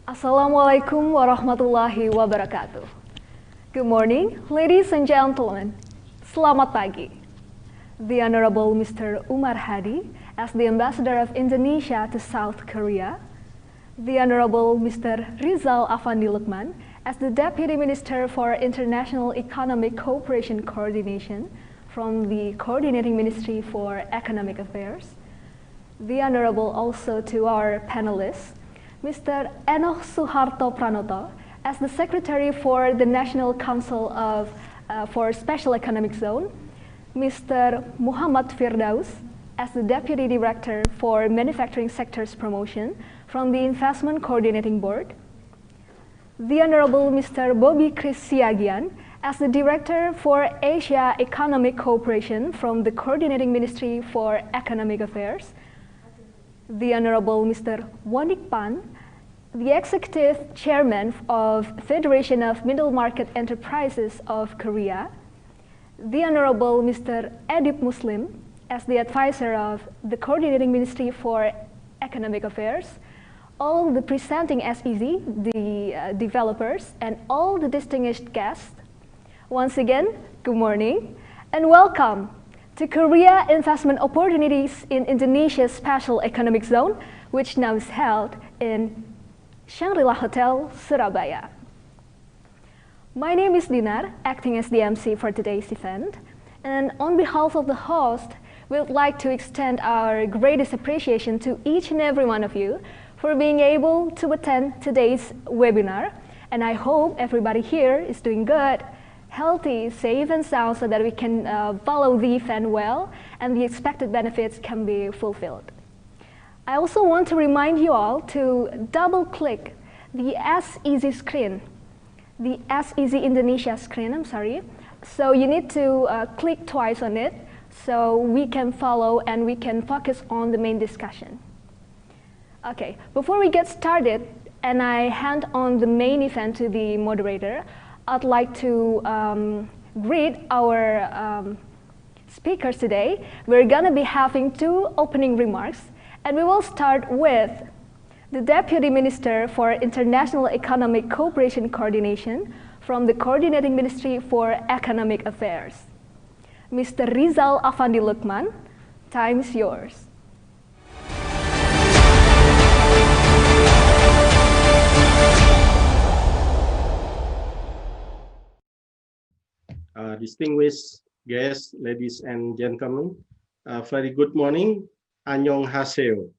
Assalamualaikum warahmatullahi wabarakatuh. Good morning, ladies and gentlemen. Selamat pagi. The Honorable Mr. Umar Hadi, as the Ambassador of Indonesia to South Korea, the Honorable Mr. Rizal Afandi Lukman, as the Deputy Minister for International Economic Cooperation Coordination from the Coordinating Ministry for Economic Affairs, the Honorable also to our panelists, Mr. Enoch Suharto Pranoto, as the Secretary for the National Council for Special Economic Zone, Mr. Muhammad Firdaus, as the Deputy Director for Manufacturing Sectors Promotion from the Investment Coordinating Board, the Honorable Mr. Bobby Chris Siagian, as the Director for Asia Economic Cooperation from the Coordinating Ministry for Economic Affairs, the Honorable Mr. Wanik Pan, the Executive Chairman of Federation of Middle Market Enterprises of Korea, the Honorable Mr. Edip Muslim, as the Advisor of the Coordinating Ministry for Economic Affairs, all the presenting SEZ, the developers, and all the distinguished guests. Once again, good morning, and welcome to Korea Investment Opportunities in Indonesia's Special Economic Zone, which now is held in Shangri-La Hotel, Surabaya. My name is Dinar, acting as the MC for today's event, and on behalf of the host, we would like to extend our greatest appreciation to each and every one of you for being able to attend today's webinar, and I hope everybody here is doing good, healthy, safe, and sound so that we can follow the event well and the expected benefits can be fulfilled. I also want to remind you all to double-click the SEZ screen, the SEZ Indonesia screen, I'm sorry. So you need to click twice on it so we can follow and we can focus on the main discussion. Okay, before we get started and I hand on the main event to the moderator, I'd like to greet our speakers today. We're going to be having two opening remarks, and we will start with the Deputy Minister for International Economic Cooperation Coordination from the Coordinating Ministry for Economic Affairs. Mr. Rizal Afandi Lukman, time is yours. Distinguished guests, ladies and gentlemen, very good morning. Annyeonghaseyo.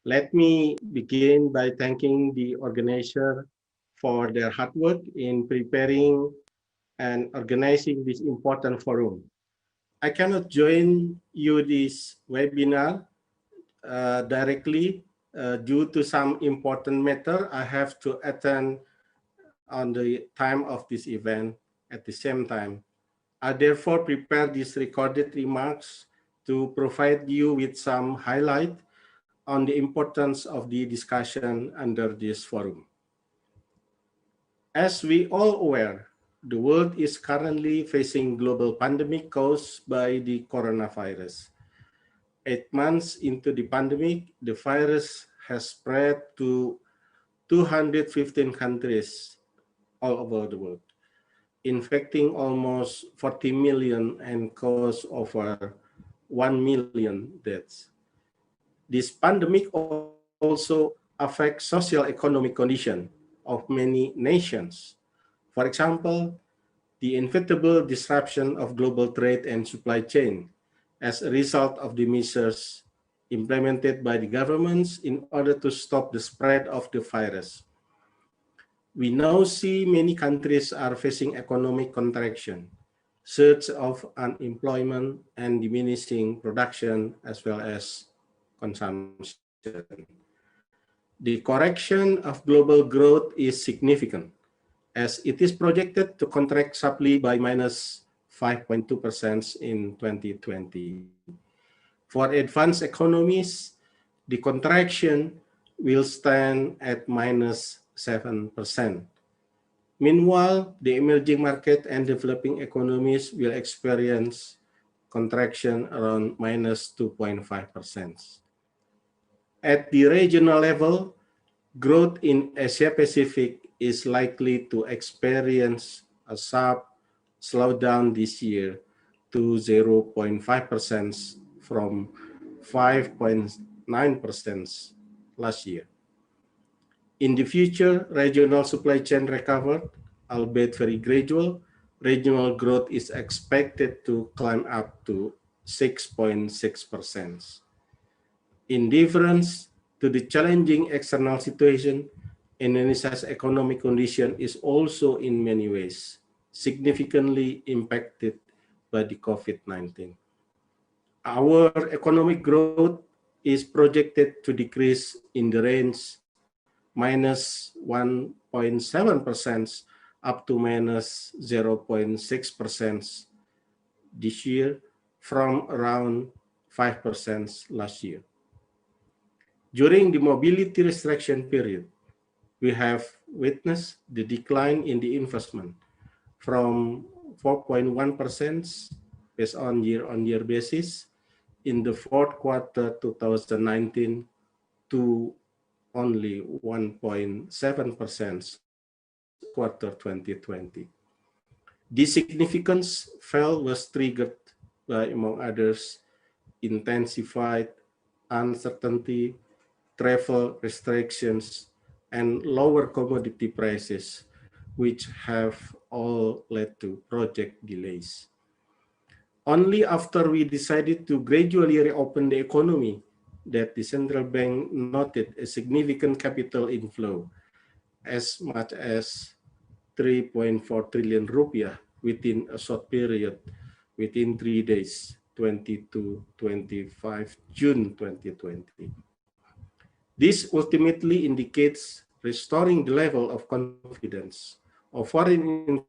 Let me begin by thanking the organizer for their hard work in preparing and organizing this important forum. I cannot join you this webinar directly due to some important matter I have to attend on the time of this event at the same time. I therefore prepare these recorded remarks to provide you with some highlight on the importance of the discussion under this forum. As we all aware, the world is currently facing global pandemic caused by the coronavirus. 8 months into the pandemic, the virus has spread to 215 countries all over the world, infecting almost 40 million and caused over 1 million deaths. This pandemic also affects socio-economic condition of many nations. For example, the inevitable disruption of global trade and supply chain as a result of the measures implemented by the governments in order to stop the spread of the virus. We now see many countries are facing economic contraction, surge of unemployment, and diminishing production as well as consumption. The correction of global growth is significant, as it is projected to contract sharply by minus 5.2% in 2020. For advanced economies, the contraction will stand at minus 7%. Meanwhile, the emerging market and developing economies will experience contraction around minus 2.5%. At the regional level, Growth in Asia Pacific is likely to experience a sharp slowdown this year to 0.5% from 5.9% last year. In the future, regional supply chain recovered, albeit very gradual. Regional growth is expected to climb up to 6.6%. In difference to the challenging external situation, Indonesia's economic condition is also in many ways significantly impacted by the COVID-19. Our economic growth is projected to decrease in the range minus 1.7% up to minus 0.6% this year from around 5% last year. During the mobility restriction period, we have witnessed the decline in the investment from 4.1% based on year-on-year basis in the fourth quarter 2019 to only 1.7% quarter 2020. This significance fall was triggered by, among others, intensified uncertainty, travel restrictions, and lower commodity prices, which have all led to project delays. Only after we decided to gradually reopen the economy that the central bank noted a significant capital inflow, as much as 3.4 trillion rupiah within a short period, within 3 days, 20 to 25 June 2020. This ultimately indicates restoring the level of confidence of foreign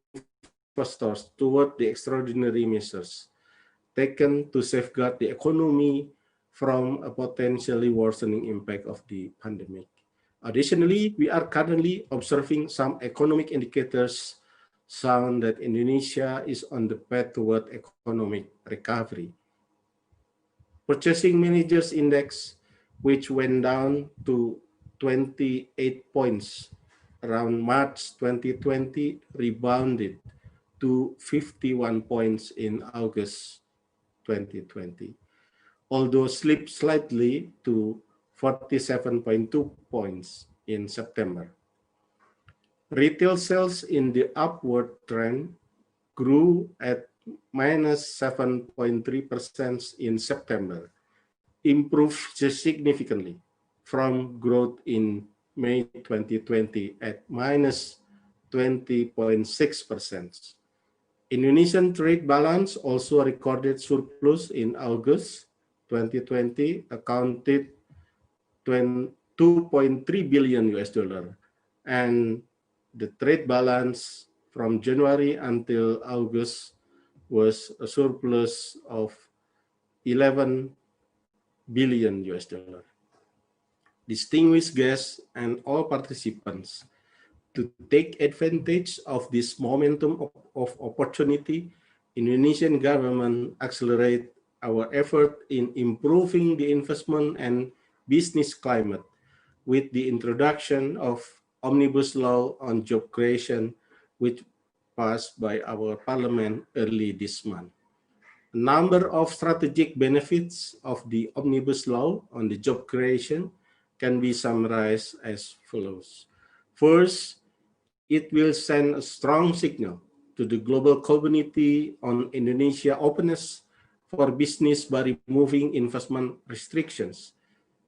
investors toward the extraordinary measures taken to safeguard the economy from a potentially worsening impact of the pandemic. Additionally, we are currently observing some economic indicators showing that Indonesia is on the path toward economic recovery. Purchasing Managers Index, which went down to 28 points around March 2020, rebounded to 51 points in August 2020, although slipped slightly to 47.2 points in September. Retail sales in the upward trend grew at minus 7.3% in September, improved significantly from growth in May 2020 at minus 20.6%. Indonesian trade balance also recorded surplus in August 2020, accounted 2.3 billion US dollar, and the trade balance from January until August was a surplus of 11 billion US dollar. Distinguished guests and all participants, to take advantage of this momentum of opportunity, Indonesian government accelerate our effort in improving the investment and business climate with the introduction of Omnibus Law on Job Creation, which passed by our parliament early this month. A number of strategic benefits of the Omnibus Law on the job creation can be summarized as follows. First, it will send a strong signal to the global community on Indonesia openness for business by removing investment restrictions.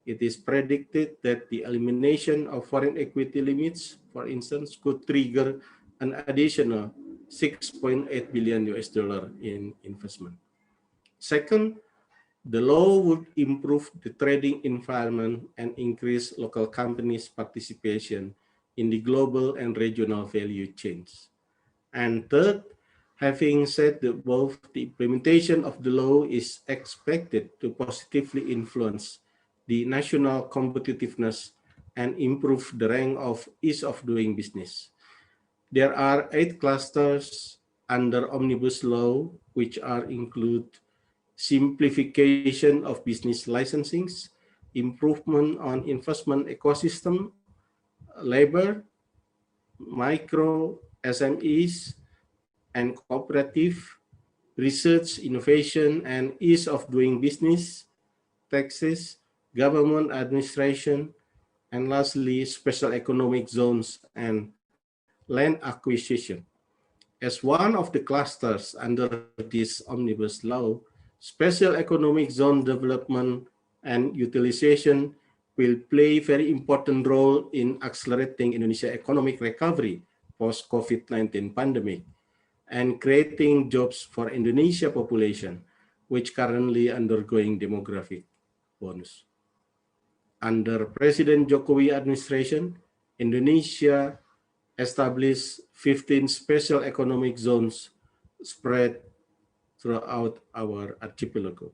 It is predicted that the elimination of foreign equity limits, for instance, could trigger an additional 6.8 billion US dollar in investment. Second, the law would improve the trading environment and increase local companies' participation in the global and regional value chains. And third, having said that both, the implementation of the law is expected to positively influence the national competitiveness and improve the rank of ease of doing business. There are 8 clusters under Omnibus Law, which are include simplification of business licensings, improvement on investment ecosystem, labor, micro SMEs, and cooperative, research, innovation, and ease of doing business, taxes, government administration, and lastly, special economic zones and land acquisition. As one of the clusters under this omnibus law, special economic zone development and utilization will play a very important role in accelerating Indonesia economic recovery post-COVID-19 pandemic and creating jobs for Indonesia population, which currently undergoing demographic bonus. Under President Jokowi administration, Indonesia established 15 special economic zones spread throughout our archipelago.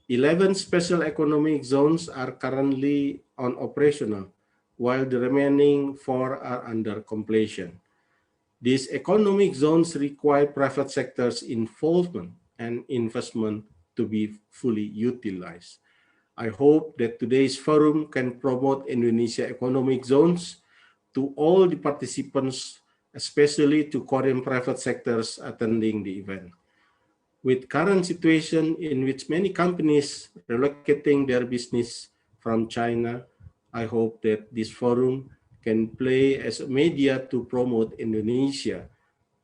11 special economic zones are currently on operational, while the remaining 4 are under completion. These economic zones require private sector's involvement and investment to be fully utilized. I hope that today's forum can promote Indonesia economic zones to all the participants, especially to Korean private sectors attending the event. With current situation in which many companies relocating their business from China, I hope that this forum can play as a media to promote Indonesia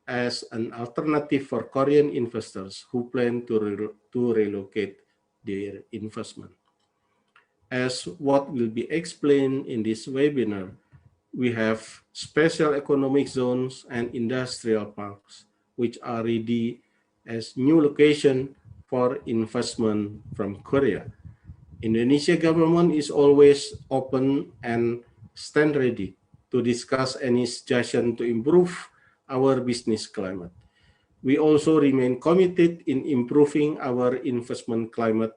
as an alternative for Korean investors who plan to relocate their investment. As what will be explained in this webinar, we have special economic zones and industrial parks, which are ready as new location for investment from Korea. Indonesia government is always open and stand ready to discuss any suggestion to improve our business climate. We also remain committed in improving our investment climate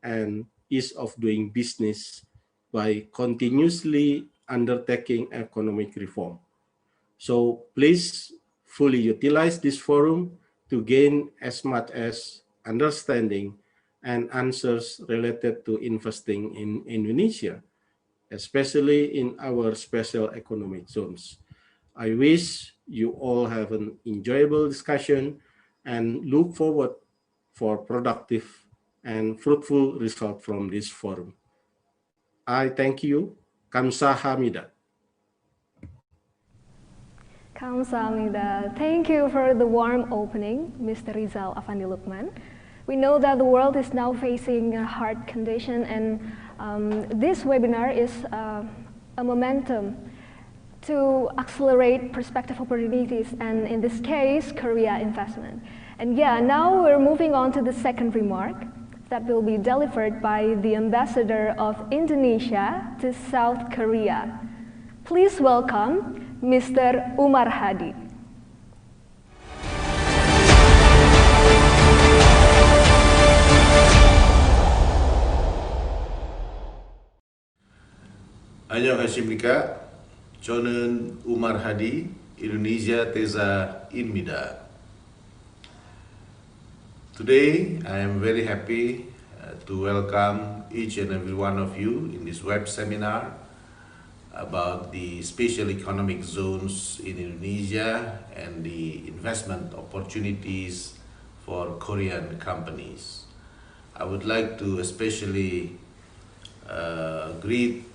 and ease of doing business by continuously undertaking economic reform. So please fully utilize this forum to gain as much as understanding and answers related to investing in Indonesia, especially in our special economic zones. I wish you all have an enjoyable discussion and look forward for productive and fruitful result from this forum. I thank you. Kamsahamnida. Kamsahamnida. Thank you for the warm opening, Mr. Rizal Afandi Lukman. We know that the world is now facing a hard condition, and this webinar is a momentum to accelerate prospective opportunities, and in this case, Korea investment. And yeah, now we're moving on to the second remark that will be delivered by the Ambassador of Indonesia to South Korea. Please welcome Mr. Umar Hadi. 안녕하십니까? 저는 Umar Hadi, Indonesia Teza Inmida. Today, I am very happy to welcome each and every one of you in this web seminar about the special economic zones in Indonesia and the investment opportunities for Korean companies. I would like to especially greet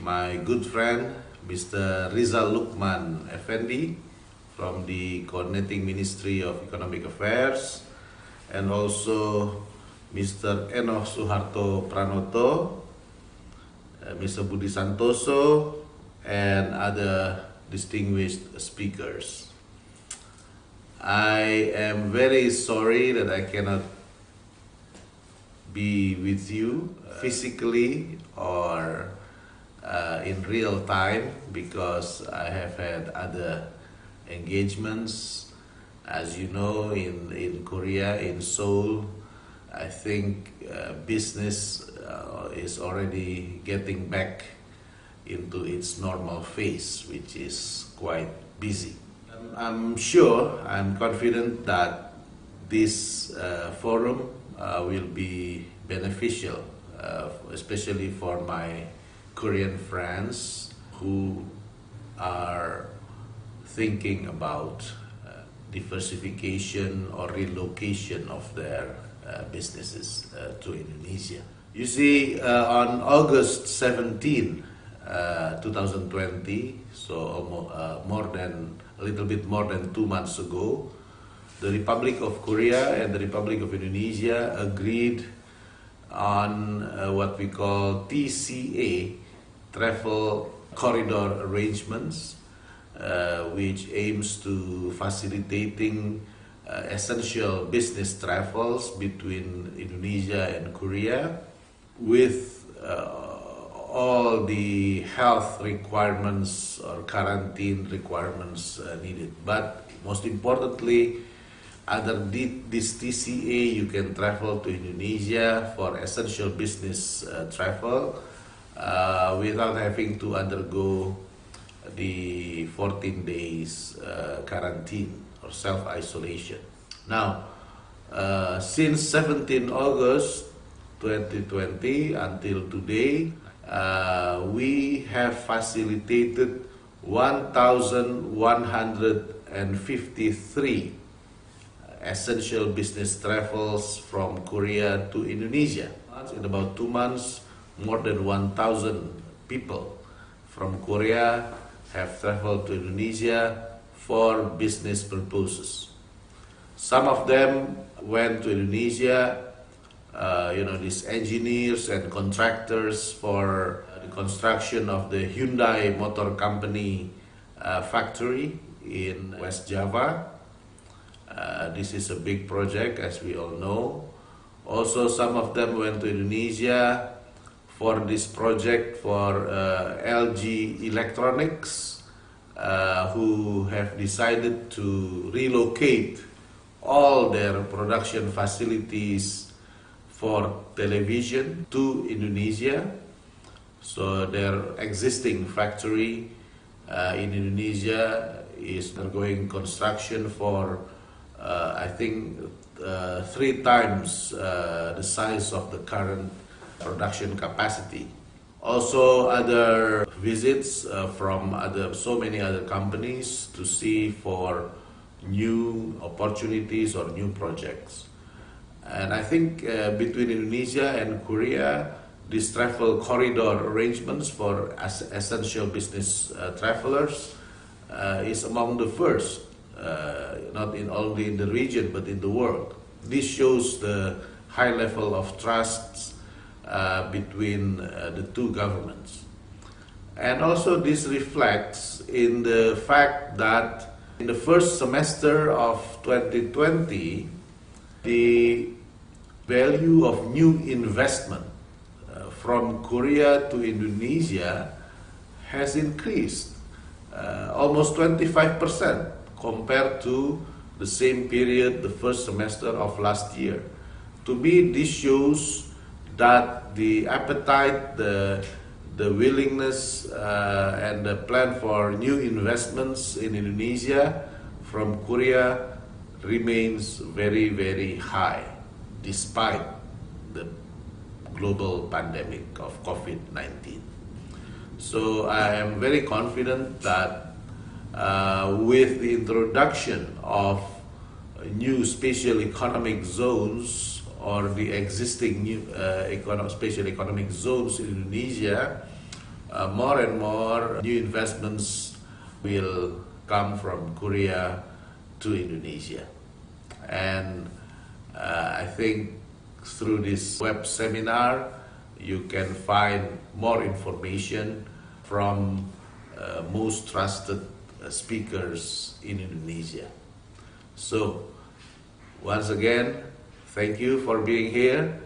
my good friend, Mr. Rizal Lukman Effendi from the Coordinating Ministry of Economic Affairs, and also Mr. Enoh Suharto Pranoto, Mr. Budi Santoso, and other distinguished speakers. I am very sorry that I cannot be with you physically or in real time because I have had other engagements. As you know, in Korea, in Seoul, I think business is already getting back into its normal phase, which is quite busy. I'm sure, I'm confident that this forum will be beneficial, especially for my Korean friends who are thinking about diversification or relocation of their businesses to Indonesia. You see, on August 17, 2020, so a little bit more than 2 months ago, the Republic of Korea and the Republic of Indonesia agreed on what we call TCA, Travel Corridor Arrangements, which aims to facilitating essential business travels between Indonesia and Korea with all the health requirements or quarantine requirements needed. But most importantly, under this TCA, you can travel to Indonesia for essential business travel without having to undergo the 14 days quarantine or self-isolation. Now, since 17 August 2020 until today, we have facilitated 1,153 essential business travels from Korea to Indonesia. In about 2 months, more than 1,000 people from Korea have traveled to Indonesia for business purposes. Some of them went to Indonesia, these engineers and contractors for the construction of the Hyundai Motor Company factory in West Java. This is a big project, as we all know. Also, some of them went to Indonesia for this project for LG Electronics, who have decided to relocate all their production facilities for television to Indonesia. So their existing factory in Indonesia is undergoing construction for I think 3 times the size of the current production capacity. Also, other visits from so many other companies to see for new opportunities or new projects. And I think between Indonesia and Korea, these travel corridor arrangements for essential business travelers is among the first. Not only in the region but in the world. This shows the high level of trust between the two governments. And also this reflects in the fact that in the first semester of 2020, the value of new investment from Korea to Indonesia has increased almost 25%. Compared to the same period, the first semester of last year. To me, this shows that the appetite, the willingness, and the plan for new investments in Indonesia from Korea remains very, very high, despite the global pandemic of COVID-19. So I am very confident that with the introduction of new special economic zones or the existing new special economic zones in Indonesia, more and more new investments will come from Korea to Indonesia. And I think through this web seminar, you can find more information from most trusted speakers in Indonesia. So, once again, thank you for being here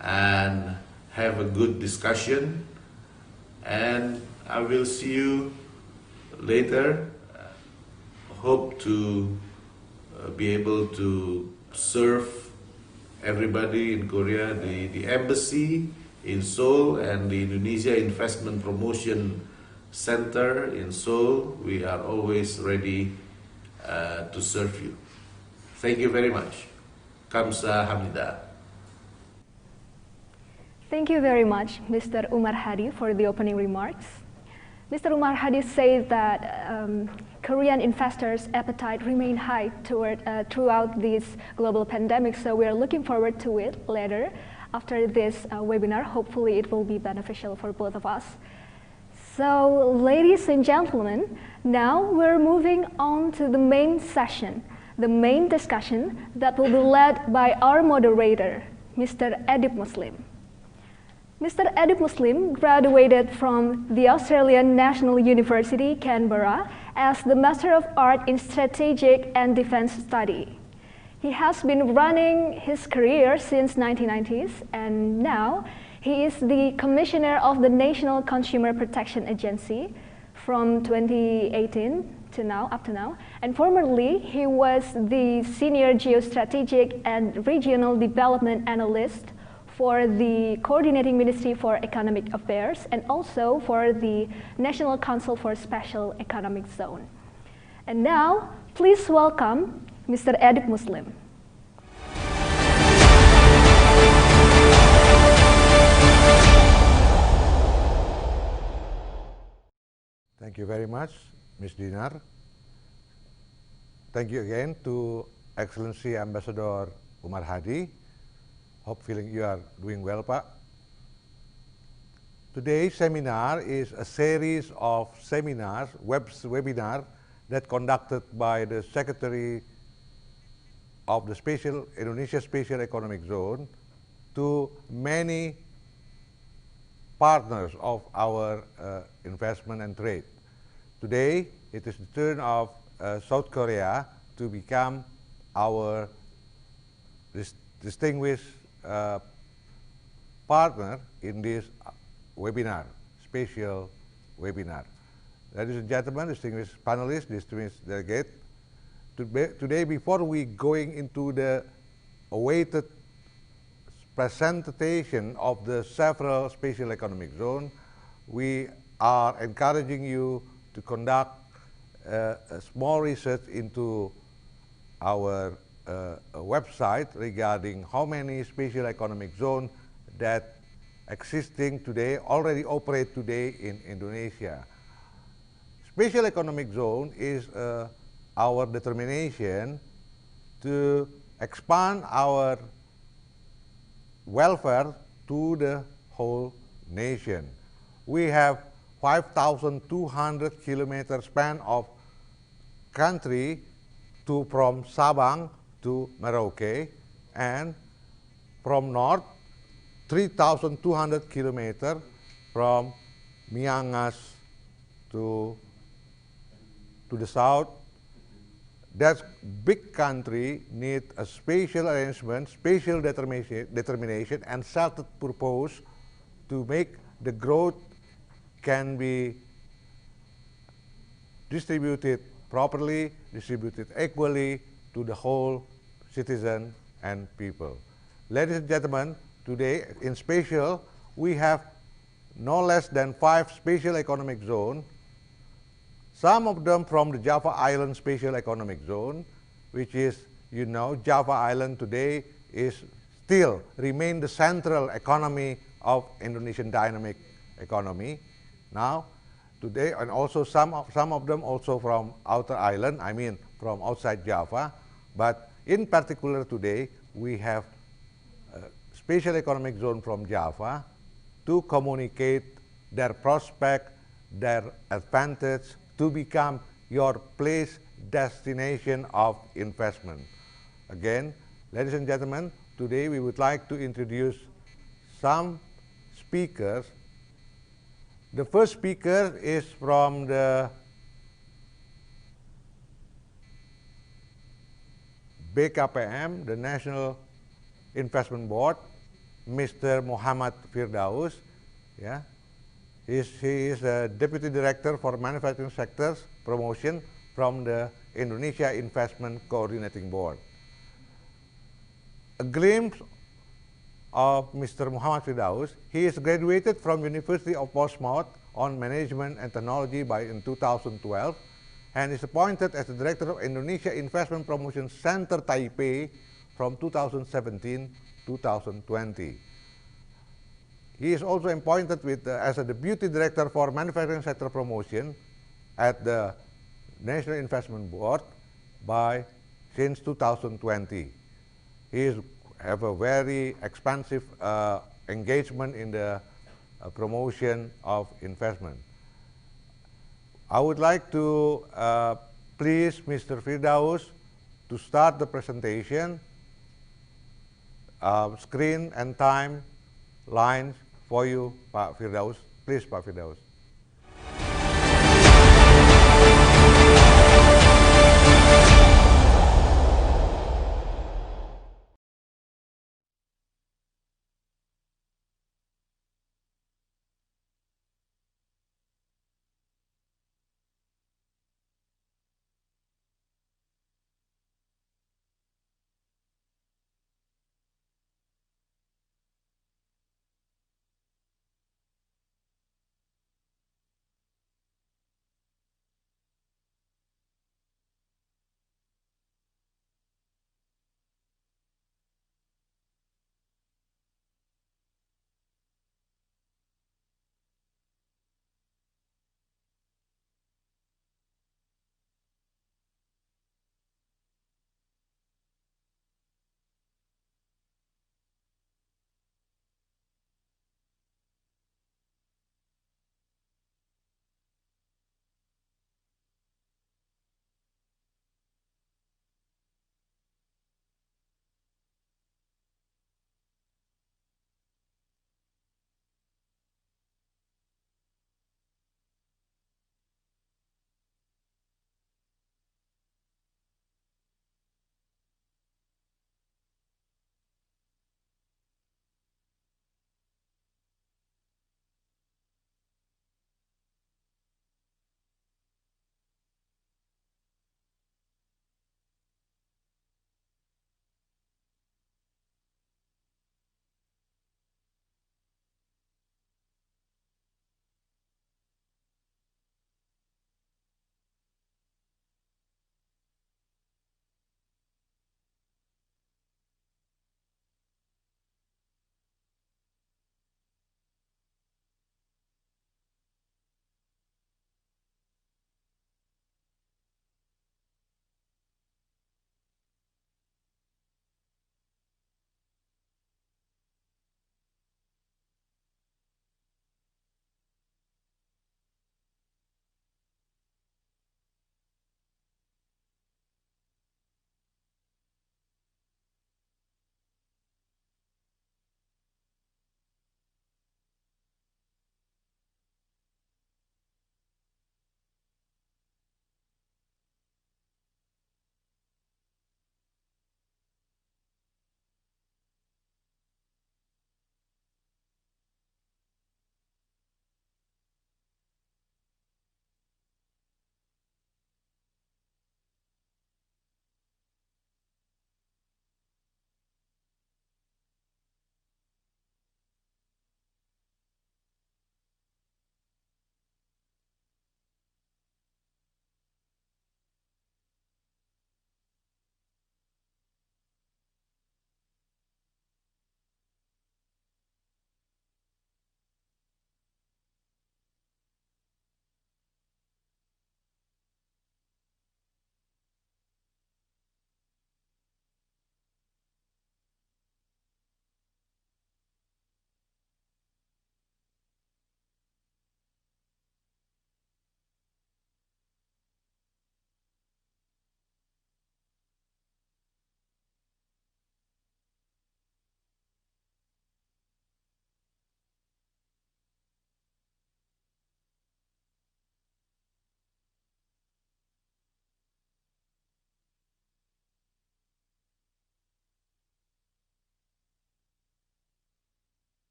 and have a good discussion. And I will see you later. Hope to be able to serve everybody in Korea, the embassy in Seoul and the Indonesia Investment Promotion Center in Seoul. We are always ready to serve you. Thank you very much. Kamsahamnida. Thank you very much, Mr. Umar Hadi, for the opening remarks. Mr. Umar Hadi said that Korean investors' appetite remain high throughout this global pandemic, so we are looking forward to it later after this webinar. Hopefully it will be beneficial for both of us. So, ladies and gentlemen, now we're moving on to the main session, the main discussion that will be led by our moderator, Mr. Edip Muslim. Mr. Edip Muslim graduated from the Australian National University, Canberra, as the Master of Art in Strategic and Defense Study. He has been running his career since 1990s, and now he is the Commissioner of the National Consumer Protection Agency from 2018 to now, up to now. And formerly, he was the Senior Geostrategic and Regional Development Analyst for the Coordinating Ministry for Economic Affairs and also for the National Council for Special Economic Zone. And now, please welcome Mr. Edip Muslim. Thank you very much, Ms. Dinar. Thank you again to Excellency Ambassador Umar Hadi. Hope feeling you are doing well, Pak. Today's seminar is a series of seminars, webinar that conducted by the Secretary of the Indonesia Special Economic Zone to many partners of our investment and trade. Today, it is the turn of South Korea to become our distinguished partner in this webinar, special webinar. Ladies and gentlemen, distinguished panelists, distinguished delegates, today before we going into the awaited presentation of the several special economic zones, we are encouraging you to conduct a small research into our website regarding how many special economic zones that existing today, already operate today in Indonesia. Special economic zone is our determination to expand our welfare to the whole nation. We have 5,200 kilometer span of country from Sabang to Merauke, and from north 3,200 kilometer from Miangas to the south. That big country needs a spatial arrangement, spatial determination, and certain purpose to make the growth can be distributed properly, distributed equally to the whole citizen and people. Ladies and gentlemen, today in spatial, we have no less than 5 special economic zones, some of them from the Java Island Special Economic Zone, which is, you know, Java Island today is still remain the central economy of Indonesian dynamic economy. Now, today, and also some of them also from outer island, I mean from outside Java, but in particular today, we have a special economic zone from Java to communicate their prospect, their advantage to become your place destination of investment. Again, ladies and gentlemen, today we would like to introduce some speakers. The first speaker is from the BKPM, the National Investment Board, Mr. Muhammad Firdaus. Yeah. He is a Deputy Director for Manufacturing Sectors Promotion from the Indonesia Investment Coordinating Board. A glimpse of Mr. Muhammad Firdaus. He is graduated from University of Portsmouth on Management and Technology in 2012 and is appointed as the Director of Indonesia Investment Promotion Center Taipei from 2017-2020. He is also appointed as a Deputy Director for Manufacturing Sector Promotion at the National Investment Board since 2020. He have a very expansive engagement in the promotion of investment. I would like to please Mr. Firdaus to start the presentation. Screen and time lines for you, Pak Firdaus. Please, Pak Firdaus.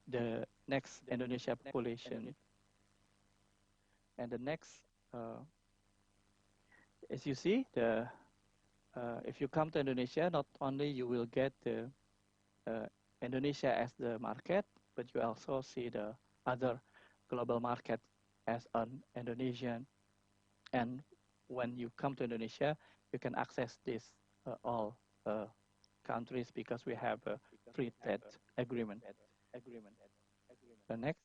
the next Indonesia population. And the next, as you see, if you come to Indonesia, not only you will get the Indonesia as the market, but you also see the other global market as an Indonesian. And when you come to Indonesia, you can access this all countries because we have a free trade agreement. The next.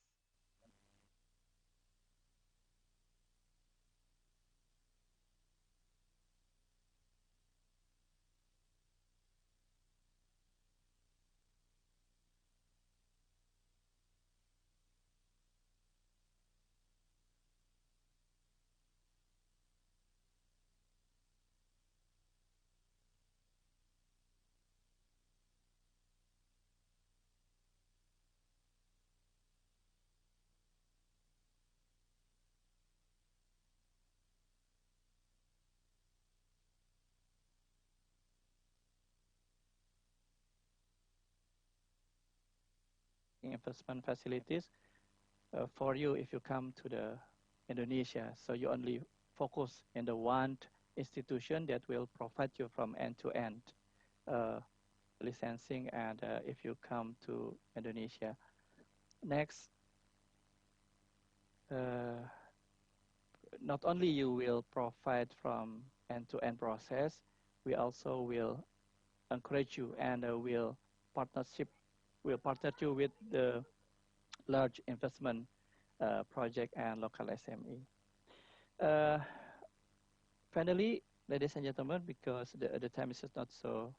Investment facilities for you if you come to the Indonesia. So you only focus in the one institution that will provide you from end to end licensing. And if you come to Indonesia, next, not only you will provide from end to end process, we also will encourage you and will partner you with the large investment project and local SME. Finally, ladies and gentlemen, because the time is not so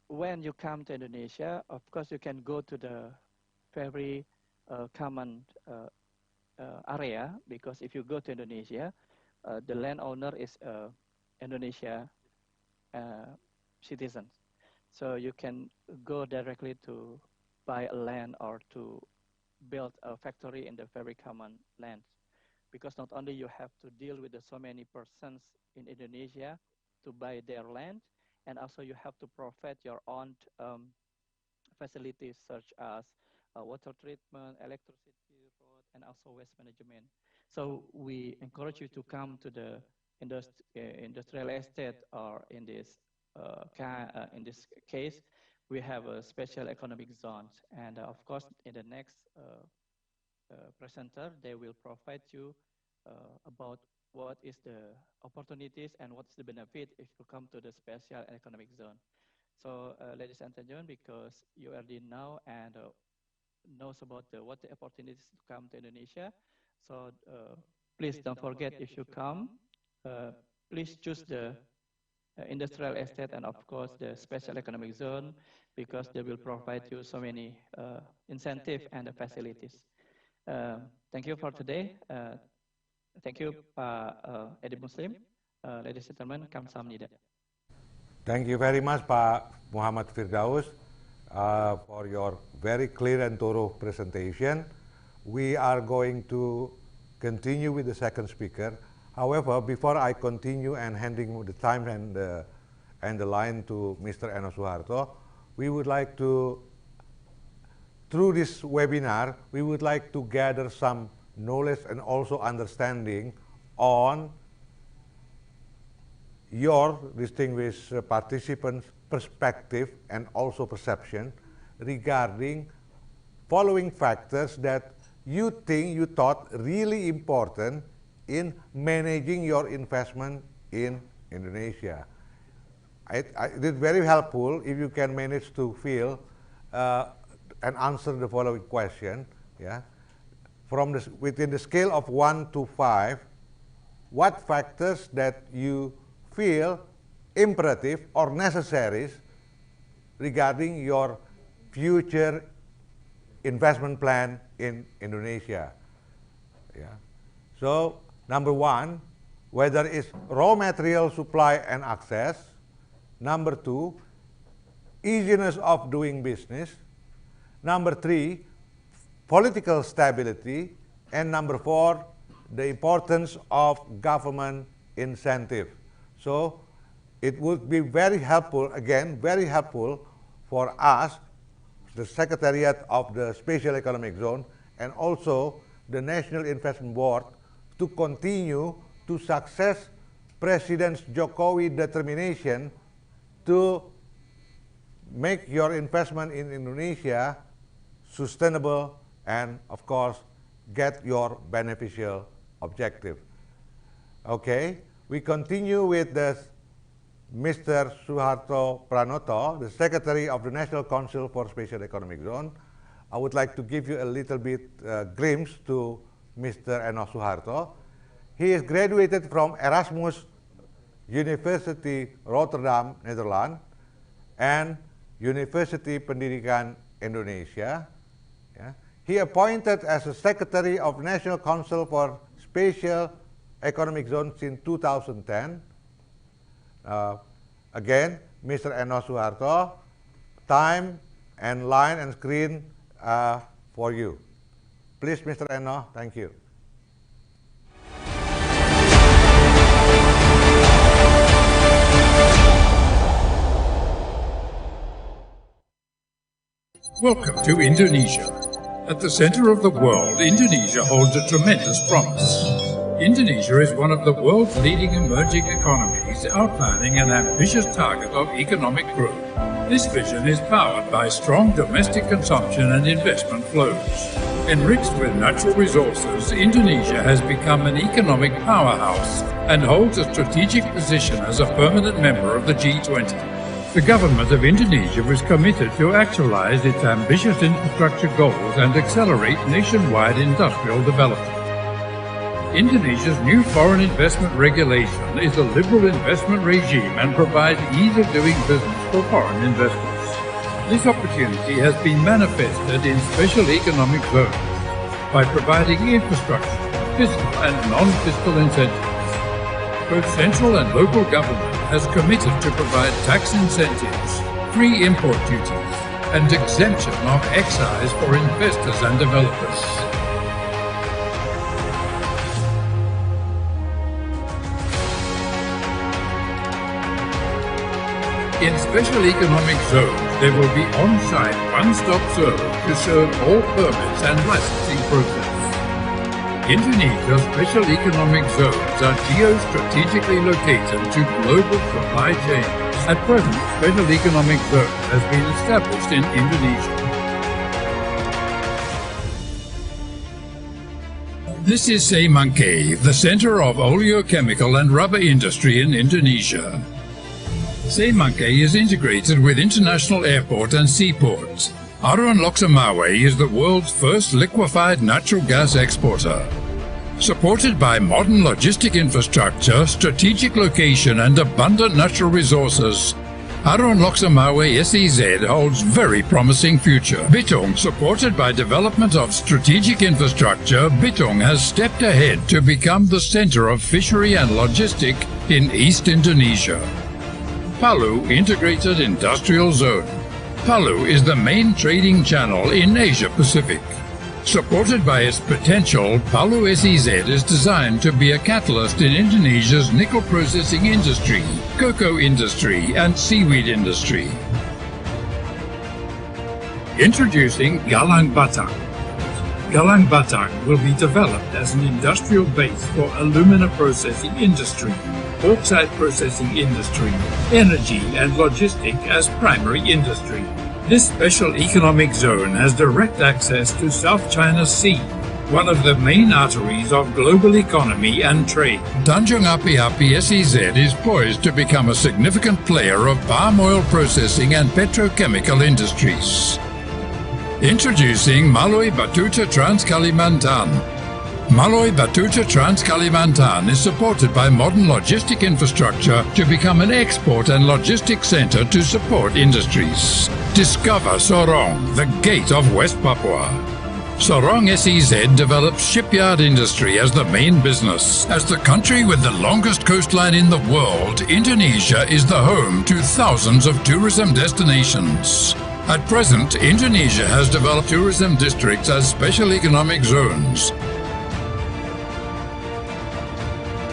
when you come to Indonesia, of course, you can go to the very common area, because if you go to Indonesia, the landowner is Indonesia citizens. So you can go directly to buy a land or to build a factory in the very common land. Because not only you have to deal with so many persons in Indonesia to buy their land, and also you have to provide your own facilities such as water treatment, electricity, road, and also waste management. So we encourage you to come to the industrial estate, or in this case, we have a special economic zones. And of course, in the next presenter, they will provide you about what is the opportunities and what's the benefit if you come to the special economic zone. So, ladies and gentlemen, because you already know and knows about what the opportunities to come to Indonesia, so please don't forget, if you come, please choose the industrial estate and of course the special economic zone, because they will provide you so many incentive and facilities. Thank you for today. Thank you, Pak Edi Muslim. Ladies and gentlemen, kamsahamnida. Thank you very much, Pak Muhammad Firdaus, for your very clear and thorough presentation. We are going to continue with the second speaker. However, before I continue and handing the time and the line to Mr. Eno Suharto, we would like to, through this webinar, we would like to gather some knowledge and also understanding on your distinguished participants' perspective and also perception regarding following factors that you thought really important in managing your investment in Indonesia. It is very helpful if you can manage to fill and answer the following question. Yeah, within the scale of 1 to 5, what factors that you feel imperative or necessary regarding your future investment plan in Indonesia? Yeah. So, number 1, whether it's raw material supply and access. Number 2, easiness of doing business. Number 3, political stability. And number 4, the importance of government incentive. So, it would be very helpful, again, very helpful for us, the Secretariat of the Special Economic Zone, and also the National Investment Board, to continue to success President Jokowi's determination to make your investment in Indonesia sustainable and, of course, get your beneficial objective. Okay, we continue with Mr. Suharto Pranoto, the Secretary of the National Council for Special Economic Zone. I would like to give you a little bit glimpse to Mr. Eno Suharto. He is graduated from Erasmus University Rotterdam, Netherlands, and University Pendidikan Indonesia. Yeah. He appointed as a Secretary of National Council for Special Economic Zone since 2010. Again, Mr. Eno Suharto, time and line and screen for you. Please, Mr. Eno, thank you. Welcome to Indonesia. At the center of the world, Indonesia holds a tremendous promise. Indonesia is one of the world's leading emerging economies, outlining an ambitious target of economic growth. This vision is powered by strong domestic consumption and investment flows. Enriched with natural resources, Indonesia has become an economic powerhouse and holds a strategic position as a permanent member of the G20. The government of Indonesia was committed to actualize its ambitious infrastructure goals and accelerate nationwide industrial development. Indonesia's new foreign investment regulation is a liberal investment regime and provides ease of doing business for foreign investors. This opportunity has been manifested in special economic zones by providing infrastructure, fiscal and non-fiscal incentives. Both central and local government has committed to provide tax incentives, free import duties, and exemption of excise for investors and developers. In special economic zones, there will be on-site one-stop service to serve all permits and licensing process. Indonesia's special economic zones are geostrategically located to global supply chains. At present, special economic zone has been established in Indonesia. This is Semangke, the center of oleochemical and rubber industry in Indonesia. Semangke is integrated with international airport and seaports. Arun Loksamawe is the world's first liquefied natural gas exporter. Supported by modern logistic infrastructure, strategic location and abundant natural resources, Arun Loksamawe SEZ holds very promising future. Bitung, supported by development of strategic infrastructure, Bitung has stepped ahead to become the center of fishery and logistic in East Indonesia. Palu Integrated Industrial Zone. Palu is the main trading channel in Asia Pacific. Supported by its potential, Palu SEZ is designed to be a catalyst in Indonesia's nickel processing industry, cocoa industry, and seaweed industry. Introducing Galang Batang. Galang Batang will be developed as an industrial base for alumina processing industry, bauxite processing industry, energy and logistic as primary industry. This special economic zone has direct access to South China Sea, one of the main arteries of global economy and trade. Tanjung Api-Api SEZ is poised to become a significant player of palm oil processing and petrochemical industries. Introducing Maloi Batuta Trans Kalimantan. Maloi Batuta Trans Kalimantan is supported by modern logistic infrastructure to become an export and logistic center to support industries. Discover Sorong, the gate of West Papua. Sorong SEZ develops shipyard industry as the main business. As the country with the longest coastline in the world, Indonesia is the home to thousands of tourism destinations. At present, Indonesia has developed tourism districts as special economic zones.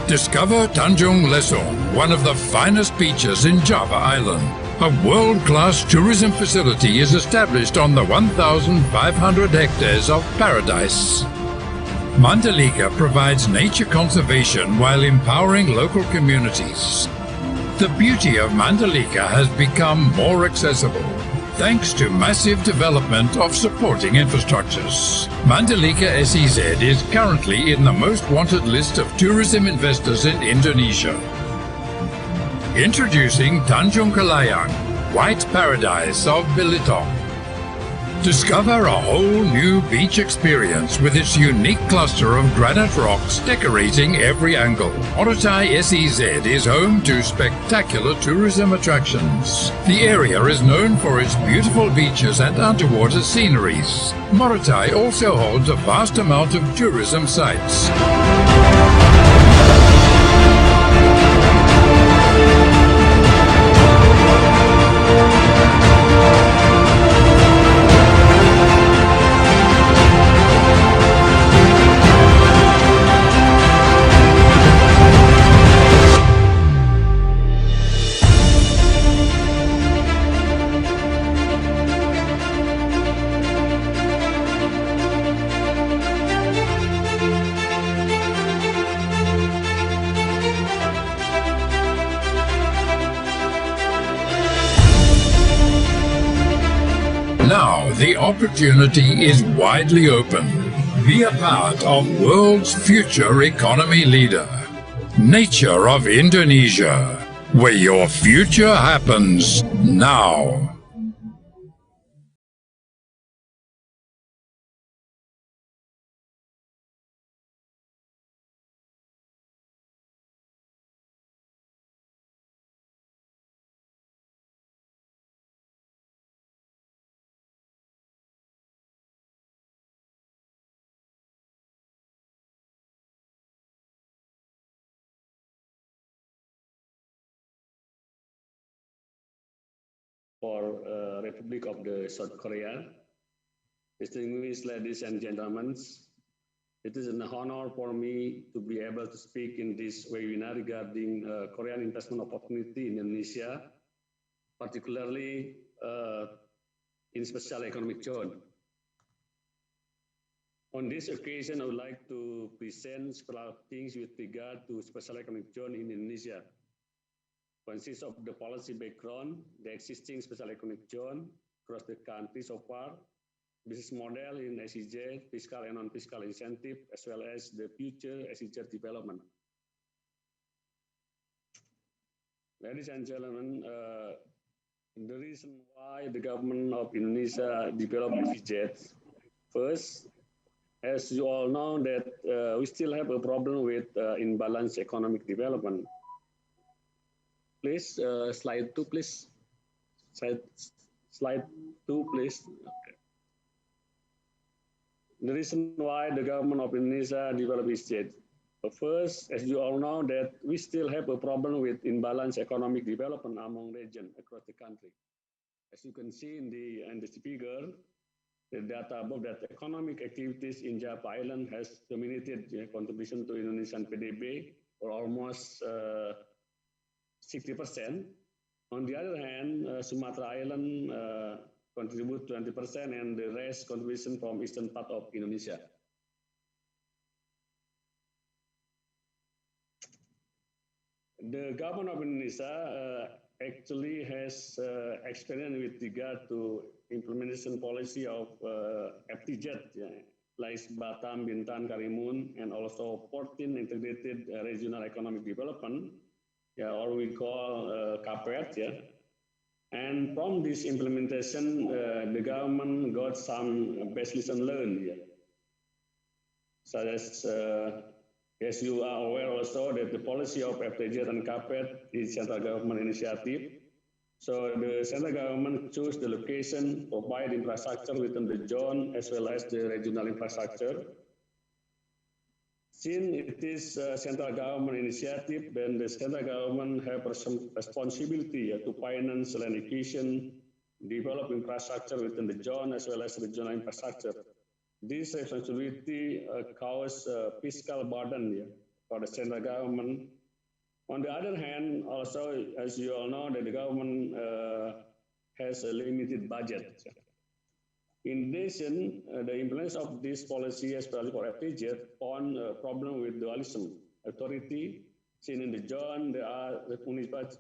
Discover Tanjung Lesung, one of the finest beaches in Java Island. A world-class tourism facility is established on the 1,500 hectares of paradise. Mandalika provides nature conservation while empowering local communities. The beauty of Mandalika has become more accessible thanks to massive development of supporting infrastructures. Mandalika SEZ is currently in the most wanted list of tourism investors in Indonesia. Introducing Tanjung Kelayang, White Paradise of Bilitong. Discover a whole new beach experience with its unique cluster of granite rocks decorating every angle. Morotai SEZ is home to spectacular tourism attractions. The area is known for its beautiful beaches and underwater sceneries. Morotai also holds a vast amount of tourism sites. Now the opportunity is widely open. Be a part of world's future economy leader. Nature of Indonesia, where your future happens now. For Republic of the South Korea. Distinguished ladies and gentlemen, it is an honor for me to be able to speak in this webinar regarding Korean investment opportunity in Indonesia, particularly in special economic zone. On this occasion, I would like to present several things with regard to special economic zone in Indonesia. Consists of the policy background, the existing special economic zone across the country so far, business model in SEZ, fiscal and non-fiscal incentive, as well as the future SEZ development. Ladies and gentlemen, the reason why the government of Indonesia developed SEZ, first, as you all know that we still have a problem with imbalanced economic development. Please, slide 2, please. Slide 2, please. Okay. The reason why the government of Indonesia developed SEZ. First, as you all know, that we still have a problem with imbalanced economic development among regions across the country. As you can see in the figure, the data above that economic activities in Java Island has dominated contribution to Indonesian PDB, or almost 60%. On the other hand, Sumatra Island contribute 20% and the rest contribution from eastern part of Indonesia. The government of Indonesia actually has experience with regard to implementation policy of FTZ, like Batam, Bintan, Karimun, and also 14 integrated regional economic development, or we call KAPET, And from this implementation, the government got some best lesson learned, such as you are aware also that the policy of FTZ and KAPET is central government initiative. So the central government chose the location, provide infrastructure within the zone as well as the regional infrastructure. Since it is a central government initiative, then the central government have responsibility to finance land acquisition, develop infrastructure within the zone as well as regional infrastructure. This responsibility causes fiscal burden for the central government. On the other hand, also, as you all know, that the government has a limited budget. In addition, the implementation of this policy, especially for FTZ, found a problem with dualism. Authority seen in the zone, there are the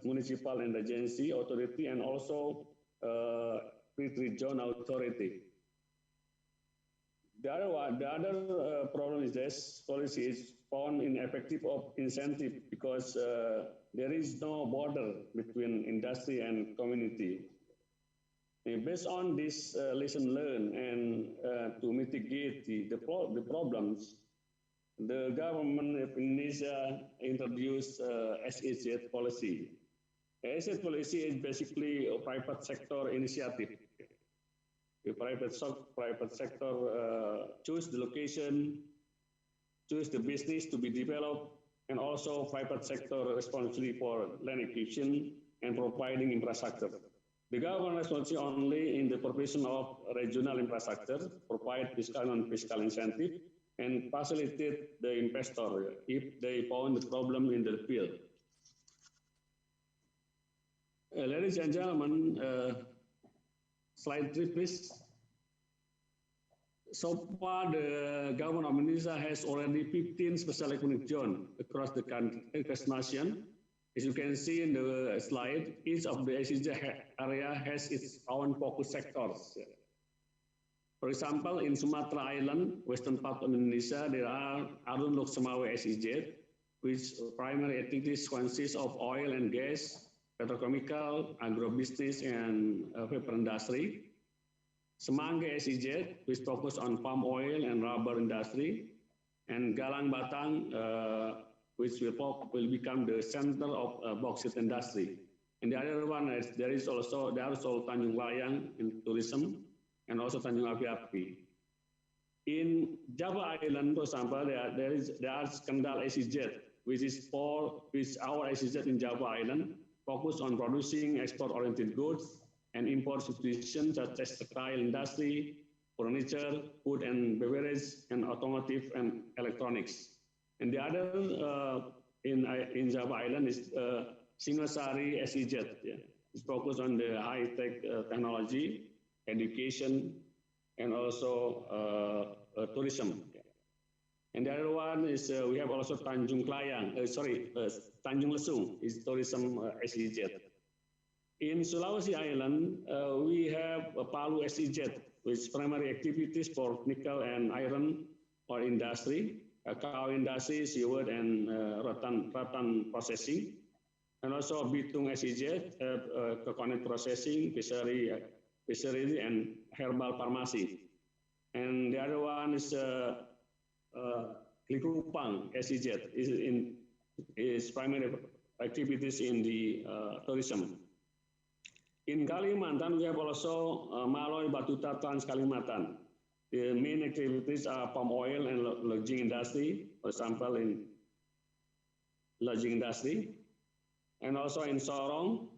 municipal and agency authority, and also free zone authority. The other problem is this policy is found ineffective of incentive because there is no border between industry and community. Based on this lesson learned and to mitigate the problems, the government of Indonesia introduced SEZ policy. SEZ policy is basically a private sector initiative. The private sector choose the location, choose the business to be developed, and also private sector responsibility for land acquisition and providing infrastructure. The government responsibility only in the provision of regional infrastructure, provide fiscal and fiscal incentive, and facilitate the investor if they found the problem in the field. Ladies and gentlemen, slide 3, please. So far, the government of Indonesia has already 15 special economic zones across the country, across the nation. As you can see in the slide, each of the SEZ area has its own focus sectors. For example, in Sumatra Island, western part of Indonesia, there are Arun Lok Semawe SEZ, which primary activities consist of oil and gas, petrochemical, agrobusiness, and paper industry. Semanggi SEZ, which focus on palm oil and rubber industry, and Galang Batang, which will become the center of bauxite industry. And the other one is there is also Tanjung Layang in tourism, and also Tanjung Api-Api. In Java Island, for example, there are Kendal SEZ, which our SEZ in Java Island focus on producing export-oriented goods and import substitution such as textile industry, furniture, food and beverage, and automotive and electronics. And the other in Java Island is Singosari SEZ. Yeah. It's focused on the high-tech technology, education, and also tourism. And the other one is we have also Tanjung Lesung is tourism SEZ. In Sulawesi Island, we have Palu SEZ, which primary activities for nickel and iron ore industry, cow industry, seaweed, and rattan processing, and also Bitung SEZ, coconut processing, fishery, and herbal pharmacy. And the other one is Likupang SEZ, is primary activities in the tourism. In Kalimantan, we have also Maloy Batuta Trans Kalimantan. The main activities are palm oil and lodging industry, for example, in lodging industry. And also in Sorong,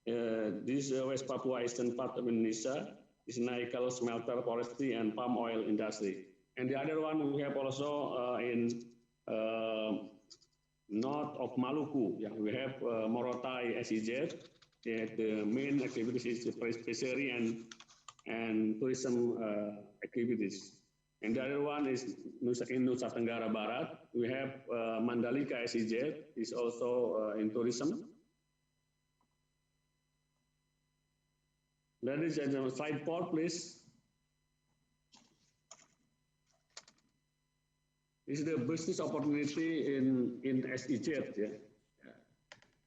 this West Papua Eastern part of Indonesia is nickel, smelter, forestry, and palm oil industry. And the other one we have also in north of Maluku, we have Morotai SEZ. The main activities is fishery and tourism activities. And the other one is in Nusa Tenggara Barat. We have Mandalika SEZ, is also in tourism. Ladies and gentlemen, slide 4, please. This is the business opportunity in SEZ. Yeah.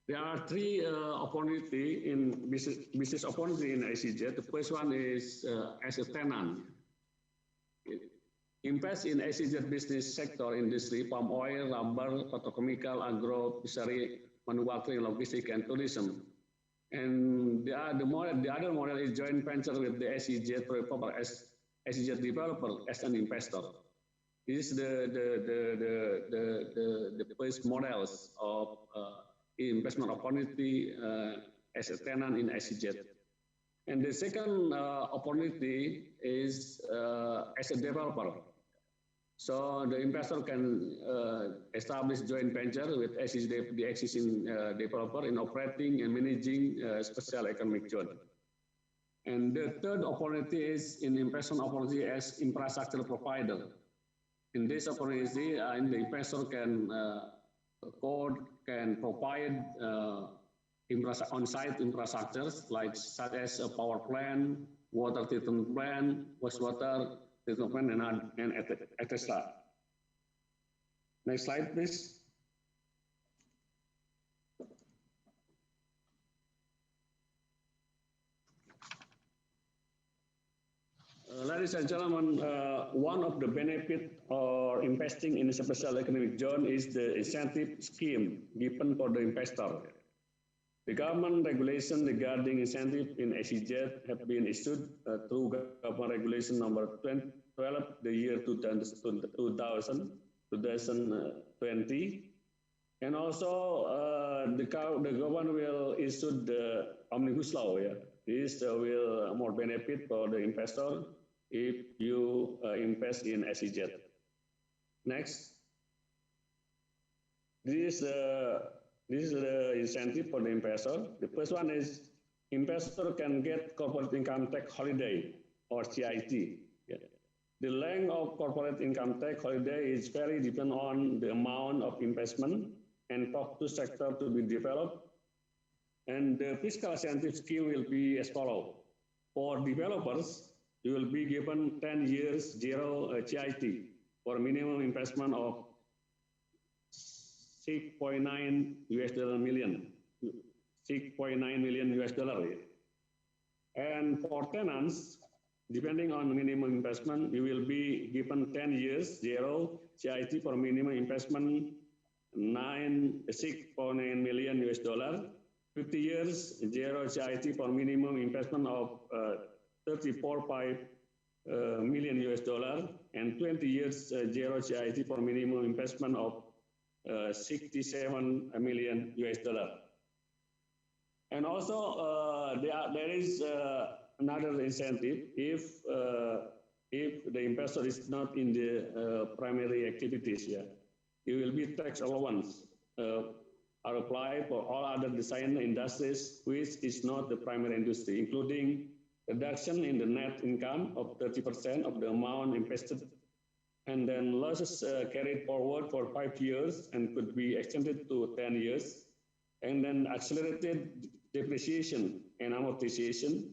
There are 3 opportunity in business opportunity in SEZ. The first one is as a tenant. Invest in SEZ business sector industry, palm oil, rubber, petrochemical, agro, fishery, manufacturing, logistics, and tourism. And the other model is joint venture with the SEZ developer as SEZ developer as an investor. This is the first models of investment opportunity as a tenant in SEZ. And the second opportunity is as a developer. So the investor can establish joint venture with the existing developer in operating and managing special economic zone. And the third opportunity is in investment opportunity as infrastructure provider. In this opportunity, the investor can provide on-site infrastructures like such as a power plant, water treatment plant, wastewater treatment plant, and etc. Next slide, please. Ladies and gentlemen, one of the benefits of investing in a special economic zone is the incentive scheme given for the investor. The government regulation regarding incentive in SEZ have been issued through government regulation number 12, the year 2020. And also the government will issue the omnibus law. Yeah. This will more benefit for the investor if you invest in SEZ. Next. This is the incentive for the investor. The first one is investor can get corporate income tax holiday or CIT. Yeah. The length of corporate income tax holiday is very dependent on the amount of investment and focus sector to be developed. And the fiscal incentive scheme will be as follows. For developers, you will be given 10 years zero CIT for minimum investment of 6.9 million US dollar. And for tenants, depending on minimum investment, you will be given 10 years zero CIT for minimum investment 6.9 million US dollar, 50 years zero CIT for minimum investment of 34.5 million US dollar, and 20 years zero CIT for minimum investment of 67 million US dollar. And also there is another incentive if the investor is not in the primary activities. Yeah, it will be tax allowance are applied for all other design industries which is not the primary industry, including reduction in the net income of 30% of the amount invested, and then losses carried forward for 5 years and could be extended to 10 years, and then accelerated depreciation and amortization,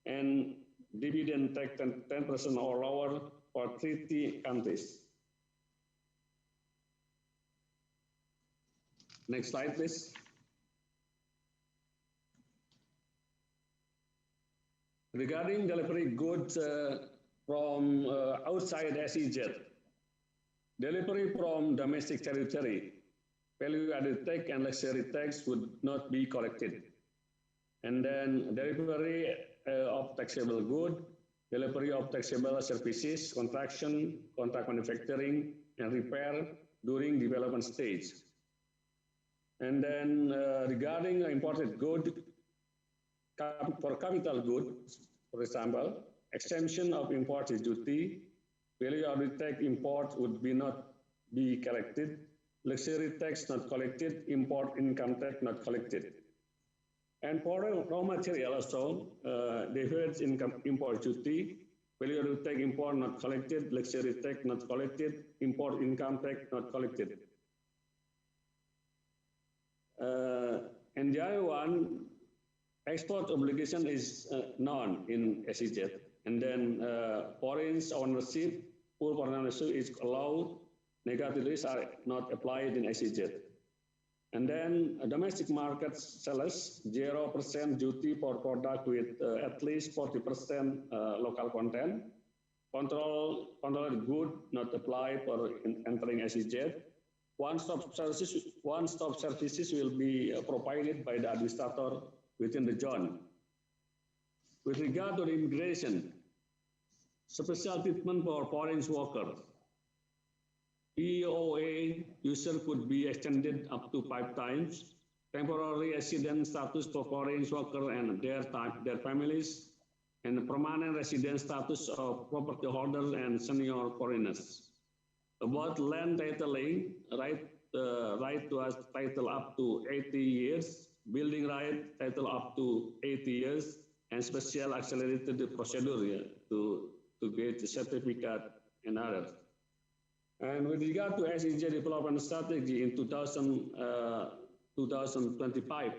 and dividend tax 10% or lower for 30 countries. Next slide, please. Regarding delivery goods from outside SEZ, delivery from domestic territory, value-added tax and luxury tax would not be collected. And then delivery of taxable good, delivery of taxable services, contract manufacturing, and repair during development stage. And then regarding imported good, for capital goods, for example, exemption of import duty, value-added tax import would not be collected, luxury tax not collected, import income tax not collected. And for raw material also, difference income import duty, value-added tax import not collected, luxury tax not collected, import income tax not collected. And the other one, export obligation is none in SEZ. And then foreign ownership, full foreign ownership is allowed, negative risks are not applied in SEZ. And then domestic market sellers, 0% duty for product with at least 40% local content. Controlled good not apply for entering SEZ. One-stop services will be provided by the administrator within the zone. With regard to the immigration, special treatment for foreign workers. EOA user could be extended up to 5 times. Temporary resident status for foreign workers and their families, and permanent resident status of property holders and senior foreigners. About land titling, right to us title up to 80 years, building right title up to 80 years, and special accelerated procedure, yeah, to get the certificate and others. And with regard to SEJ development strategy in 2025,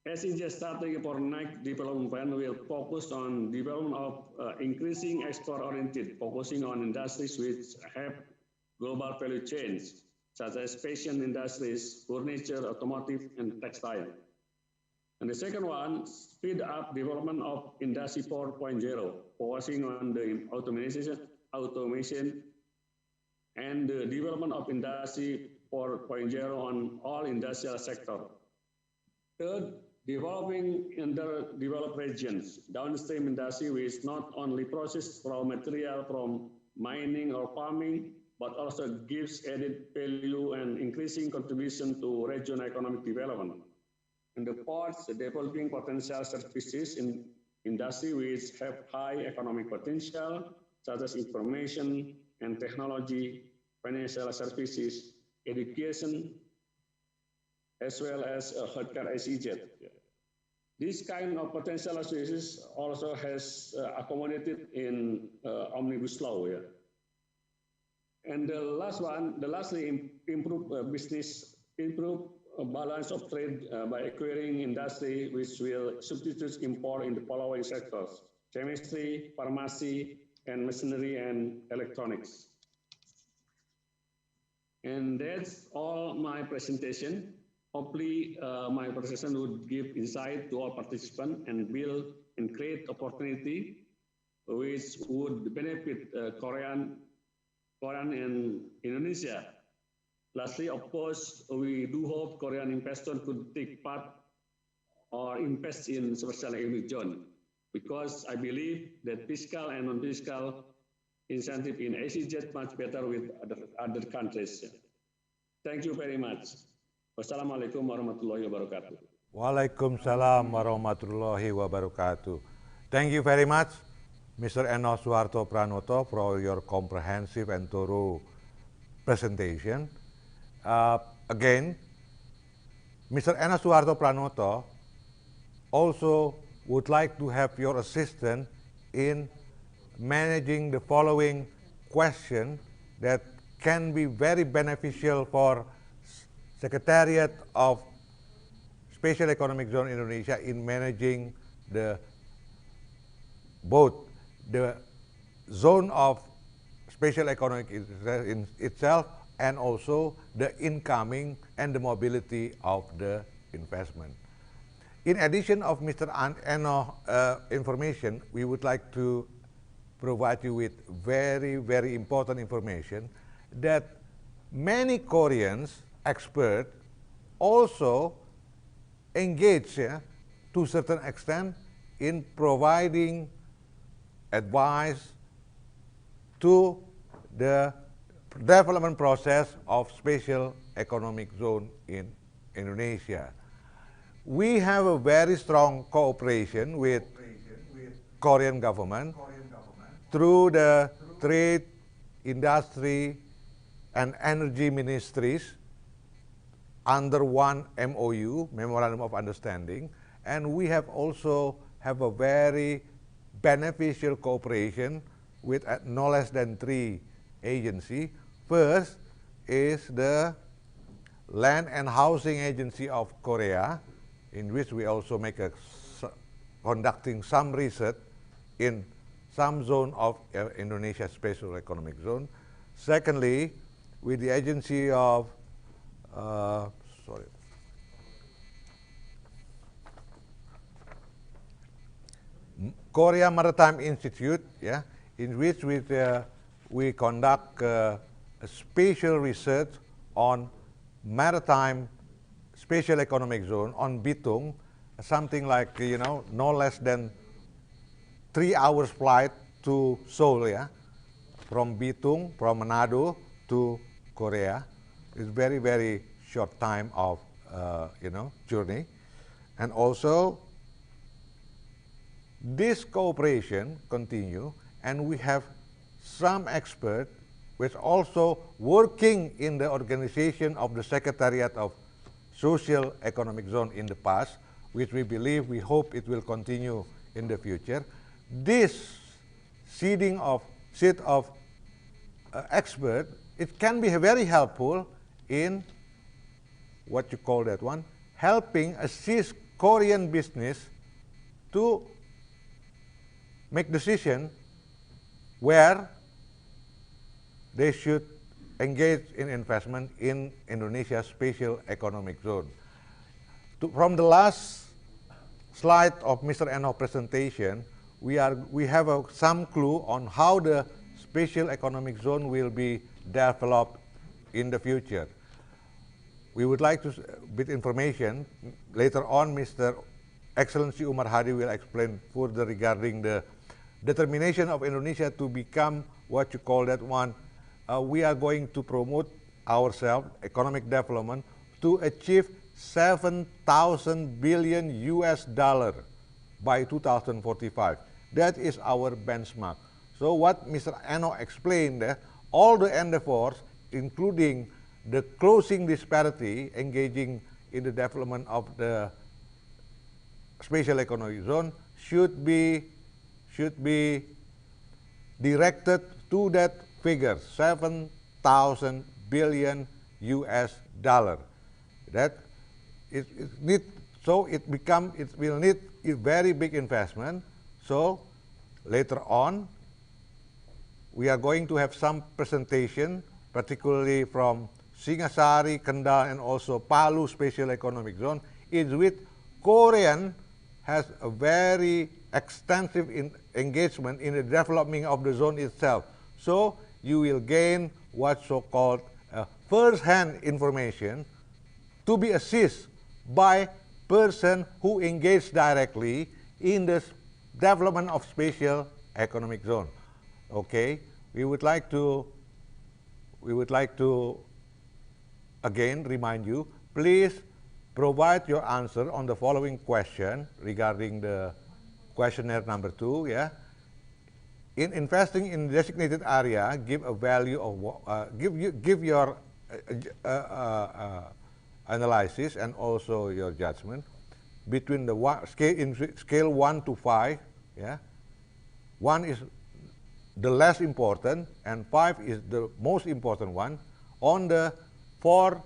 SEJ strategy for next development plan will focus on development of increasing export-oriented, focusing on industries which have global value chains, such as fashion industries, furniture, automotive, and textile. And the second one, speed up development of Industry 4.0, focusing on the automation and the development of Industry 4.0 on all industrial sectors. Third, developing underdeveloped regions, downstream industry which not only process raw material from mining or farming, but also gives added value and increasing contribution to regional economic development. And the fourth, developing potential services in industry which have high economic potential, such as information and technology, financial services, education, as well as healthcare SEZ. This kind of potential services also has accommodated in Omnibus Law. Yeah. And the lastly, improve balance of trade by acquiring industry which will substitute import in the following sectors: chemistry, pharmacy, and machinery and electronics. And that's all my presentation. Hopefully, my presentation would give insight to all participants and build and create opportunity which would benefit Korean and Indonesia. Lastly, of course, we do hope Korean investors could take part or invest in special economic zone, because I believe that fiscal and non-fiscal incentive in SEZ much better with other countries. Thank you very much. Wassalamualaikum warahmatullahi wabarakatuh. Waalaikumsalam warahmatullahi wabarakatuh. Thank you very much, Mr. Eno Suharto Pranoto, for your comprehensive and thorough presentation. Again, Mr. Eno Suharto Pranoto also would like to have your assistance in managing the following question that can be very beneficial for Secretariat of Special Economic Zone Indonesia in managing both the zone of special economic interest in itself and also the incoming and the mobility of the investment. In addition of Mr. Eno information, we would like to provide you with very, very important information that many Koreans experts also engage to a certain extent in providing advice to the development process of special economic zone in Indonesia. We have a very strong cooperation with Korean government through the trade, industry, and energy ministries under one MOU, Memorandum of Understanding, and we have also have a very beneficial cooperation with no less than 3 agencies. First is the Land and Housing Agency of Korea, in which we also conducting some research in some zone of Indonesia Special Economic Zone. Secondly, with the agency of Korea Maritime Institute, in which we conduct a spatial research on maritime special economic zone on Bitung, something like no less than 3 hours flight to Seoul, from Bitung, from Manado to Korea. It's very, very short time of journey, and also this cooperation continue, and we have some expert which also working in the organization of the Secretariat of Social Economic Zone in the past, which we believe, we hope it will continue in the future. This seat of expert, it can be very helpful in what you call that one, helping assist Korean business to make decision where they should engage in investment in Indonesia's special economic zone. From the last slide of Mr. Eno's presentation, we have some clue on how the special economic zone will be developed in the future. We would like to, with information, later on Mr. Excellency Umar Hadi will explain further regarding the determination of Indonesia to become what you call that one. We are going to promote ourselves, economic development, to achieve 7,000 billion US dollar by 2045. That is our benchmark. So what Mr. Eno explained, all the endeavors, including the closing disparity, engaging in the development of the special economic zone, should be directed to that figure, 7,000 billion US dollar. That it will need a very big investment. So later on, we are going to have some presentation, particularly from Singasari, Kendal, and also Palu Special Economic Zone, in which Korean has a very extensive engagement in the development of the zone itself. So you will gain what so-called first-hand information to be assisted by person who engage directly in the development of special economic zone. Okay, we would like to again remind you, please provide your answer on the following question regarding the questionnaire number 2. Yeah, in investing in designated area, give a value of give your analysis and also your judgment between the scale 1 to 5. Yeah, 1 is the less important and 5 is the most important one, on the 4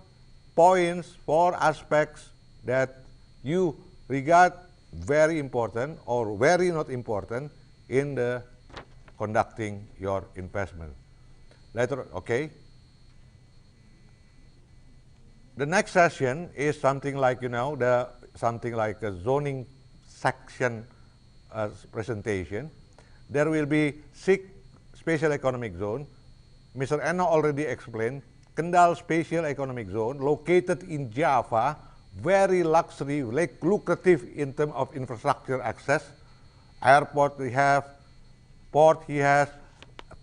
points, 4 aspects that you regard very important or very not important in the conducting your investment. Later, okay. The next session is something like, something like a zoning section presentation. There will be 6 special economic zone. Mr. Eno already explained. Kendal Special Economic Zone, located in Java, very luxury, lucrative in terms of infrastructure access. Airport he has, port he has,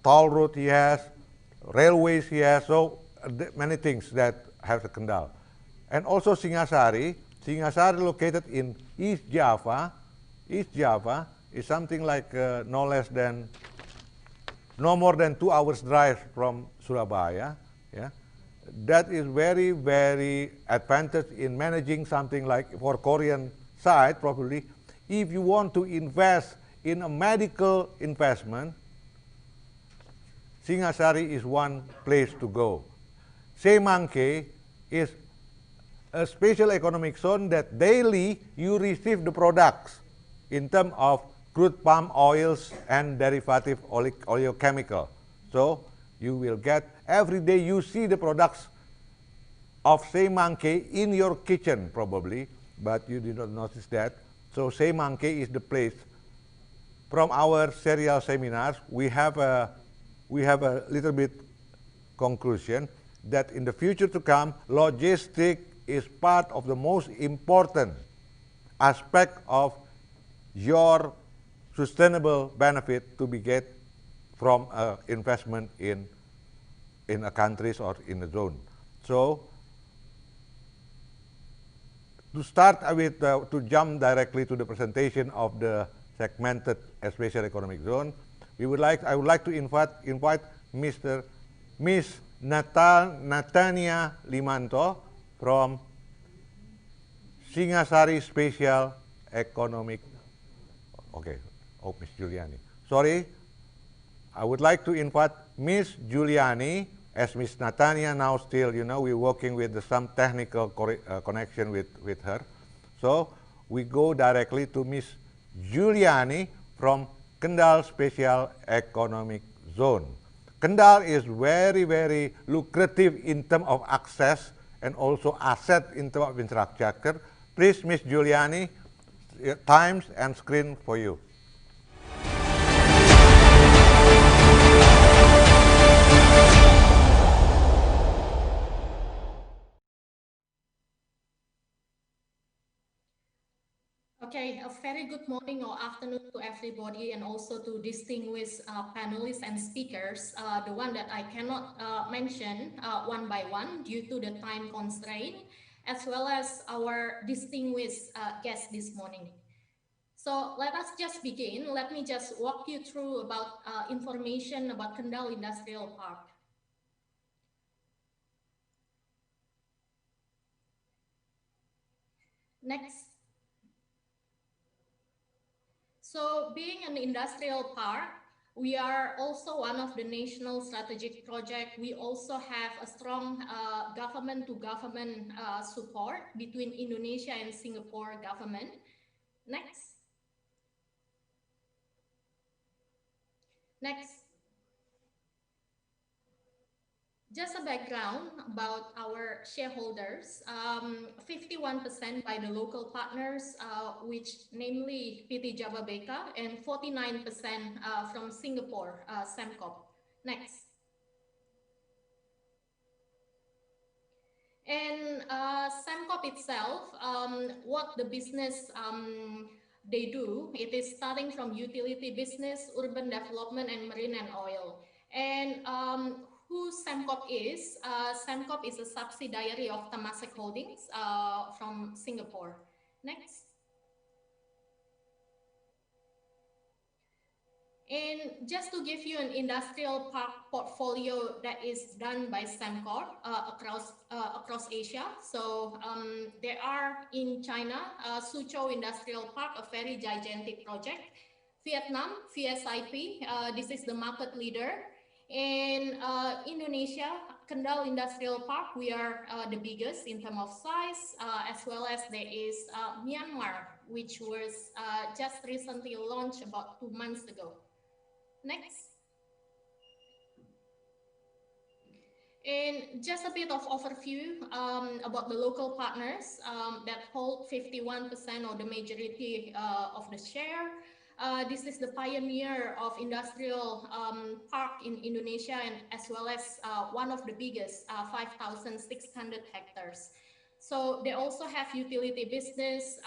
toll road he has, railways he has, so many things that have a Kendal. And also Singasari. Singasari located in East Java. East Java is something like no more than 2 hours drive from Surabaya. Yeah, that is very, very advantage in managing something like for Korean side probably. If you want to invest in a medical investment, Singasari is one place to go. Semangke is a special economic zone that daily you receive the products in terms of crude palm oils and derivative oleochemical. So you will get, every day you see the products of Semangke in your kitchen probably, but you did not notice that. So Semangke is the place. From our serial seminars, we have a little bit conclusion that in the future to come, logistics is part of the most important aspect of your sustainable benefit to be get from investment in a countries or in a zone. So to start with, to jump directly to the presentation of the segmented special economic zone, I would like to invite Miss Natania Limanto from Singasari Special Economic. Okay, oh, Miss Giuliani. Sorry, I would like to invite Miss Giuliani, as Miss Natania now still, we're working with some technical connection with her. So we go directly to Miss Giuliani from Kendal Special Economic Zone. Kendal is very, very lucrative in terms of access and also asset in terms of infrastructure. Please, Miss Giuliani, times and screen for you. Okay, a very good morning or afternoon to everybody, and also to distinguished panelists and speakers. The one that I cannot mention one by one due to the time constraint, as well as our distinguished guest this morning. So let us just begin. Let me just walk you through about information about Kendal Industrial Park. Next. So being an industrial park, we are also one of the national strategic project. We also have a strong government-to-government support between Indonesia and Singapore government. Next. Next. Just a background about our shareholders, 51% by the local partners, which namely PT Java Beka, and 49% from Singapore, Sembcorp. Next. And Sembcorp itself, what the business they do, it is starting from utility business, urban development, and marine and oil. And who Sembcorp is? Sembcorp is a subsidiary of Temasek Holdings from Singapore. Next. And just to give you an industrial park portfolio that is done by Sembcorp across Asia. So there are in China, Suzhou Industrial Park, a very gigantic project. Vietnam, VSIP, this is the market leader. In Indonesia, Kendal Industrial Park, we are the biggest in terms of size, as well as there is Myanmar, which was just recently launched about 2 months ago. Next. And just a bit of overview about the local partners that hold 51% or the majority of the share. This is the pioneer of industrial park in Indonesia, and as well as one of the biggest, 5,600 hectares. So they also have utility business,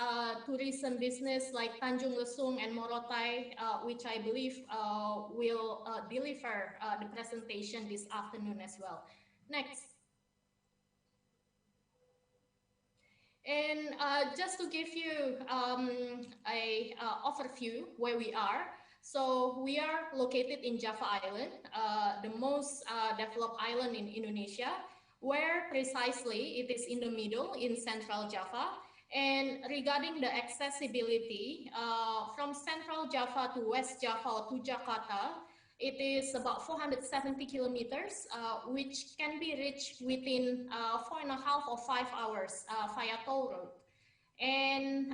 tourism business like Tanjung Lesung and Morotai, which I believe will deliver the presentation this afternoon as well. Next. And just to give you a overview where we are. So we are located in Java Island, the most developed island in Indonesia, where precisely it is in the middle in Central Java. And regarding the accessibility, from Central Java to West Java or to Jakarta, it is about 470 kilometers, which can be reached within 4.5 or 5 hours via toll road. And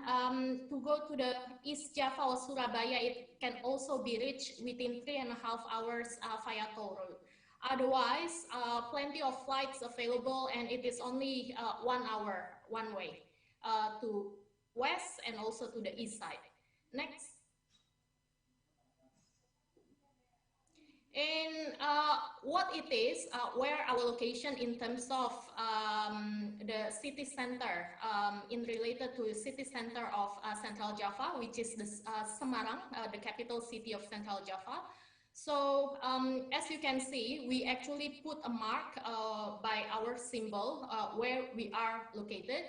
to go to the East Java or Surabaya, it can also be reached within 3.5 hours via toll road. Otherwise, plenty of flights available, and it is only 1 hour one way to west and also to the east side. Next. And what it is, where our location in terms of the city center, in related to city center of Central Java, which is the Semarang, the capital city of Central Java. So as you can see, we actually put a mark by our symbol where we are located.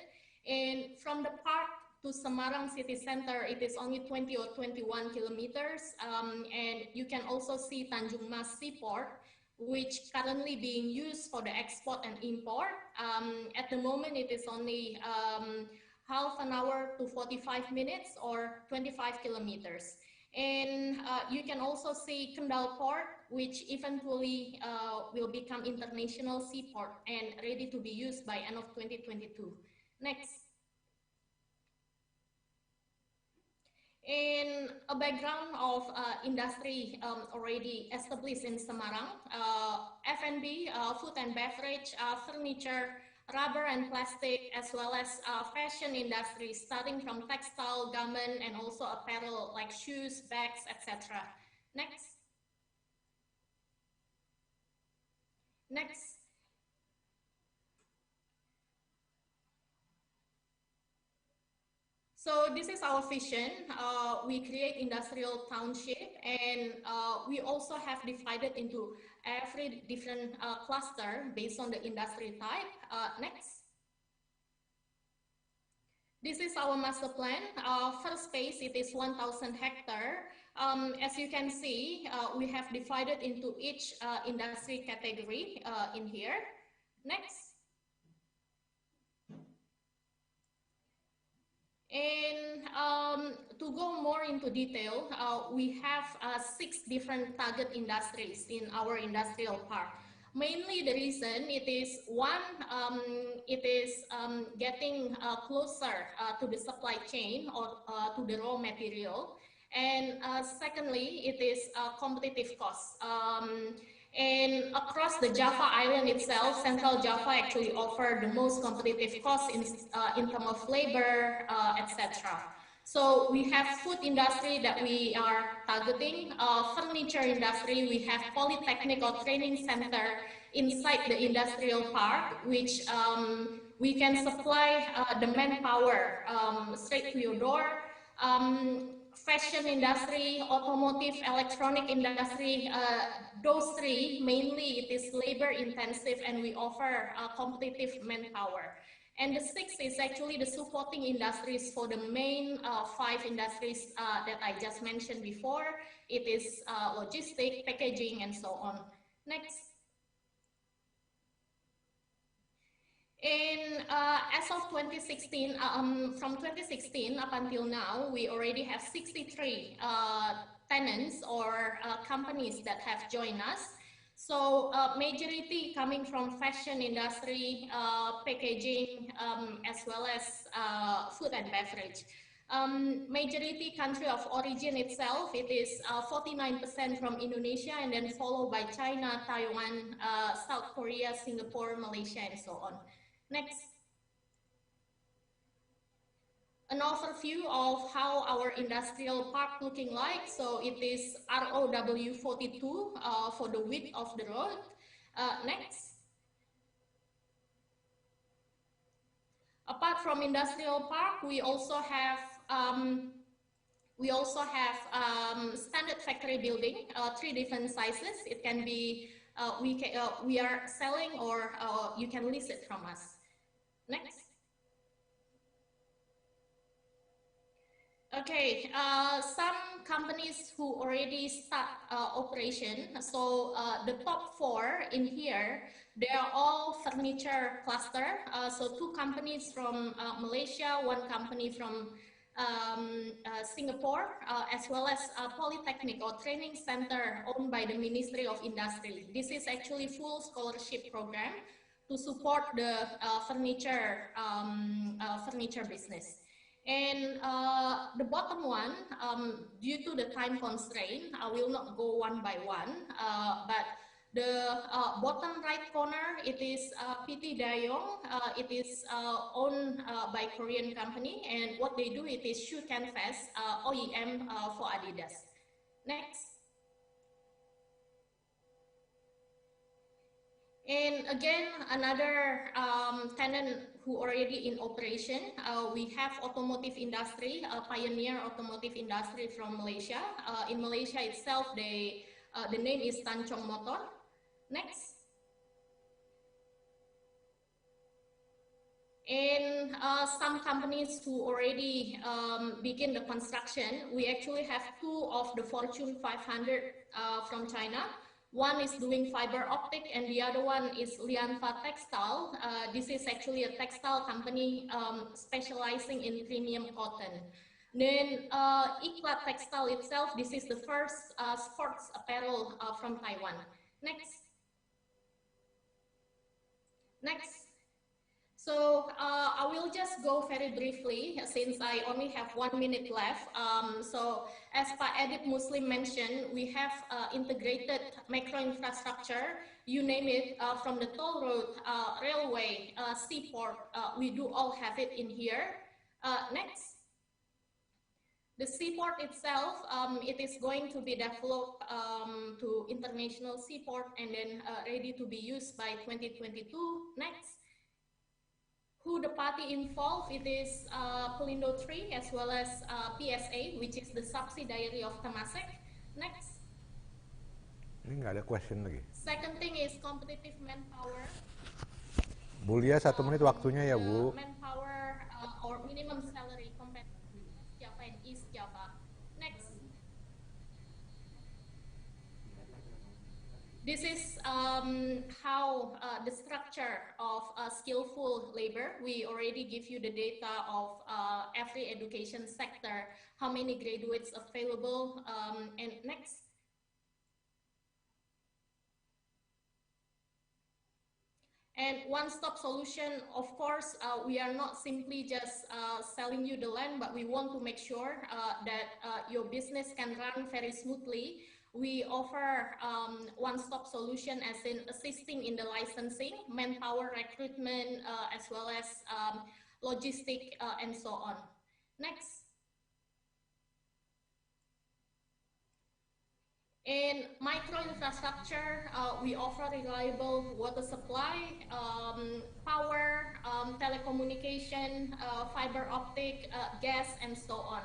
And from the park to Semarang city center, it is only 20 or 21 kilometers. And you can also see Tanjung Mas Seaport, which currently being used for the export and import. At the moment, it is only half an hour to 45 minutes or 25 kilometers. And you can also see Kendal Port, which eventually will become international seaport and ready to be used by end of 2022. Next. In a background of industry already established in Semarang, F&B, food and beverage, furniture, rubber and plastic, as well as fashion industry, starting from textile, garment, and also apparel like shoes, bags, etc. Next. Next. So this is our vision. We create industrial township, and we also have divided into every different cluster based on the industry type. Next. This is our master plan. First phase, it is 1,000 hectare. As you can see, we have divided into each industry category in here. Next. And to go more into detail, we have 6 different target industries in our industrial park. Mainly the reason it is one, getting closer to the supply chain or to the raw material. And secondly, it is competitive cost. And across the Java Island itself, Central Java actually offer the most competitive cost in terms of labor, etc. So we have food industry that we are targeting, furniture industry, we have polytechnic or training center inside the industrial park, which we can supply the manpower straight to your door. Fashion industry, automotive, electronic industry, those 3, mainly it is labor intensive and we offer competitive manpower. And the 6th is actually the supporting industries for the main 5 industries that I just mentioned before. It is logistic, packaging, and so on. Next. And as of 2016, from 2016 up until now, we already have 63 tenants or companies that have joined us. So majority coming from fashion industry, packaging, as well as food and beverage. Majority country of origin itself, it is 49% from Indonesia, and then followed by China, Taiwan, South Korea, Singapore, Malaysia, and so on. Next. An overview of how our industrial park looking like. So it is ROW 42 for the width of the road. Next. Apart from industrial park, we also have standard factory building, 3 different sizes. It can be we are selling, or you can lease it from us. Next. Okay, some companies who already start operation. So the top 4 in here, they are all furniture cluster. So 2 companies from Malaysia, 1 company from Singapore, as well as a polytechnic or training center owned by the Ministry of Industry. This is actually full scholarship program to support the furniture business. And the bottom one, due to the time constraint, I will not go one by one, but the bottom right corner, it is PT Dayong. It is owned by Korean company, and what they do, it is shoe canvas OEM for Adidas. Next. And again, another tenant who already in operation. We have automotive industry, pioneer automotive industry from Malaysia. In Malaysia itself, the name is Tancong Motor. Next. And some companies who already begin the construction, we actually have 2 of the Fortune 500 from China. One is doing fiber optic and the other one is Lianfa Textile. This is actually a textile company specializing in premium cotton. Then Iklat Textile itself, this is the first sports apparel from Taiwan. Next. Next. So I will just go very briefly since I only have 1 minute left. So as Pak Edip Muslim mentioned, we have integrated macro infrastructure, you name it, from the toll road, railway, seaport, we do all have it in here. Next. The seaport itself, it is going to be developed to international seaport and then ready to be used by 2022. Next. Who the party involved, it is Pelindo 3 as well as PSA, which is the subsidiary of Temasek. Next. Ini nggak ada question lagi. Second thing is competitive manpower. Bu Lia, 1 menit waktunya ya, Bu. Manpower or minimum salary competitive West Java and East Java. Next. This is how the structure of skillful labor. We already give you the data of every education sector, how many graduates available, and next. And one-stop solution, of course, we are not simply just selling you the land, but we want to make sure that your business can run very smoothly. We offer one-stop solution as in assisting in the licensing, manpower recruitment, as well as logistic and so on. Next. In micro infrastructure, we offer reliable water supply, power, telecommunication, fiber optic, gas, and so on.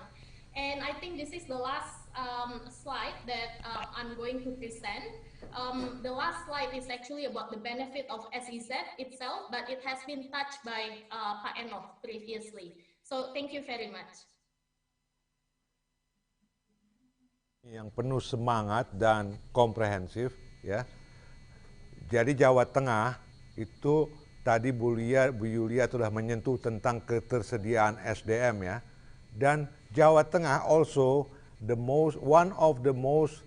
And I think this is the last slide that I'm going to present. The last slide is actually about the benefit of SEZ itself, but it has been touched by Pak Enoch previously. So thank you very much. Yang penuh semangat dan komprehensif, ya. Jadi Jawa Tengah itu tadi Bu Yulia telah menyentuh tentang ketersediaan SDM, ya. Dan Jawa Tengah also one of the most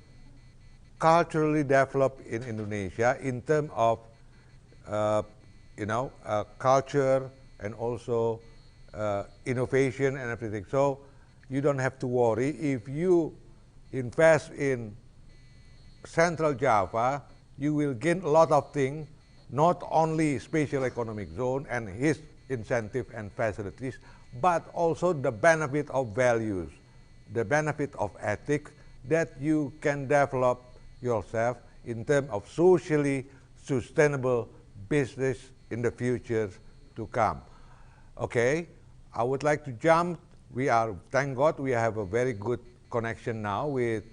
culturally developed in Indonesia in terms of culture and also innovation and everything. So you don't have to worry if you invest in Central Java, you will gain a lot of things, not only special economic zone and his incentive and facilities, but also the benefit of values, the benefit of ethics that you can develop yourself in terms of socially sustainable business in the future to come. Okay, I would like to jump. Thank God, we have a very good connection now with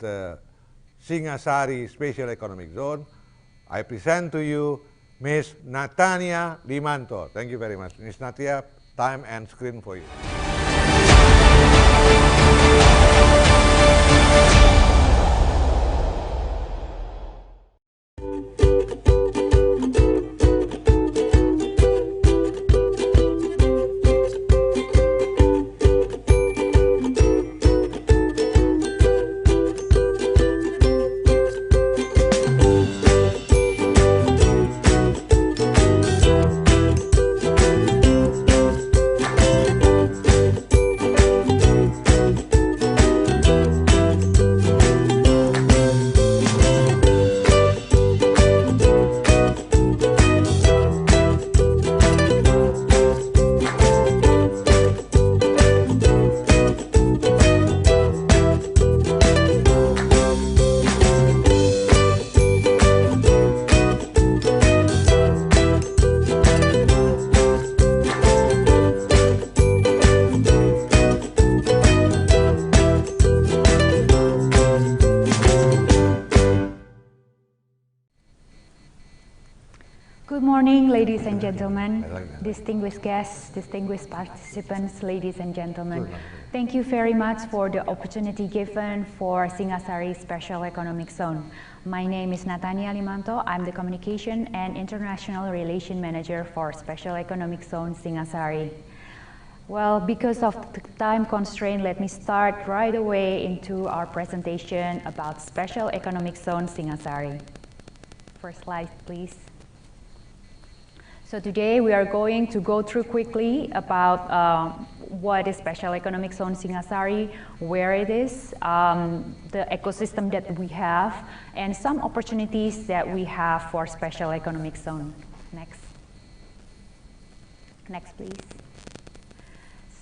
Singasari Special Economic Zone. I present to you Ms. Natania Limanto. Thank you very much. Ms. Natia, time and screen for you. morning, ladies and gentlemen, distinguished guests, distinguished participants, ladies and gentlemen. Thank you very much for the opportunity given for Singasari Special Economic Zone. My name is Natania Limanto. I'm the Communication and International Relation Manager for Special Economic Zone Singasari. Well, because of the time constraint, let me start right away into our presentation about Special Economic Zone Singasari. First slide, please. So today we are going to go through quickly about what is Special Economic Zone Singasari, where it is, the ecosystem that we have, and some opportunities that we have for Special Economic Zone. Next. Next, please.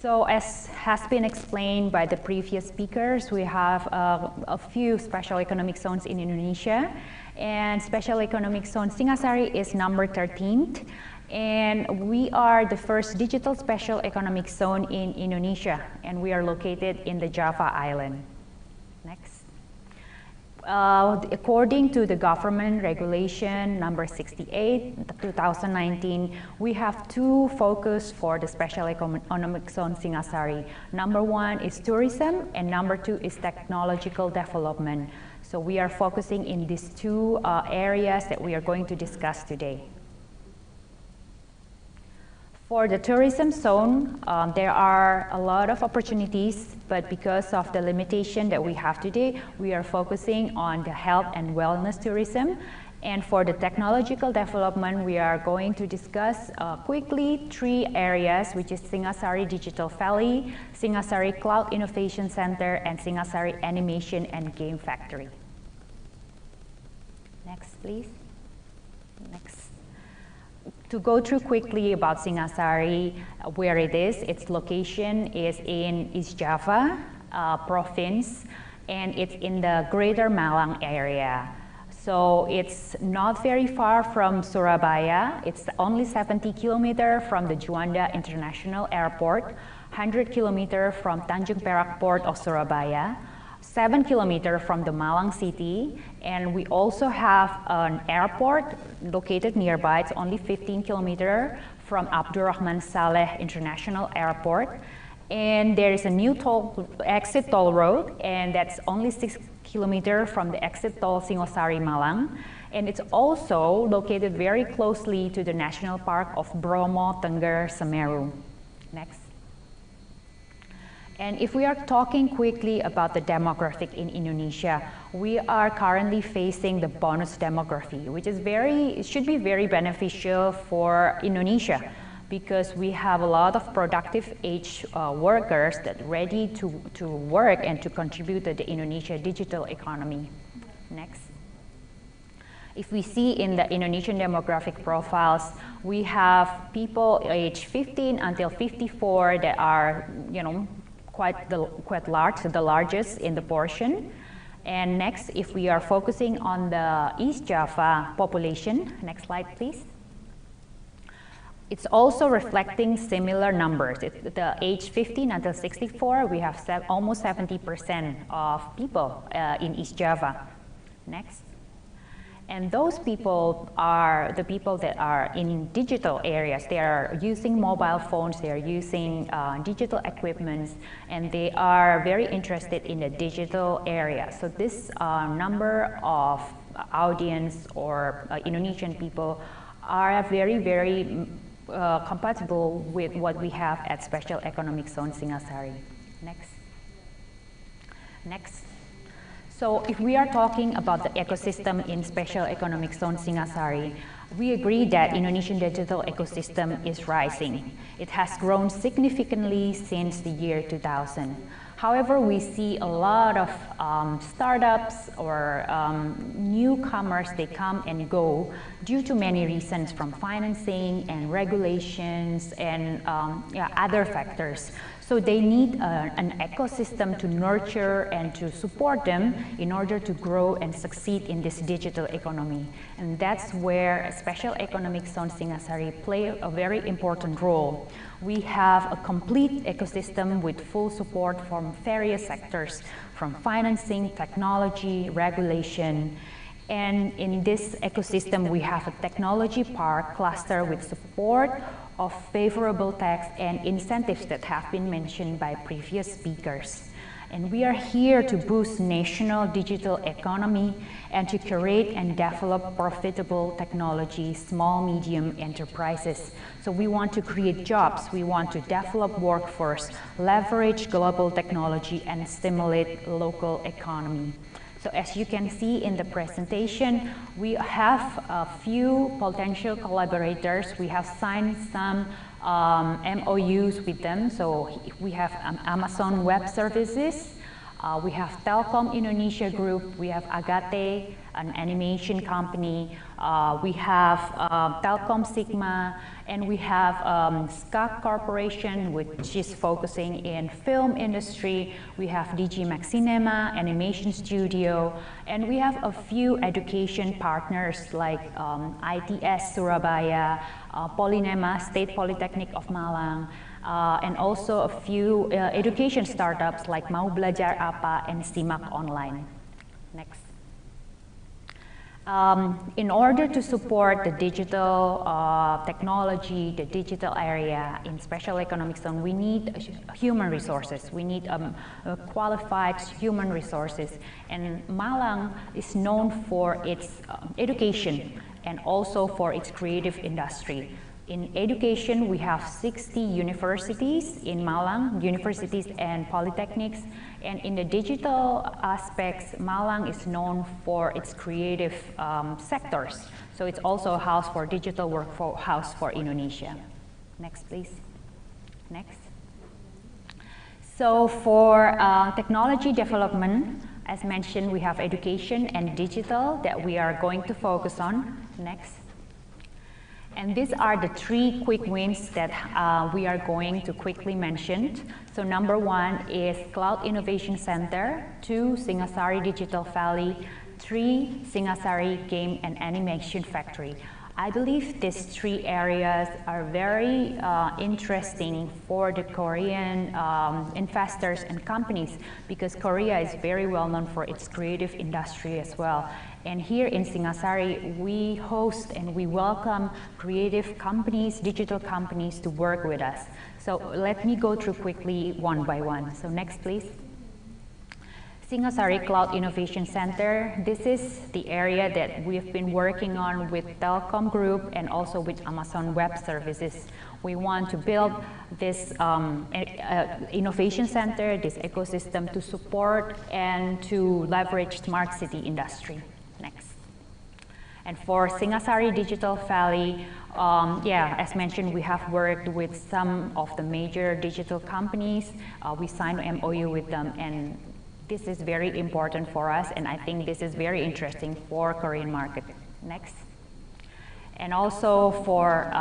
So as has been explained by the previous speakers, we have a few Special Economic Zones in Indonesia, and Special Economic Zone Singasari is number 13th. And we are the first digital special economic zone in Indonesia, and we are located in the Java Island. Next. According to the government regulation number 68, 2019, we have two focus for the Special Economic Zone Singasari. Number one is tourism, and number two is technological development. So we are focusing in these two areas that we are going to discuss today. For the tourism zone, there are a lot of opportunities, but because of the limitation that we have today, we are focusing on the health and wellness tourism. And for the technological development, we are going to discuss quickly three areas, which is Singasari Digital Valley, Singasari Cloud Innovation Center, and Singasari Animation and Game Factory. Next, please. Next. To go through quickly about Singasari, where it is, its location is in East Java province, and it's in the Greater Malang area. So it's not very far from Surabaya. It's only 70 kilometers from the Juanda International Airport, 100 kilometers from Tanjung Perak Port of Surabaya, 7 kilometers from the Malang city, and we also have an airport located nearby. It's only 15 kilometers from Abdurrahman Saleh International Airport. And there is a new exit toll road, and that's only 6 kilometers from the exit toll Singosari Malang. And it's also located very closely to the National Park of Bromo Tengger Semeru. Next. And if we are talking quickly about the demographic in Indonesia, we are currently facing the bonus demography, which is should be very beneficial for Indonesia, because we have a lot of productive age workers that ready to work and to contribute to the Indonesia digital economy. Next. If we see in the Indonesian demographic profiles, we have people aged 15 until 54 that are, quite large, the largest in the portion. And next, if we are focusing on the East Java population, next slide please. It's also reflecting similar numbers. The age 15 until 64, we have almost 70% of people in East Java. Next. And those people are the people that are in digital areas. They are using mobile phones, they are using digital equipments, and they are very interested in the digital area. So this number of audience or Indonesian people are very, very compatible with what we have at Special Economic Zone Singasari. Next. Next. So if we are talking about the ecosystem in Special Economic Zone Singasari, we agree that Indonesian digital ecosystem is rising. It has grown significantly since the year 2000. However, we see a lot of startups or newcomers, they come and go due to many reasons, from financing and regulations and other factors. So they need an ecosystem to nurture and to support them in order to grow and succeed in this digital economy. And that's where Special Economic Zone Singasari play a very important role. We have a complete ecosystem with full support from various sectors, from financing, technology, regulation. And in this ecosystem, we have a technology park cluster with support of favorable tax and incentives that have been mentioned by previous speakers. And we are here to boost national digital economy and to create and develop profitable technology, small, medium enterprises. So we want to create jobs, we want to develop workforce, leverage global technology, and stimulate local economy. So as you can see in the presentation, we have a few potential collaborators. We have signed some MOUs with them. So we have Amazon Web Services, we have Telkom Indonesia Group, we have Agate, an animation company, we have Telkom Sigma, and we have SCAC Corporation, which is focusing in film industry. We have DG Max Cinema, Animation Studio, and we have a few education partners like ITS Surabaya, Polynema, State Polytechnic of Malang, and also a few education startups like Mau Belajar Apa and Simak Online. Next. In order to support the digital technology, the digital area in special economic zone, we need human resources. We need qualified human resources. And Malang is known for its education and also for its creative industry. In education, we have 60 universities in Malang, universities and polytechnics. And in the digital aspects, Malang is known for its creative sectors. So it's also a house for digital workforce for Indonesia. Next, please. Next. So for technology development, as mentioned, we have education and digital that we are going to focus on. Next. And these are the 3 quick wins that we are going to quickly mention. So number 1 is Cloud Innovation Center, 2, Singasari Digital Valley, 3, Singasari Game and Animation Factory. I believe these 3 areas are very interesting for the Korean investors and companies because Korea is very well known for its creative industry as well. And here in Singasari, we host and we welcome creative companies, digital companies to work with us. So let me go through quickly one by one. So next, please. Singasari Cloud Innovation Center. This is the area that we've been working on with Telkom Group and also with Amazon Web Services. We want to build this innovation center, this ecosystem to support and to leverage smart city industry. Next. And for Singasari Digital Valley, as mentioned, we have worked with some of the major digital companies. We signed an MOU with them, and this is very important for us, and I think this is very interesting for Korean market. Next. And also for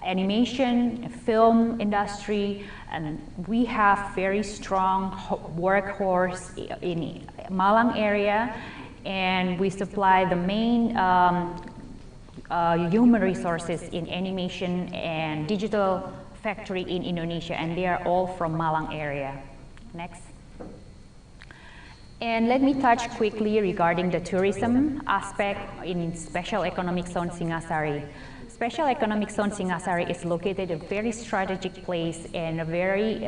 animation, film industry, and we have very strong workforce in Malang area, and we supply the main human resources in animation and digital factory in Indonesia, and they are all from Malang area. Next. And let me touch quickly regarding the tourism aspect in Special Economic Zone Singasari. Special Economic Zone Singasari is located in a very strategic place and very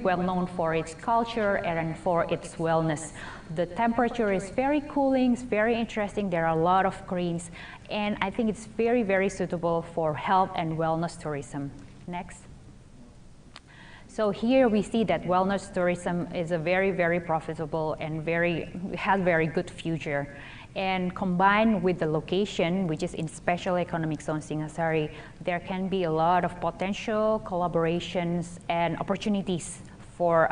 well known for its culture and for its wellness. The temperature is very cooling, it's very interesting, there are a lot of greens, and I think it's very, very suitable for health and wellness tourism. Next. So here we see that wellness tourism is a very, very profitable and has very good future. And combined with the location, which is in Special Economic Zone Singasari, there can be a lot of potential collaborations and opportunities for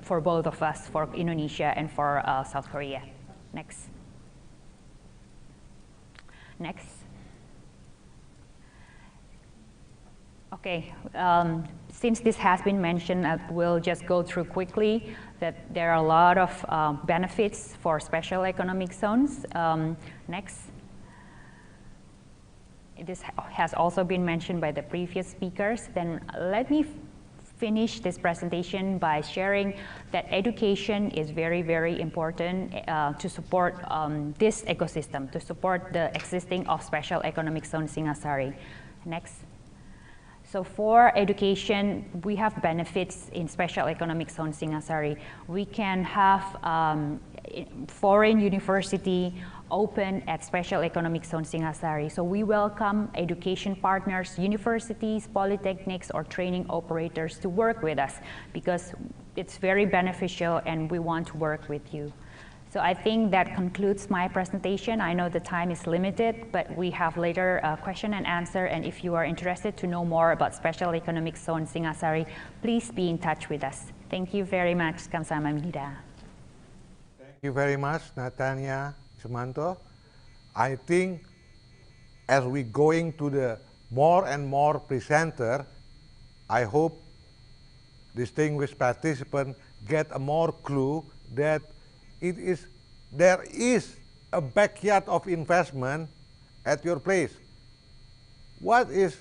both of us, for Indonesia and for South Korea. Next. Next. Okay, since this has been mentioned, I will just go through quickly that there are a lot of benefits for special economic zones. Next. This has also been mentioned by the previous speakers. Then let me finish this presentation by sharing that education is very, very important to support this ecosystem, to support the existing of Special Economic Zone Singasari. Next. So for education, we have benefits in Special Economic Zone Singasari. We can have foreign university open at Special Economic Zone Singasari. So we welcome education partners, universities, polytechnics, or training operators to work with us because it's very beneficial and we want to work with you. So I think that concludes my presentation. I know the time is limited, but we have later a question and answer. And if you are interested to know more about Special Economic Zone Singasari, please be in touch with us. Thank you very much. Kamsahamnida. Thank you very much, Natania Sumanto. I think as we going to the more and more presenter, I hope distinguished participants get a more clue that there is a backyard of investment at your place. What is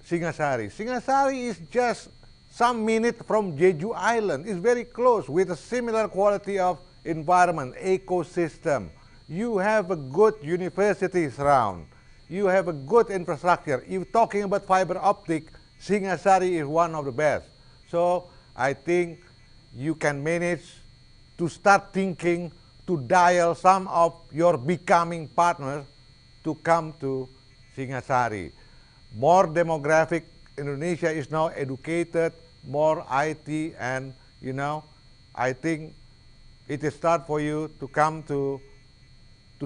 Singasari? Singasari is just some minutes from Jeju Island. It's very close with a similar quality of environment, ecosystem. You have a good universities around. You have a good infrastructure. If talking about fiber optic, Singasari is one of the best. So I think you can manage to start thinking to dial some of your becoming partners to come to Singasari. More demographic, Indonesia is now educated, more IT, and I think it is start for you to come to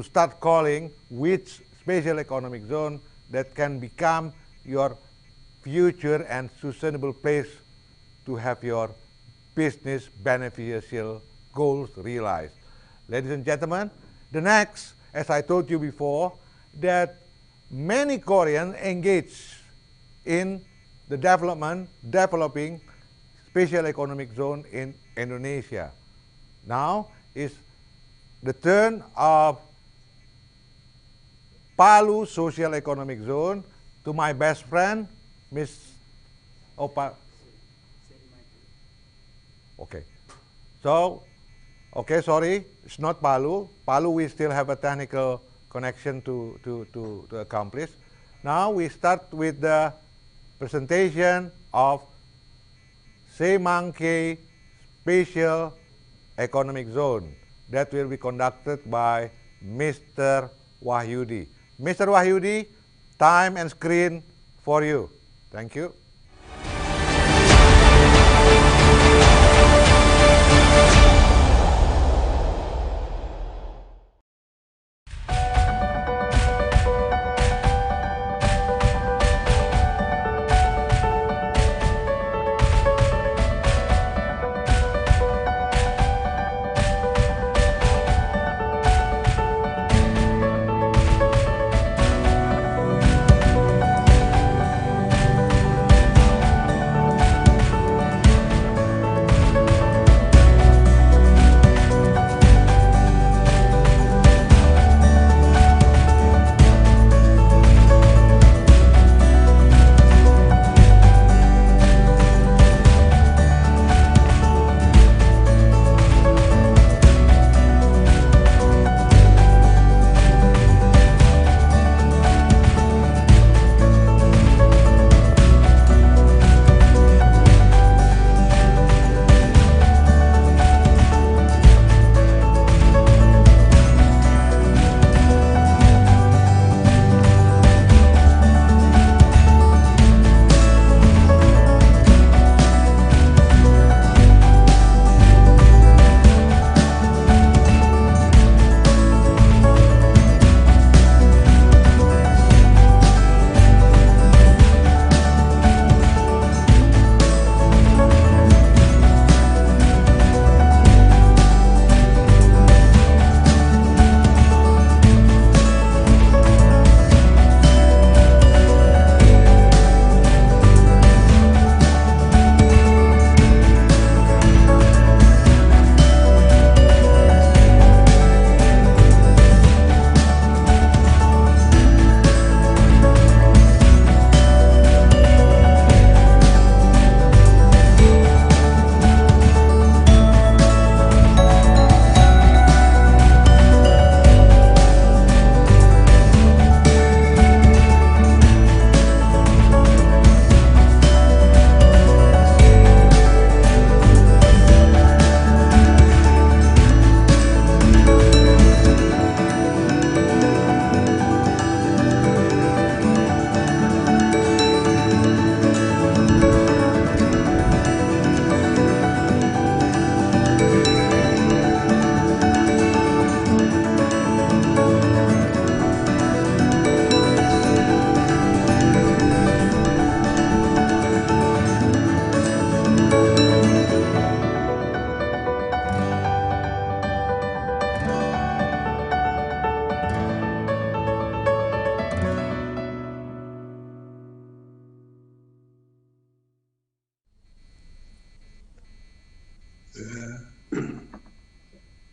start calling which special economic zone that can become your future and sustainable place to have your business beneficial goals realized. Ladies and gentlemen, the next, as I told you before, that many Koreans engage in the developing special economic zone in Indonesia. Now is the turn of Palu Social Economic Zone to my best friend, Miss Opa. Okay. So, okay, sorry, it's not Palu. Palu, we still have a technical connection to accomplish. Now we start with the presentation of Semangke Special Economic Zone that will be conducted by Mr. Wahyudi. Mr. Wahyudi, time and screen for you. Thank you.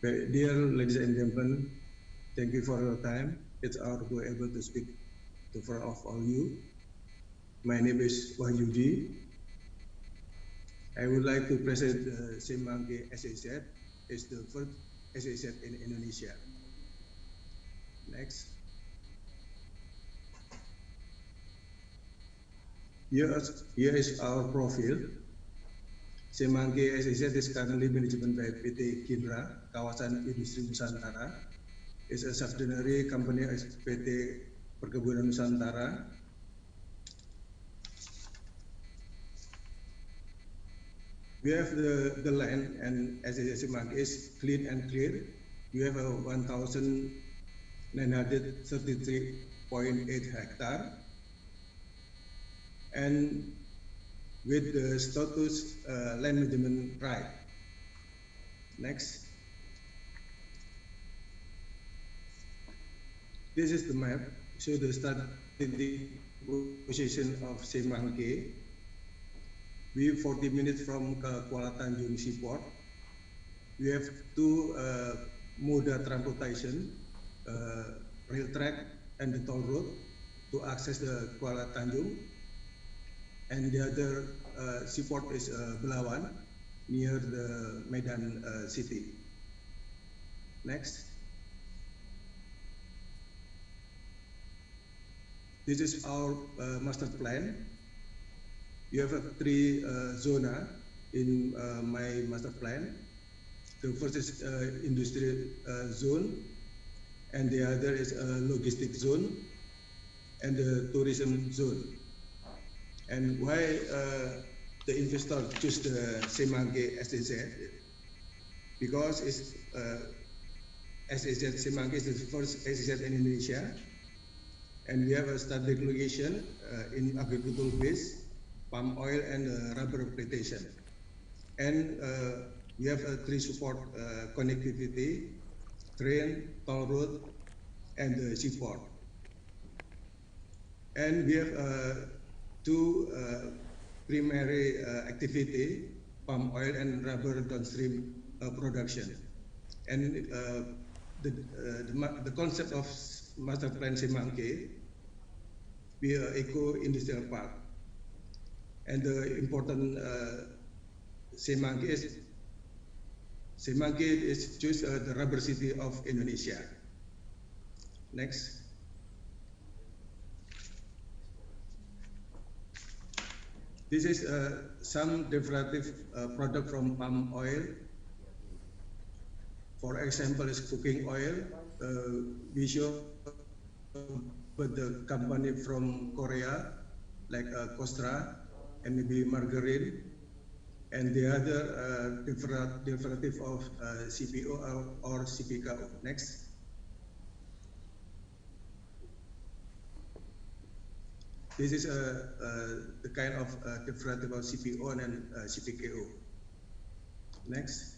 Dear ladies and gentlemen, thank you for your time. It's our to be able to speak to front of all you. My name is Wahyudi. I would like to present Semanggi SAZ. It's the first SAZ in Indonesia. Next. Here is our profile. Semanggi SAZ is currently managed by PT Kindra, Kawasan Industri Nusantara. It's a subsidiary company of PT Perkebunan Nusantara. We have the land, and as Semanggi is clean and clear. We have a 1,933.8 hectare. And with the status land management right. Next. This is the map, show the strategic position of Semanggi. We 40 minutes from Kuala Tanjung Seaport. We have two moda transportation, rail track and the toll road to access the Kuala Tanjung. And the other seaport is Belawan, near the Medan city. Next. This is our master plan. You have three zona in my master plan. The first is industry zone, and the other is logistic zone, and the tourism zone. And why the investor choose the Semanggi SAZ? Because it's SAZ Semanggi is the first SAZ in Indonesia, and we have a strategic location in agricultural base, palm oil and rubber plantation. And we have three support connectivity, train, toll road, and the seaport. And we have two primary activity, palm oil and rubber downstream production. And the concept of master plan Semanggi be an eco-industrial park. And the important Semanggi is choose the rubber city of Indonesia. Next. This is some derivative product from palm oil. For example, is cooking oil. We show with the company from Korea, like Kostra, and maybe margarine, and the other derivative of CPO or CPKO. Next. This is the kind of derivative of CPO and CPKO. Next.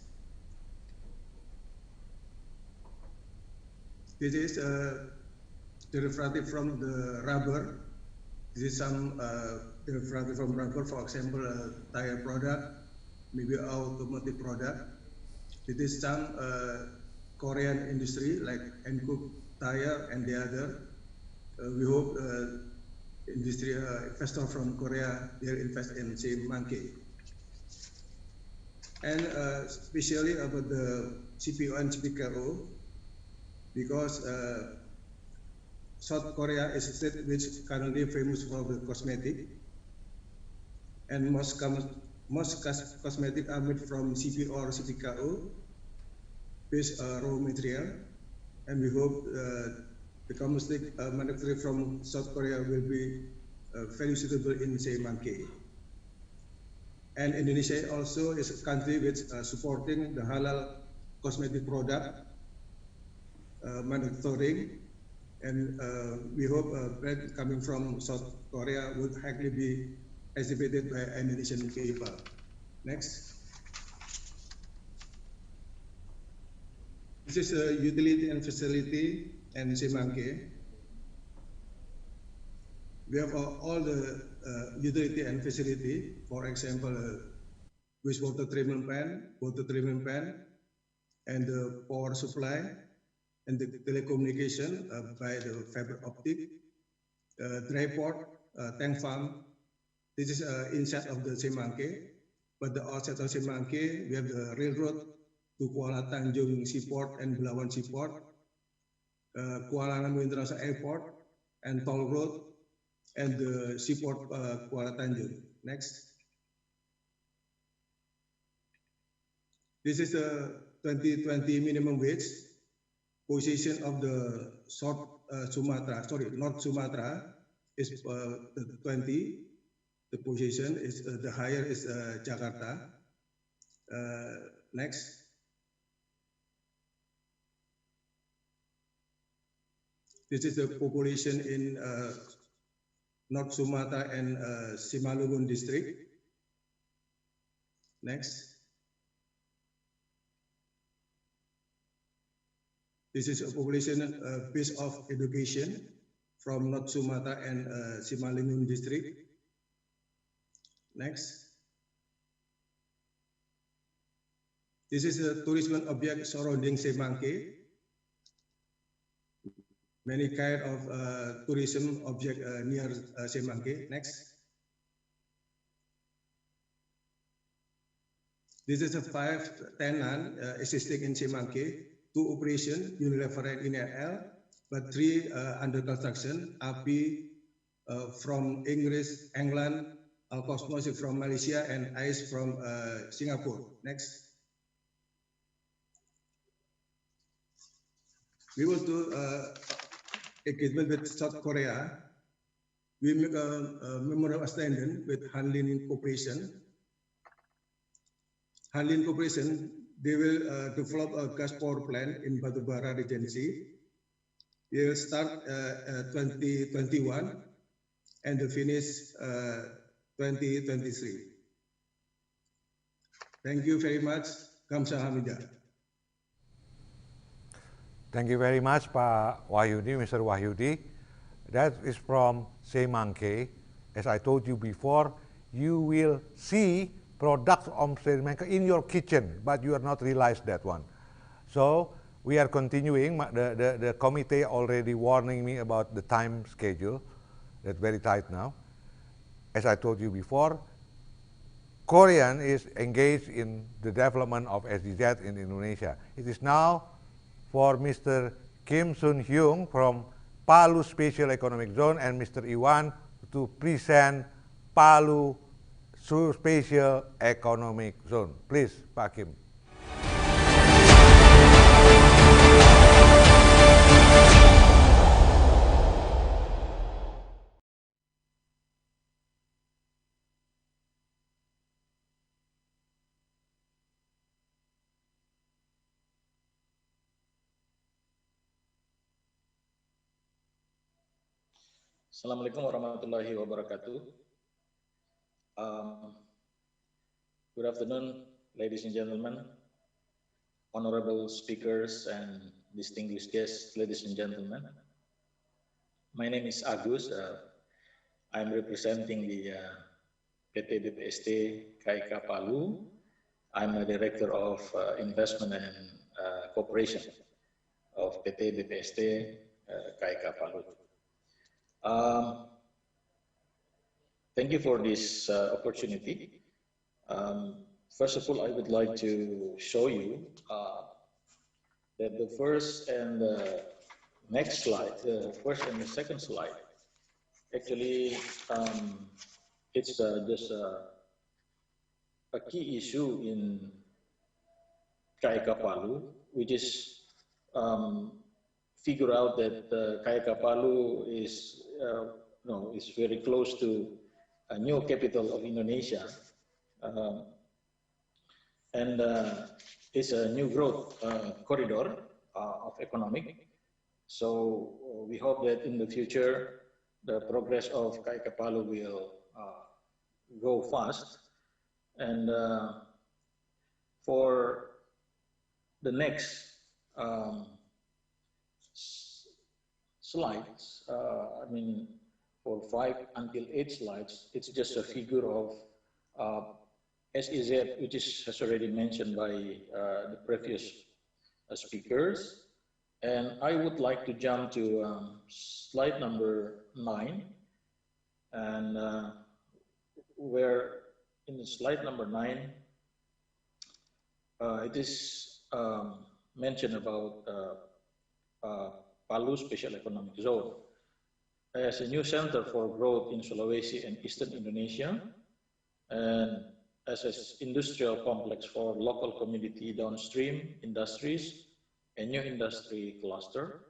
This is derivative from the rubber. This is some derivative from rubber, for example, tire product, maybe automotive product. This is some Korean industry like Hankook Tire and the other. We hope industry investor from Korea they invest in Semanggi. And especially about the CPO and CPKO, because South Korea is a state which currently famous for the cosmetic, and most cosmetic are made from CPO or CPKO based raw material, and we hope the cosmetic manufacturing from South Korea will be very suitable in Semanggi. And Indonesia also is a country which supporting the halal cosmetic product manufacturing, and we hope brand coming from South Korea would actually be exhibited by Indonesian people. Next. This is a utility and facility and Semanggi. We have all the utility and facility. For example, wastewater treatment plant, water treatment plant, and the power supply, and the telecommunication by the fiber optic, dry port, tank farm. This is inside of the Semangke, but the outside of Semangke, we have the railroad to Kuala Tanjung Seaport and Belawan Seaport, Kuala Namu International Airport, and toll road, and the seaport Kuala Tanjung. Next. This is the 2020 minimum wage position of the North Sumatra is the 20. The position is the higher is Jakarta. Next. This is the population in North Sumatra and Simalungun district. Next. This is a population based of education from North Sumatra and Simalungun district. Next. This is a tourism object surrounding Semangke. Many kind of tourism object near Semangke. Next. This is a 5 tenant existing in Semangke, 2 operation, Unilever and INL, but 3 under construction, API from England, Alcosmos from Malaysia, and ICE from Singapore. Next. We will do engagement with South Korea. We make a memorandum of understanding with Hanlin Corporation. Hanlin Corporation, they will develop a gas power plant in Batubara Regency. They will start 2021 and the finish 2023. Thank you very much. Kamsahamnida. Thank you very much, Pak Wahyudi, Mr. Wahyudi. That is from Semangke. As I told you before, you will see products of Semangke in your kitchen, but you are not realized that one. So we are continuing. The committee already warning me about the time schedule. That's very tight now. As I told you before, Korean is engaged in the development of SDZ in Indonesia. It is now for Mr. Kim Sun-hyung from Palu Special Economic Zone and Mr. Iwan to present Palu Special Economic Zone. Please, Pak Kim. Assalamualaikum warahmatullahi wabarakatuh. Good afternoon, ladies and gentlemen, honorable speakers and distinguished guests, ladies and gentlemen. My name is Agus. I'm representing the PT BPST KIK Palu. I'm a director of investment and cooperation of PT BPST KIK Palu. Thank you for this opportunity. First of all, I would like to show you that the first and the next slide, the first and the second slide, actually it's just a key issue in KIK Palu, which is figure out that KIK Palu is is very close to a new capital of Indonesia, and it's a new growth corridor of economic. So we hope that in the future the progress of KIK Palu will go fast, and for the next slides, I mean, for 5 until 8 slides, it's just a figure of SEZ, which has already mentioned by the previous speakers. And I would like to jump to slide number 9, and where in slide number 9, it is mentioned about Palu Special Economic Zone as a new center for growth in Sulawesi and Eastern Indonesia, and as an industrial complex for local community downstream industries, a new industry cluster,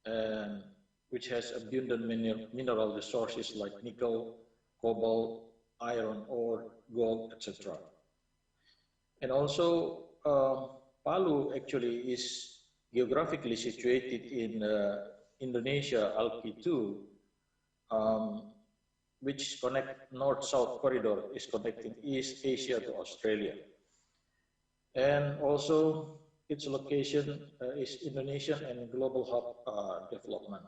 and which has abundant mineral resources like nickel, cobalt, iron ore, gold, etc. And also, Palu actually is geographically situated in Indonesia, Alki-2, which connect north-south corridor is connecting East Asia to Australia. And also, its location is Indonesian and global hub development.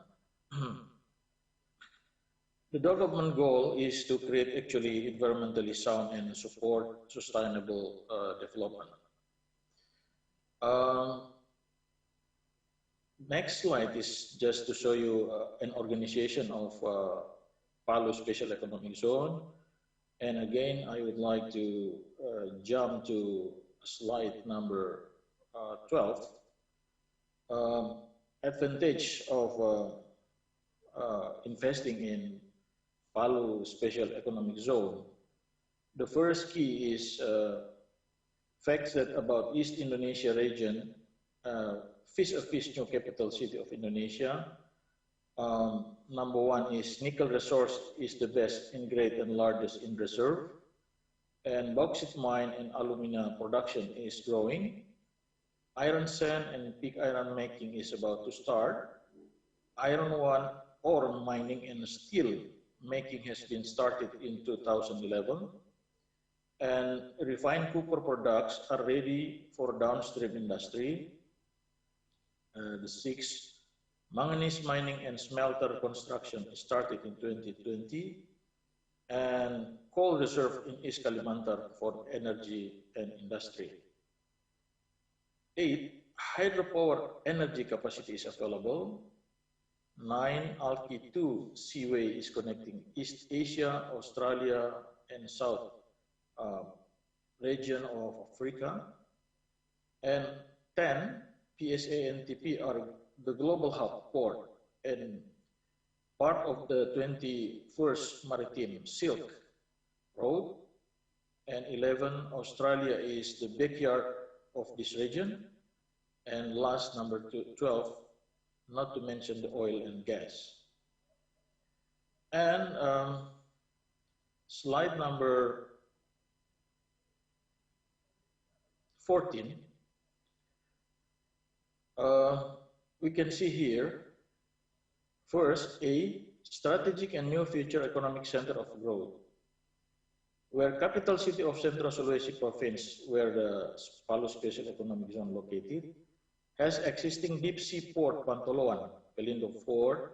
The development goal is to create actually environmentally sound and support sustainable development. Next slide is just to show you an organization of Palu Special Economic Zone. And again, I would like to jump to slide number 12. Advantage of investing in Palu Special Economic Zone. The first key is facts that about East Indonesia region, fish new capital city of Indonesia. Number one is nickel resource is the best in grade and largest in reserve. And bauxite mine and alumina production is growing. Iron sand and pig iron making is about to start. Iron ore mining and steel making has been started in 2011. And refined copper products are ready for downstream industry. The 6, manganese mining and smelter construction started in 2020. And coal reserve in East Kalimantan for energy and industry. 8, hydropower energy capacity is available. 9, Alki-2 seaway is connecting East Asia, Australia, and South region of Africa. And 10, PSA and TP are the global hub port and part of the 21st Maritime Silk Road. And 11, Australia is the backyard of this region. And last, number 12, not to mention the oil and gas. And slide number 14, we can see here, first, a strategic and new future economic center of growth, where capital city of Central Sulawesi province, where the Palu Special Economic Zone located, has existing deep sea port Pantoloan, Pelindo 4,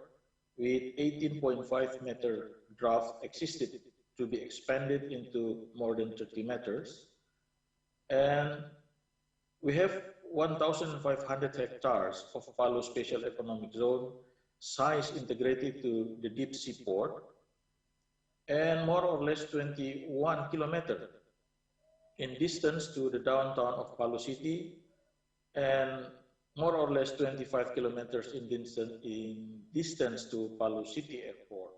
with 18.5 meter draft existed to be expanded into more than 30 meters. And we have 1,500 hectares of Palu Special Economic Zone size integrated to the deep sea port, and more or less 21 kilometers in distance to the downtown of Palu City, and more or less 25 kilometers in distance to Palu City Airport.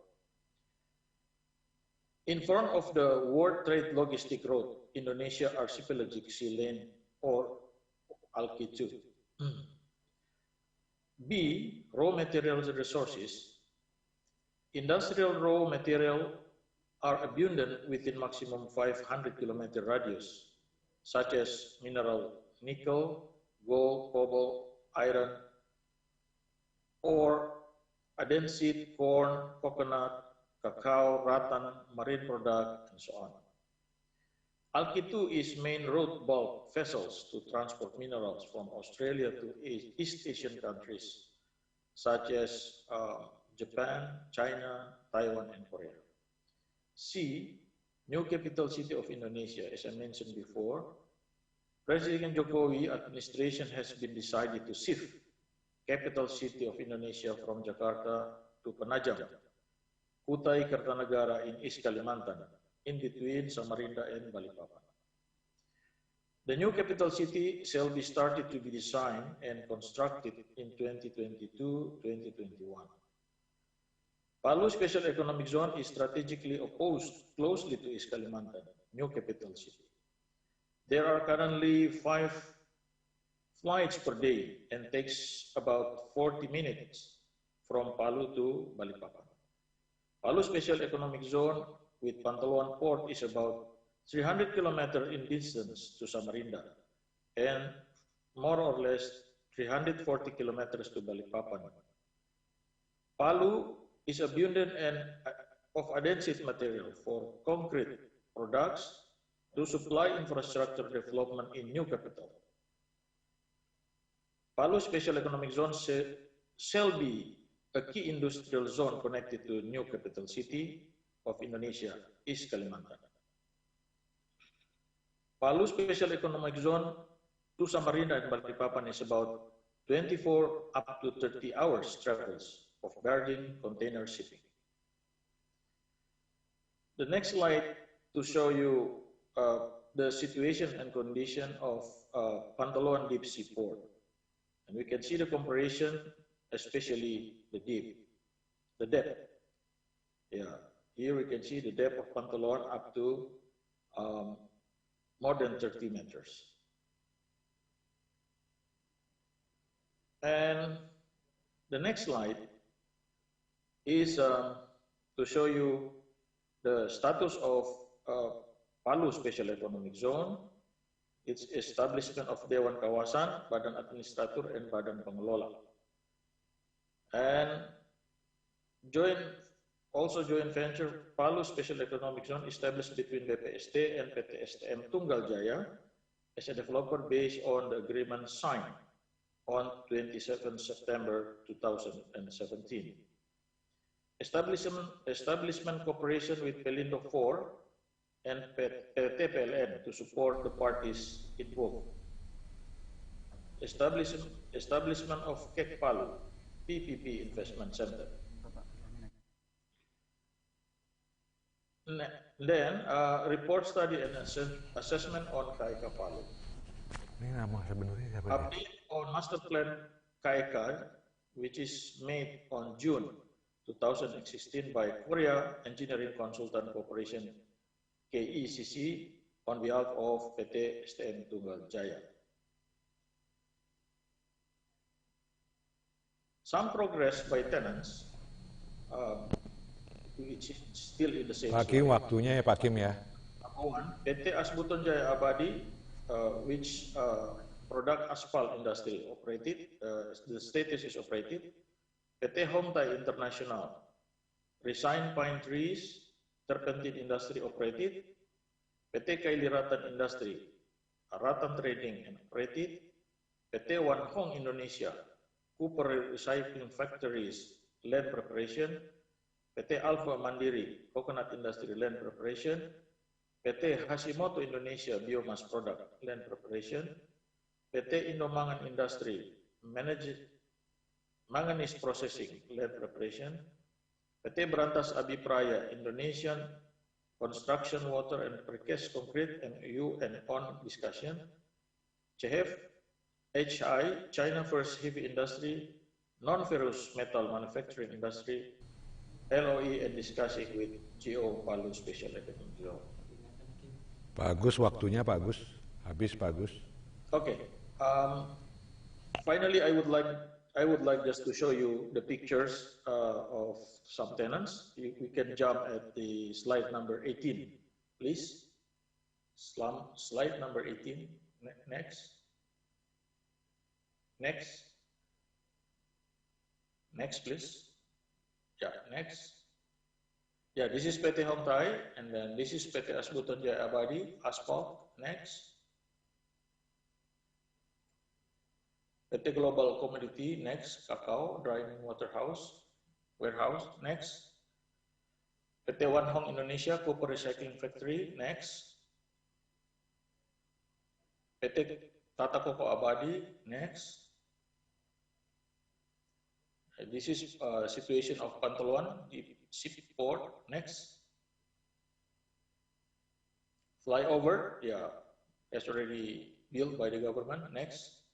In front of the World Trade Logistic Road, Indonesia Archipelagic Sea Lane, or Alki-2. B, raw materials and resources. Industrial raw material are abundant within maximum 500 kilometer radius, such as mineral nickel, gold, cobalt, iron, or adenseed, corn, coconut, cacao, rattan, marine product, and so on. Alki-2 is main road bulk vessels to transport minerals from Australia to East Asian countries, such as Japan, China, Taiwan, and Korea. C, new capital city of Indonesia, as I mentioned before, President Jokowi administration has been decided to shift capital city of Indonesia from Jakarta to Penajam, Kutai Kartanegara in East Kalimantan, in between Samarinda and Balikpapan. The new capital city shall be started to be designed and constructed in 2022-2021. Palu Special Economic Zone is strategically opposed closely to East Kalimantan, new capital city. There are currently 5 flights per day and takes about 40 minutes from Palu to Balikpapan. Palu Special Economic Zone with Pantaloan Port is about 300 kilometers in distance to Samarinda and more or less 340 kilometers to Balikpapan. Palu is abundant and of adhesive material for concrete products to supply infrastructure development in new capital. Palu Special Economic Zone shall be a key industrial zone connected to new capital city of Indonesia, East Kalimantan. Palu Special Economic Zone to Samarinda and Balikpapan is about 24 up to 30 hours travels of barging container shipping. The next slide to show you the situation and condition of Pantaloan Deep Sea Port. And we can see the comparison, especially the depth. Yeah, here we can see the depth of Pantaloan up to more than 30 meters. And the next slide is to show you the status of Palu Special Economic Zone, its establishment of Dewan Kawasan, Badan Administrator, and Badan Pengelola. And joint venture Palu Special Economic Zone established between BPST and PT STM Tunggal Jaya as a developer based on the agreement signed on 27 September 2017. Establishment cooperation with Pelindo 4 and PT PLN to support the parties involved. Establishment of KEK Palu, PPP Investment Center. Then, report study and assessment on KEK Palu. Update on master plan KEK, which is made on June 2016 by Korea Engineering Consultant Corporation, KECC, on behalf of PT STM Tunggal Jaya. Some progress by tenants, which is still in the same Pak Kim, slide. waktunya ya Pak Kim ya. PT Asbuton Jaya Abadi, which product asphalt industry operated, the status is operated. PT Homtai International, resin pine trees, turpentine industry operated. PT Kaili Ratan Industry, Ratan Trading and operated. PT Wan Hong Indonesia, Cooper Recycling Factories, land preparation. PT Alpha Mandiri, Coconut Industry, land preparation. PT Hashimoto Indonesia, Biomass Product, land preparation. PT Indomangan Industry, Manganese Processing, land preparation. PT Berantas Abipraya, Indonesian Construction, Water and Precast Concrete, MOU and on discussion. CHF, HI, China First Heavy Industry, Non-Ferrous Metal Manufacturing Industry, LOE and discussing with GO Palu Special Economic Zone. Pak Agus, waktunya Pak Agus. Habis Pak Agus. Okay. Finally, I would like just to show you the pictures of some tenants. We can jump at the slide number 18, please. Slide number 18. Next. Next, please. Yeah, next. Yeah, this is PT Homtai, and then this is PT Asbuton Jaya Abadi, asphalt. Next. PT Global Commodity, next. Kakao, drying warehouse. Next. PT One Hong Indonesia Copper Recycling Factory, next. PT Tata Koko Abadi, next. This is situation of Pantoluan, the seaport, next. Flyover, yeah, has already built by the government, next.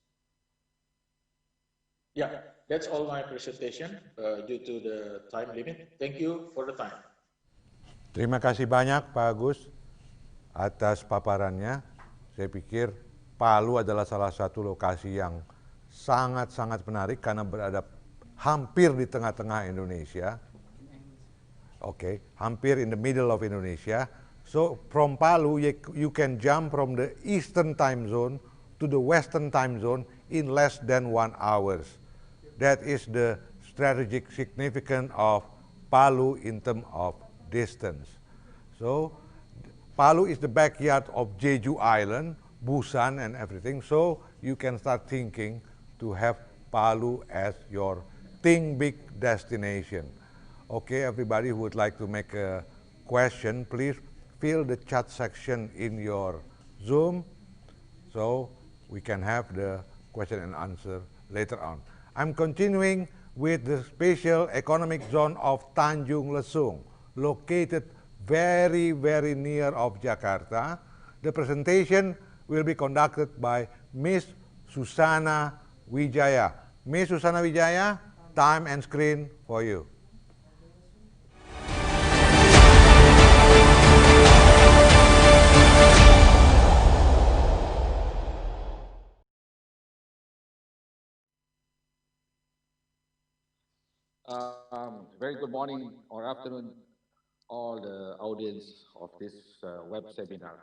Yeah, that's all my presentation due to the time limit. Thank you for the time. Terima kasih banyak Pak Agus atas paparannya. Saya pikir Palu adalah salah satu lokasi yang sangat-sangat menarik karena berada hampir di tengah-tengah Indonesia. Okay, hampir in the middle of Indonesia. So from Palu you can jump from the eastern time zone to the western time zone in less than 1 hour. That is the strategic significance of Palu in terms of distance. So Palu is the backyard of Jeju Island, Busan and everything. So you can start thinking to have Palu as your think big destination. Okay, everybody who would like to make a question, please fill the chat section in your Zoom so we can have the question and answer later on. I'm continuing with the special economic zone of Tanjung Lesung, located very, very near of Jakarta. The presentation will be conducted by Miss Susana Wijaya. Miss Susana Wijaya, time and screen for you. Very good morning or afternoon, all the audience of this web seminar.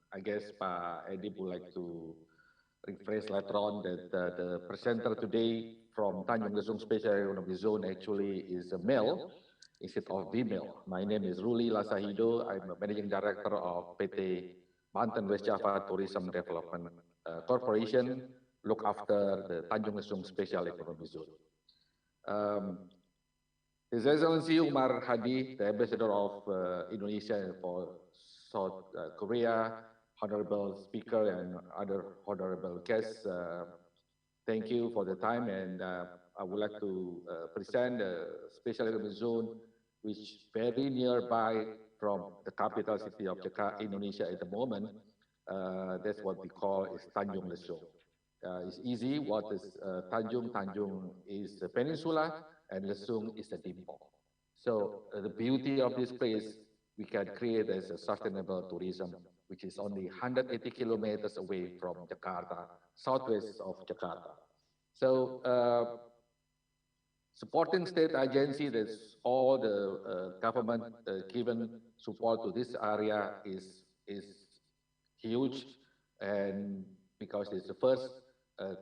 I guess Pak Edi would like to rephrase later on that the presenter today from Tanjung Lesung Special Economic Zone actually is a male instead of female. My name is Ruli Lasahido. I'm a managing director of PT Banten West Java Tourism Development Corporation, look after the Tanjung Lesung Special Economic Zone. His Excellency Umar Hadi, the Ambassador of Indonesia for South Korea, Honorable Speaker and other honorable guests, thank you for the time, and I would like to present the Special Economic Zone, which is very nearby from the capital city of Jakarta, Indonesia at the moment. That's what we call is Tanjung Lesung. It's easy. What is Tanjung? Tanjung is a peninsula, and Lesung is a dimple. So the beauty of this place we can create as a sustainable tourism, which is only 180 kilometers away from Jakarta, southwest of Jakarta. So supporting state agency, that's all the government given support to this area is huge, and because it's the first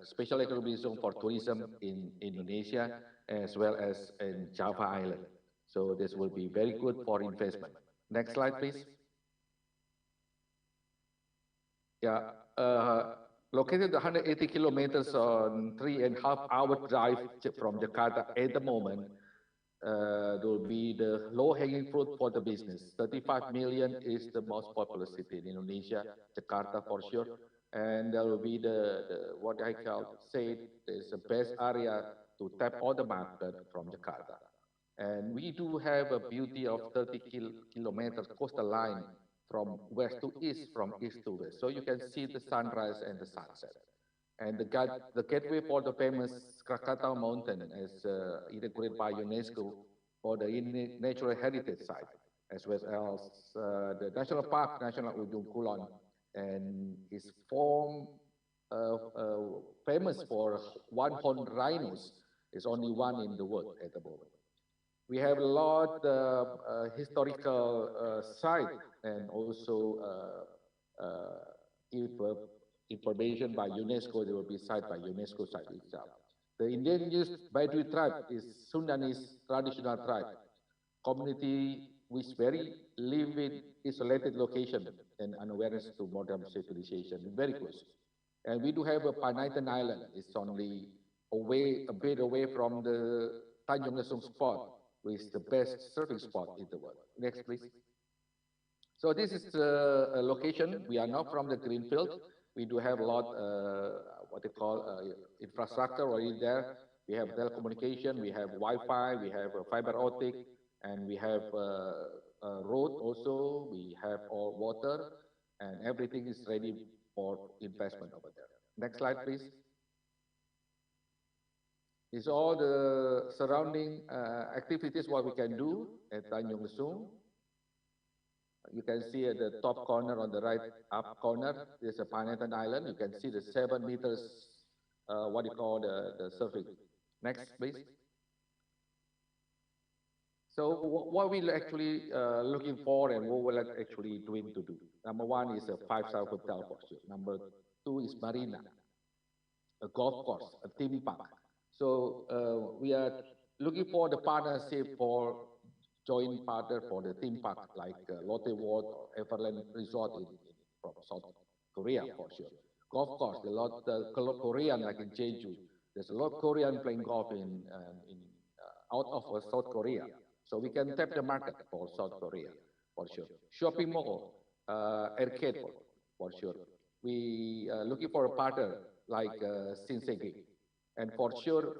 special economic zone for tourism in Indonesia as well as in Java Island. So this will be very good for investment. Next slide, please. Yeah, located 180 kilometers on 3.5-hour drive from Jakarta at the moment, there will be the low-hanging fruit for the business. 35 million is the most populous city in Indonesia, Jakarta for sure. And there will be what I say is the best area to tap all the market from Jakarta. And we do have a beauty of 30 kilometers coastal line from west to east, from east to west. So you can see the sunrise and the sunset. And the gateway for the famous Krakatau Mountain is integrated by UNESCO for the natural heritage site, as well as the National Park, National Ujung Kulon, and is famous for one-horned rhinos. It's only one in the world at the moment. We have a lot of historical site and also information by UNESCO. There will be site by UNESCO site itself. The indigenous Baduy tribe is Sundanese traditional tribe, community which very live in isolated location and unawareness to modern civilization, very close. And we do have a Panaitan Island. It's only a bit away from the Tanjung Lesung spot. with the best surfing spot in the world. Next, please. So this is the location. We are not from the greenfield. We do have a lot, what they call infrastructure already there. We have telecommunication, we have Wi-Fi, we have fiber optic, and we have road also. We have all water, and everything is ready for investment over there. Next slide, please. These are all the surrounding activities what we can do at Tanjung Lesung. You can see at the top corner on the right up corner, there's a Panettan Island. You can see the 7 meters, what you call the surfing. Next, please. So what we're actually looking for and what we're actually doing to do. Number one is a 5-star hotel for sure. Number two is marina, a golf course, a theme park. So we are looking for the partnership for joint partner for the theme park like Lotte World or Everland Resort from South Korea for sure. Golf course, a lot Korean like in Jeju. There's a lot of Korean playing golf in out of South Korea. So we can tap the market for South Korea for sure. Shopping mall, arcade for sure. We looking for a partner like Shinseki. And for sure,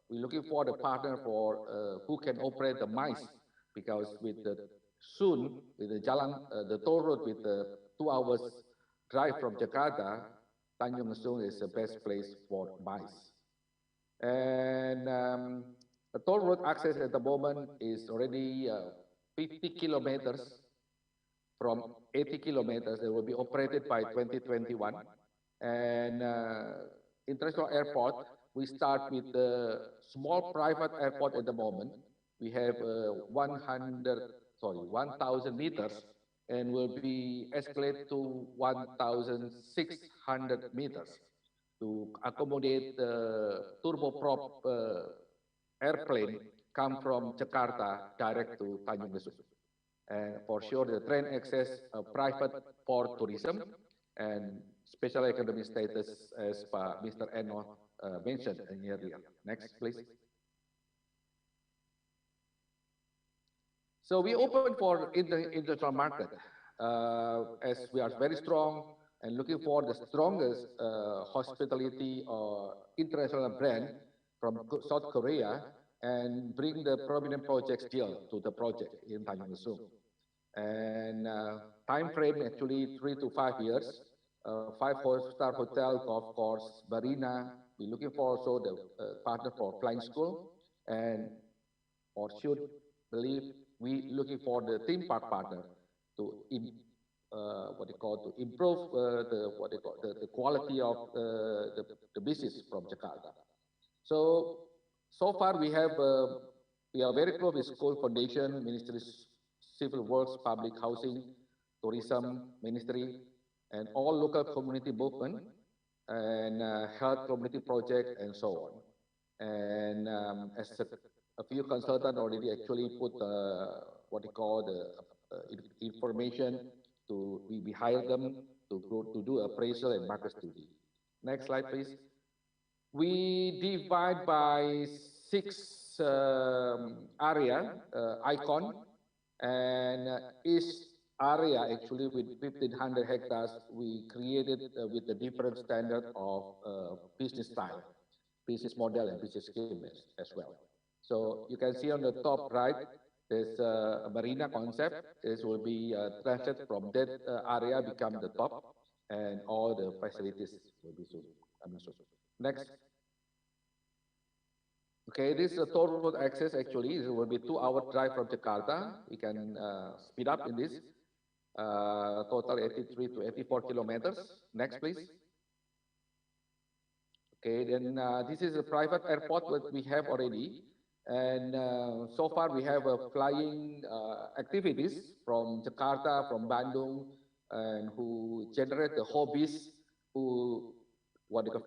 we're looking for the partner for who can operate the MICE, because with the soon with the the toll road with the 2 hours drive from Jakarta, Tanjung Lesung is the best place for MICE. And the toll road access at the moment is already 50 kilometers from 80 kilometers. They will be operated by 2021. And international airport, we start with the small private airport at the moment. We have 1,000 meters and will be escalated to 1,600 meters to accommodate the turboprop airplane come from Jakarta direct to Tanjung Lesung. And for sure, the train access private for tourism and special economic status as Mr. Eno mentioned earlier. Next, please. So we open for international market as we are very strong and looking for the strongest hospitality or international brand from South Korea and bring the prominent projects deal to the project in Tanjung Lesung. And time frame actually 3 to 5 years. 5-star hotel, golf course, marina. We're looking for also the partner for flying school, and or should believe we looking for the theme park partner to improve the quality of the business from Jakarta. So far we have we are very close with School Foundation, Ministry Civil Works, Public Housing, Tourism Ministry, and all local community movement and health community project and so on. And as a few consultants already actually put what they call the information to we hire them to do appraisal and market study. Next slide, please. We divide by 6 area icon, and each area actually with 1,500 hectares, we created with a different standard of business style, business model, and business scheme as well. So you can see on the top right, there's a marina concept. This will be translated from that area become the top, and all the facilities will be soon. Next. Okay, this is a toll road access actually. It will be 2-hour drive from Jakarta. We can speed up in this. Total 83 to 84 kilometers. Next, please. Okay, then this is a private airport that we have already. And so far we have flying activities from Jakarta, from Bandung, and who generate the hobbies who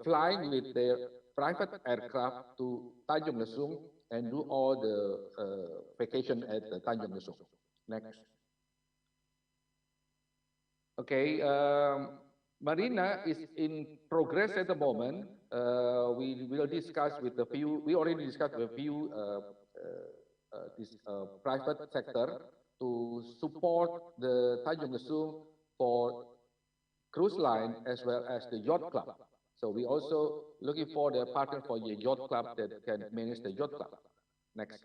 flying with their private aircraft to Tanjung Lesung and do all the vacation at Tanjung Lesung. Next. Okay, Marina is in progress at the moment. We will discuss with a few, we already discussed with a few this private sector to support the Tanjung Lesung for cruise line as well as the yacht club. So we also looking for the partner for the yacht club that can manage the yacht club. Next.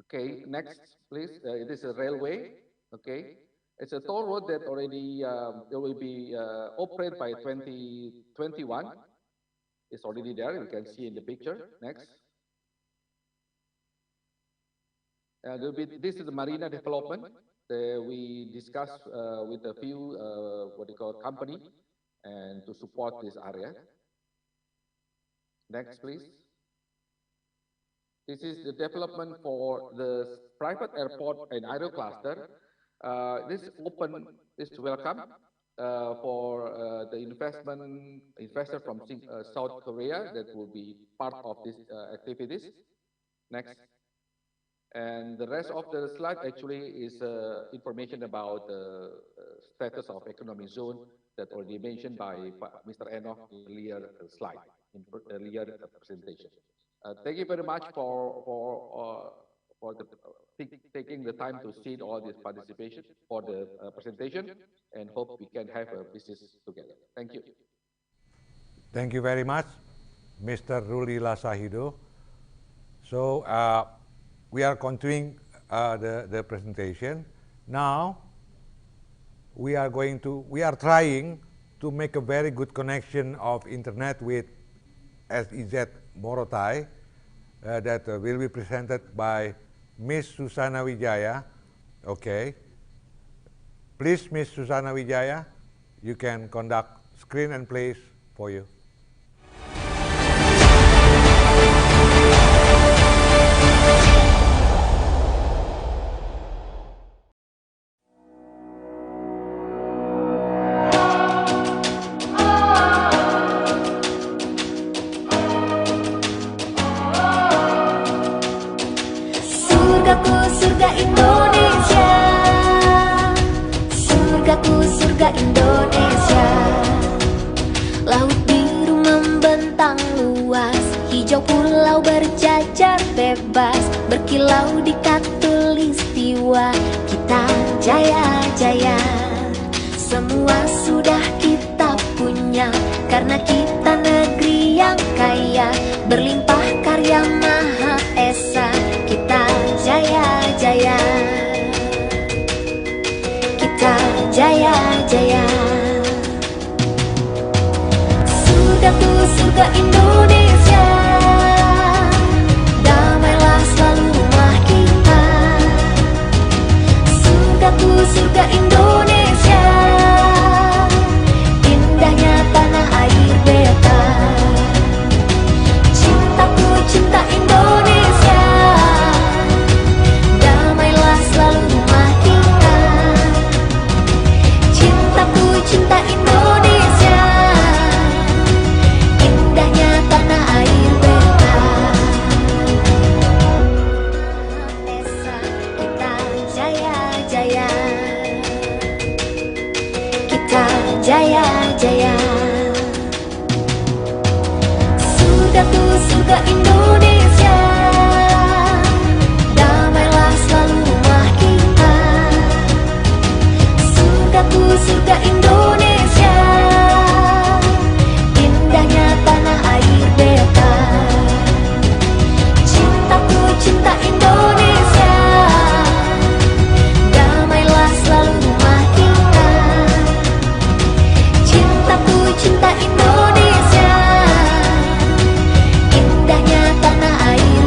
Okay, next, please. It is a railway. Okay, it's a toll road that already it will be operated by 2021. It's already there. You can see in the picture. Next. This is the marina development. We discussed with a few what you call company and to support this area. Next, please. This is the development for the private airport and aero cluster. This open is welcome for the investor from South Korea that will be part of these activities. Next. And the rest of the slide actually is information about the status of economic zone that already mentioned by Mr. Enoch in earlier slide, in earlier presentation. Thank you very much for taking the time to see all this participation for the presentation, and hope we can have a business together. Thank you. Thank you very much, Mr. Ruli Lasahido. So we are continuing the presentation. Now we are trying to make a very good connection of internet with SEZ Morotai that will be presented by Miss Susana Wijaya. Okay. Please, Miss Susana Wijaya, you can conduct screen and plays for you. Surga Indonesia, surgaku surga Indonesia. Laut biru membentang luas, hijau pulau berjajar bebas, berkilau di khatulistiwa. Kita jaya-jaya, semua sudah kita punya, karena kita negeri yang kaya, berlimpah karya Maha Esa. Kita jaya-jaya, kita jaya-jaya. Surgaku surga Indonesia, damailah selalu rumah kita. Surgaku surga Indonesia, indahnya tanah air beta. Cintaku cinta Indonesia, damailah selalu rumah kita. Cintaku cinta Indonesia, indahnya tanah air beta. Esa, kita jaya-jaya, kita jaya-jaya. Surgaku surga Indonesia, damailah selalu rumah kita. Surgaku surga Indonesia, indahnya tanah air beta. Cintaku cinta Indonesia, damailah selalu rumah kita. Cintaku cinta Indonesia, indahnya tanah air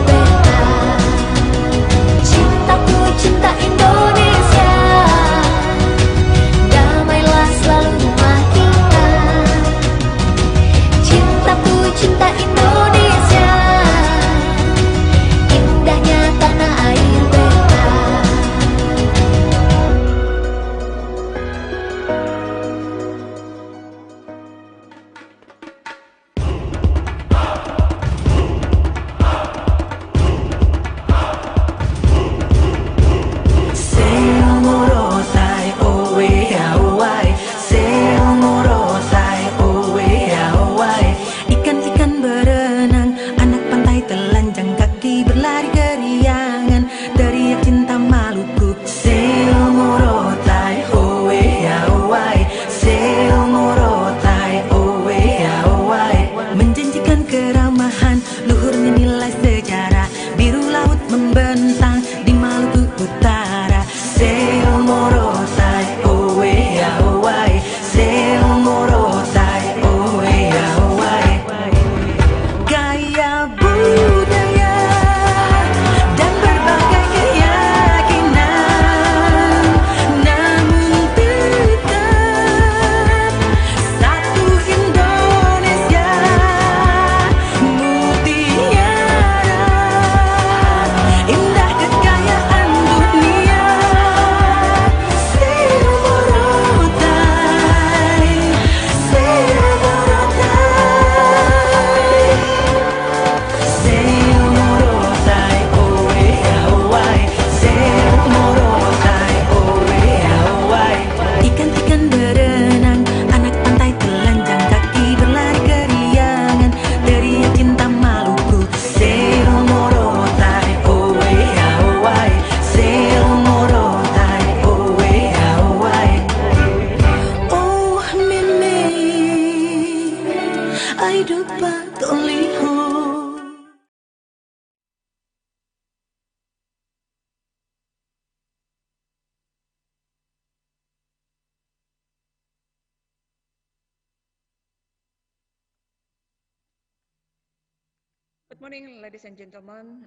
Good morning, ladies and gentlemen.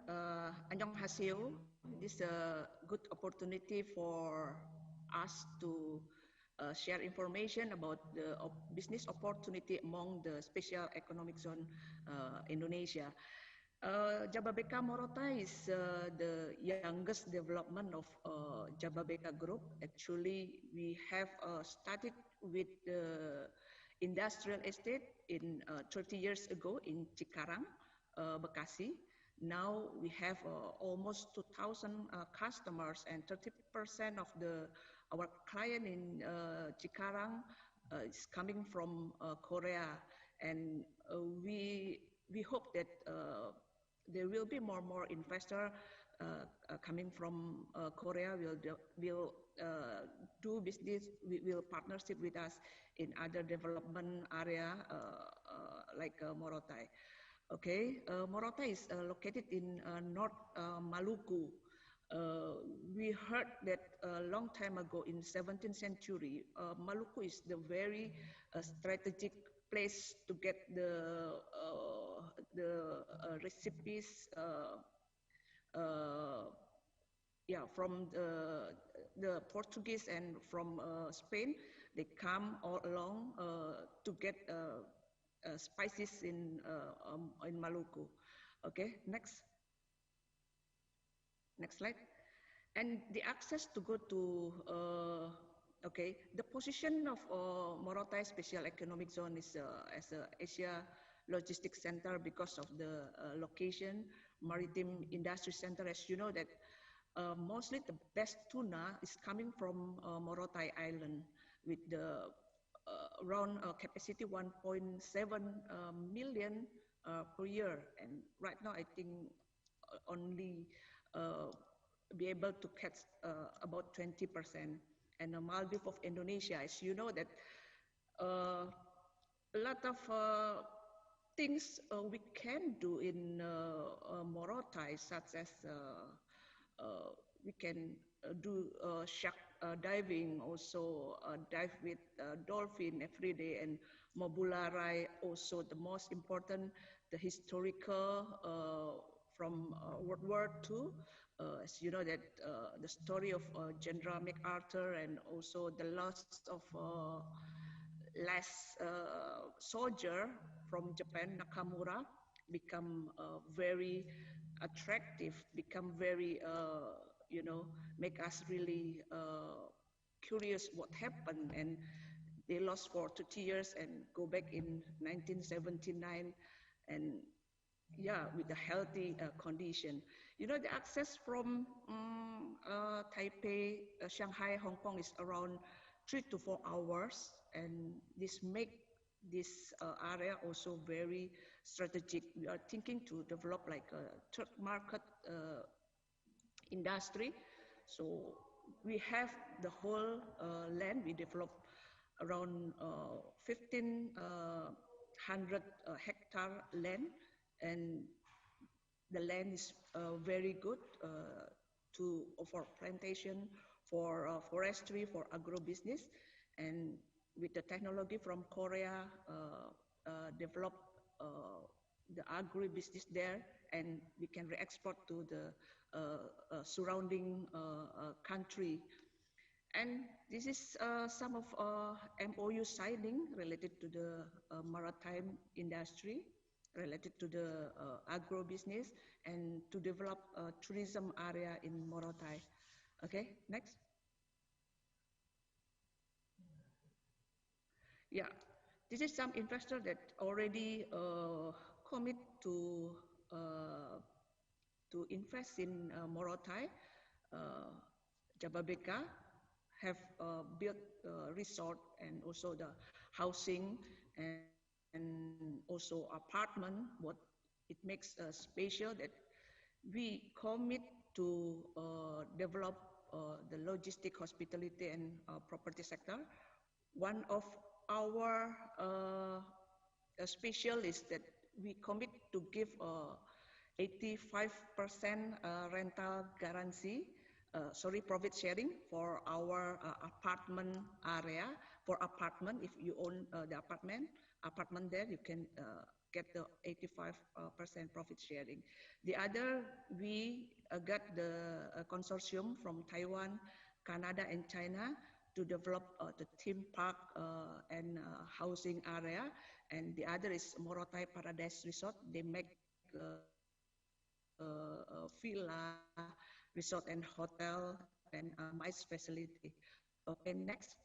Annyeonghaseyo. This is a good opportunity for us to share information about the business opportunity among the special economic zone Indonesia. Jababeka Morotai is the youngest development of Jababeka Group. Actually, we have started with the industrial estate in 30 years ago in Cikarang, Bekasi. Now we have almost 2,000 customers, and 30% of our client in Cikarang is coming from Korea, and we hope that there will be more investor coming from Korea will do business, will partnership with us in other development area like Morotai. Okay, Morotai is located in North Maluku. We heard that a long time ago in 17th century, Maluku is the very strategic place to get the recipes from the Portuguese and from Spain. They come all along to get spices in Maluku. Okay, next slide. And the access to go to the position of Morotai Special Economic Zone is as a Asia Logistics Center because of the location, maritime industry center. As you know that mostly the best tuna is coming from Morotai Island with the around capacity 1.7 million per year. And right now I think only be able to catch about 20%. And the Maldives of Indonesia, as you know that a lot of things we can do in Morotai, such as we can do shark diving, also dive with dolphin every day, and Mobularai also the most important, the historical from World War II. As you know that the story of General MacArthur and also the loss of last soldier from Japan, Nakamura, become very attractive, become very, make us really curious what happened. And they lost for 2 years and go back in 1979 and with a healthy condition. You know, the access from Taipei, Shanghai, Hong Kong is around 3 to 4 hours, and this make this area also very strategic. We are thinking to develop like a third market industry. So we have the whole land. We develop around 1,500 hectare land, and the land is very good for plantation, for forestry, for agro business, and with the technology from Korea, develop the agri business there, and we can re-export to the surrounding country. And this is some of MOU signing related to the maritime industry, related to the agro business, and to develop a tourism area in Morotai. Okay, next. Yeah, this is some investor that already commit to invest in Morotai. Jababeka have built resort and also the housing and also apartment. What it makes special that we commit to develop the logistic, hospitality, and property sector. One of our special is that we commit to give 85% rental guarantee, profit sharing for our apartment area. For apartment, if you own the apartment there, you can get the 85% profit sharing. The other, we got the consortium from Taiwan, Canada, and China to develop the theme park and housing area. And the other is Morotai Paradise Resort. They make villa, resort, and hotel and MICE facility. Okay, next.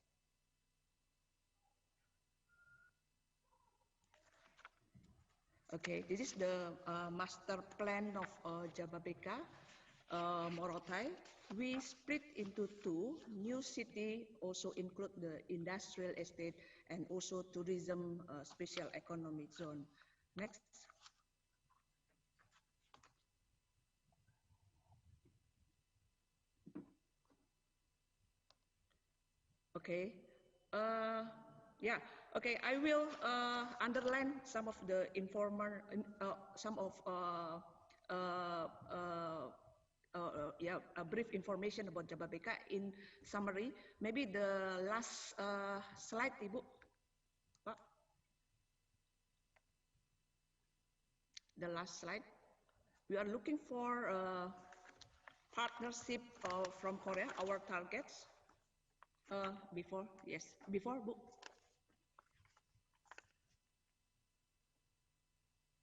Okay, this is the master plan of Jababeka, Morotai. We split into two. New city also include the industrial estate and also tourism special economic zone. Next. Okay. Yeah. Okay. I will underline some of the brief information about Jababeka in summary. Maybe the last slide, Ibu. Pak. The last slide. We are looking for partnership from Korea, our targets. Before, Bu.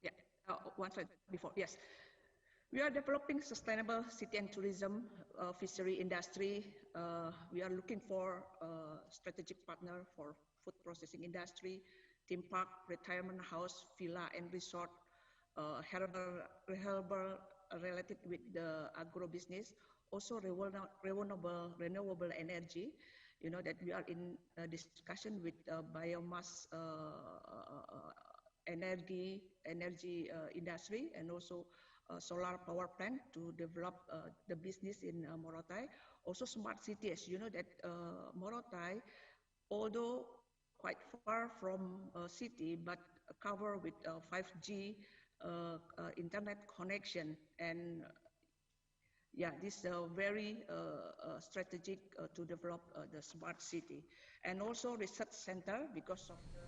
Yeah, one slide before, yes. We are developing sustainable city and tourism fishery industry. We are looking for a strategic partner for food processing industry, theme park, retirement house, villa and resort, herbal related with the agro business, also renewable energy. You know that we are in a discussion with biomass energy industry and also solar power plant to develop the business in Morotai. Also smart city, as you know that Morotai, although quite far from city, but covered with 5G internet connection, and yeah, this is very strategic to develop the smart city, and also research center because of the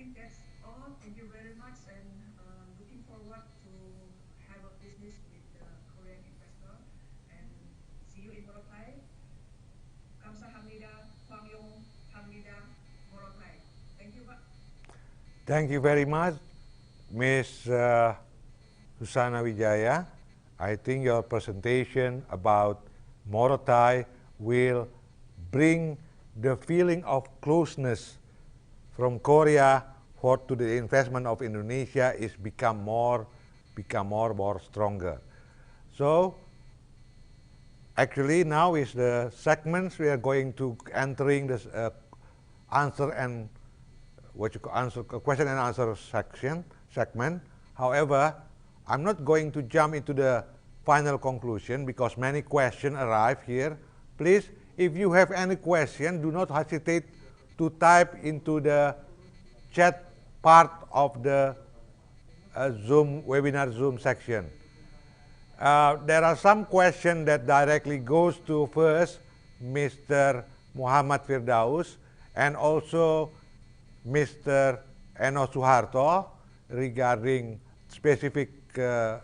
I think that's all. Thank you very much, and looking forward to have a business with the Korean investor. And see you in Morotai. Kamsahamnida, Hwangyong, Hamnida, Morotai. Thank you, Pak. Thank you very much, Ms. Susana Wijaya. I think your presentation about Morotai will bring the feeling of closeness from Korea to the investment of Indonesia is become more stronger. So actually now is the segments we are going to entering this answer and question and answer segment. However, I'm not going to jump into the final conclusion because many questions arrive here. Please, if you have any question, do not hesitate to type into the chat part of the webinar Zoom section. There are some questions that directly goes to first Mr. Muhammad Firdaus and also Mr. Eno Suharto regarding specific to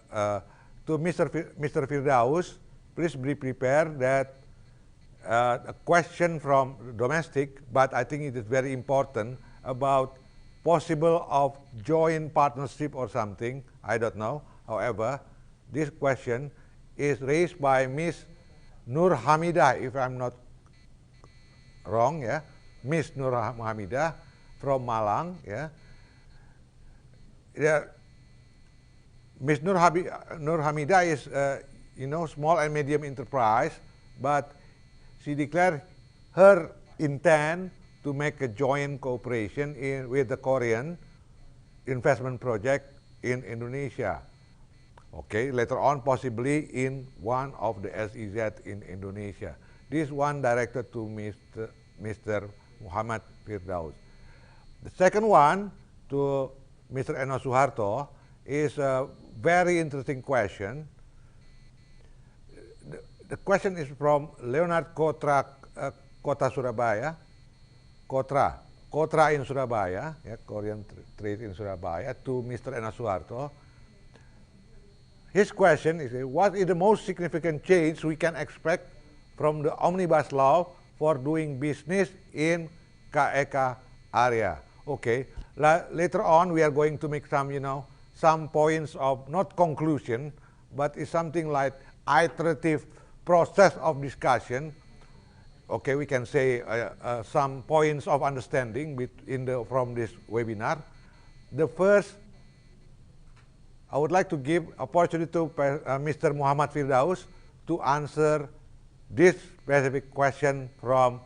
Mr. Firdaus. Please be prepared that a question from domestic, but I think it is very important about possible of joint partnership or something. I don't know. However, this question is raised by Miss Nur Hamidah, if I'm not wrong, yeah, Miss Nur Hamidah from Malang, yeah. Miss Nur Hamidah is, small and medium enterprise, but she declared her intent to make a joint cooperation with the Korean investment project in Indonesia. Okay, later on possibly in one of the SEZ in Indonesia. This one directed to Mr. Muhammad Firdaus. The second one to Mr. Eno Suharto is a very interesting question. The question is from Leonard Kotra, Kota Surabaya, Kotra in Surabaya, Korean trade in Surabaya, to Mr. Eno Suharto. His question is, what is the most significant change we can expect from the omnibus law for doing business in KEK area? Okay, later on we are going to make some, some points of, not conclusion, but it's something like iterative process of discussion. Okay, we can say some points of understanding from this webinar. The first, I would like to give opportunity to Mr. Muhammad Firdaus to answer this specific question from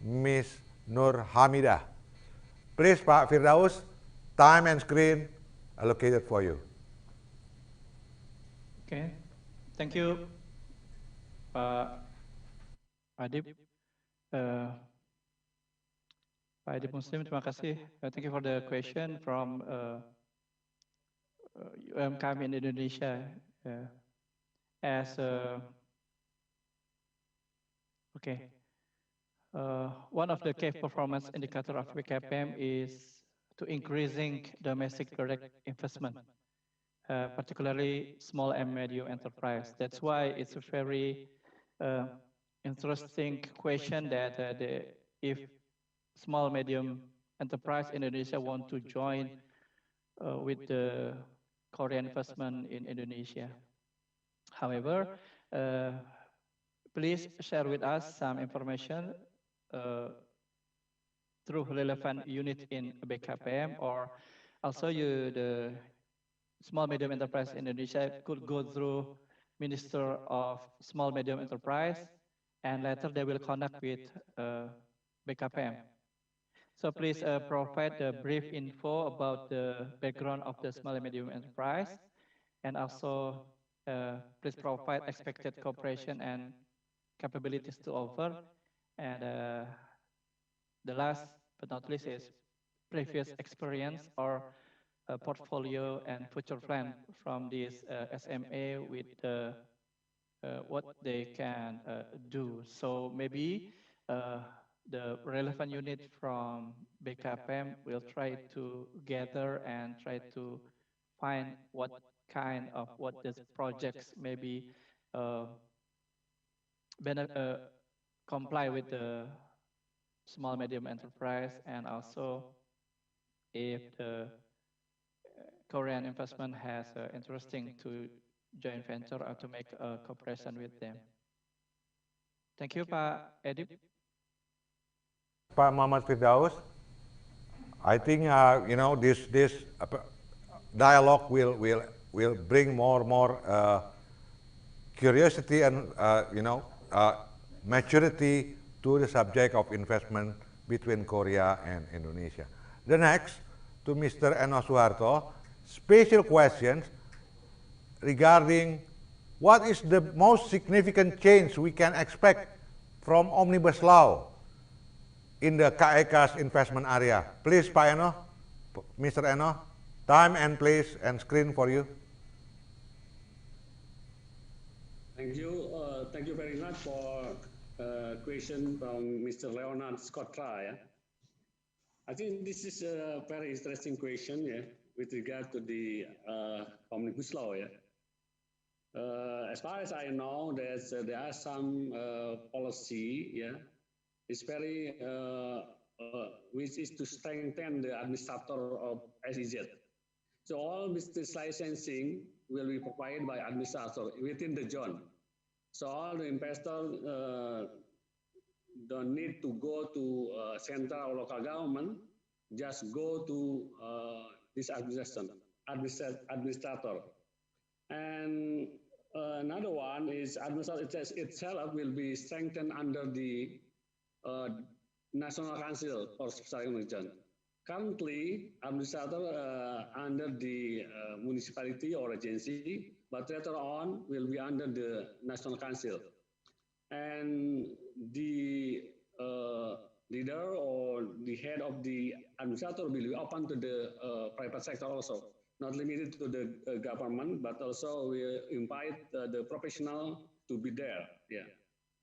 Ms. Nur Hamidah. Please, Pak Firdaus, time and screen allocated for you. Okay, thank you, Pak Adib. Pak Adib Muslim, terima kasih. Thank you for the question from UMKM in Indonesia. One of the key performance indicator of BKPM is to increasing domestic direct investment, particularly small and medium enterprise. That's why it's a very interesting question that if small medium enterprise in Indonesia want to join with the Korean investment in Indonesia. However, please share with us some information through relevant unit in BKPM, or also the small medium enterprise in Indonesia could go through Minister of Small Medium Enterprise, and later they will connect with BKPM. So please provide the brief info about the background of the small and medium enterprise, and also please provide expected cooperation and capabilities to offer. And the last but not least is previous experience or portfolio and future plan from this SMA with what they can do. So maybe the relevant unit from BKPM will try to gather and try to find what kind of these projects maybe comply with the small medium enterprise, and also if the Korean investment has interesting to joint venture or to make a cooperation with them. Thank you, Pak Edip. Pak Muhammad Firdaus, I think this dialogue will bring more curiosity and maturity to the subject of investment between Korea and Indonesia. The next, to Mr. Eno Suharto, special questions regarding what is the most significant change we can expect from Omnibus Law in the KEK's investment area. Please, Pak Eno, Mr. Eno, time and place and screen for you. Thank you very much for question from Mr. Leonard Skotra. I think this is a very interesting question, with regard to the Omnibus Law. As far as I know, there are some policy, it's very, which is to strengthen the administrator of SEZ. So all business licensing will be provided by administrator within the zone. So all the investors don't need to go to central or local government, just go to this administrator. And another one is administrator itself will be strengthened under the National Council for Special Emergence. Currently, administrator under the municipality or agency, but later on will be under the National Council. And the leader or the head of the administrator will be open to the private sector also, not limited to the government, but also we invite the professional to be there. Yeah,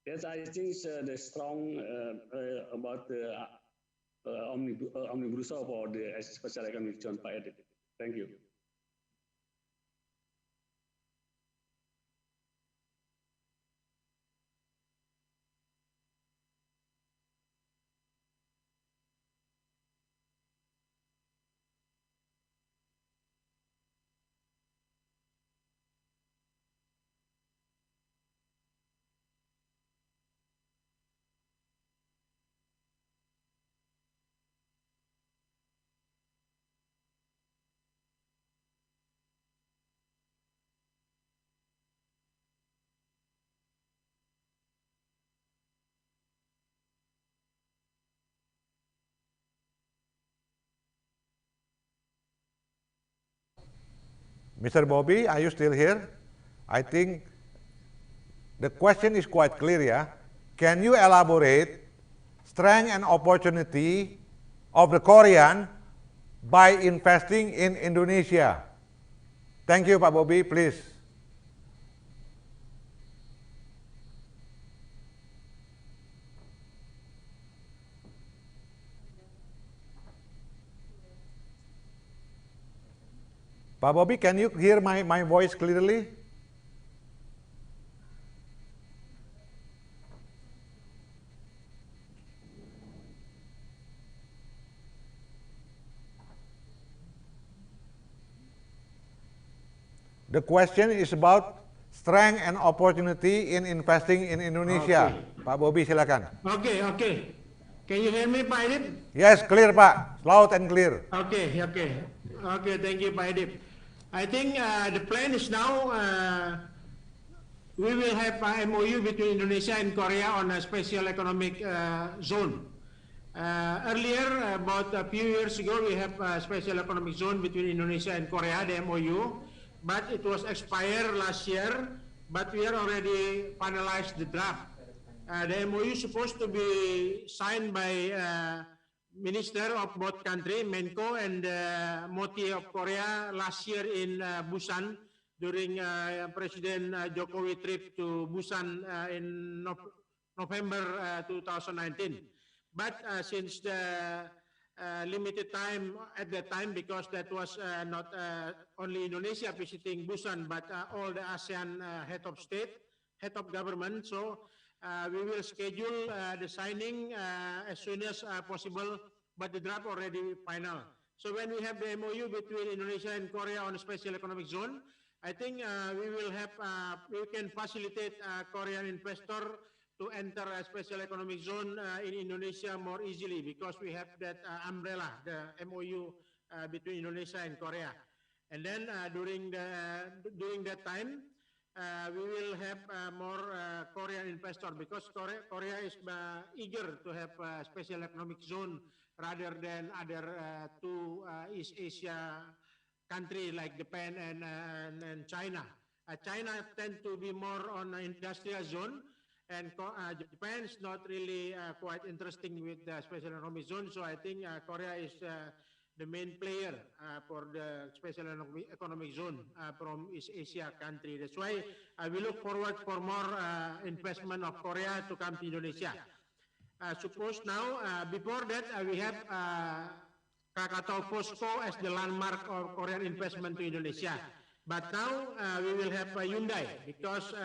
yes, I think the strong about the omnibus for the special economic zone, Pak Edip. Thank you. Mr. Bobby, are you still here? I think the question is quite clear, yeah? Can you elaborate strength and opportunity of the Korean by investing in Indonesia? Thank you, Pak Bobby, please. Pak Bobby, can you hear my voice clearly? The question is about strength and opportunity in investing in Indonesia. Okay. Pak Bobby, silakan. Okay. Can you hear me, Pak Edip? Yes, clear, Pak. Loud and clear. Okay. Thank you, Pak Edip. I think the plan is now we will have MOU between Indonesia and Korea on a special economic zone. Earlier, about a few years ago, we have a special economic zone between Indonesia and Korea, the MOU, but it was expired last year, but we are already finalized the draft. The MOU is supposed to be signed by Minister of both countries, Menko and Moti of Korea last year in Busan during President Jokowi trip to Busan in November 2019. But since the limited time at that time, because that was not only Indonesia visiting Busan, but all the ASEAN head of state, head of government, so we will schedule the signing as soon as possible, but the draft already final. So when we have the MOU between Indonesia and Korea on a special economic zone, I think we can facilitate Korean investor to enter a special economic zone in Indonesia more easily because we have that umbrella, the MOU between Indonesia and Korea. And then during that time, we will have more Korean investor because Korea is eager to have a special economic zone rather than other two East Asia countries like Japan and China. China tend to be more on an industrial zone, and Japan is not really quite interesting with the special economic zone. So I think Korea is the main player for the special economic zone from East Asia country. That's why we look forward for more investment of Korea to come to Indonesia. Suppose now, before that, we have Krakatau Fosco as the landmark of Korean investment to Indonesia. But now we will have Hyundai because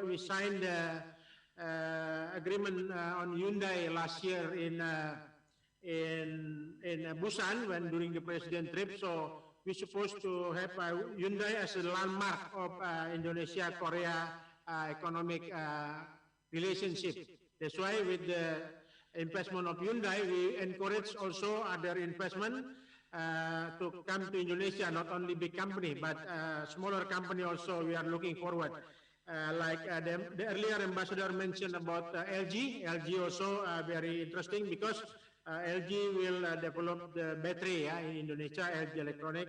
we signed the agreement on Hyundai last year in Busan when during the president trip. So we're supposed to have Hyundai as a landmark of Indonesia-Korea economic relationship. That's why with the investment of Hyundai, we encourage also other investment to come to Indonesia, not only big company, but smaller company also we are looking forward. The earlier ambassador mentioned about LG also very interesting because LG will develop the battery in Indonesia, LG Electronic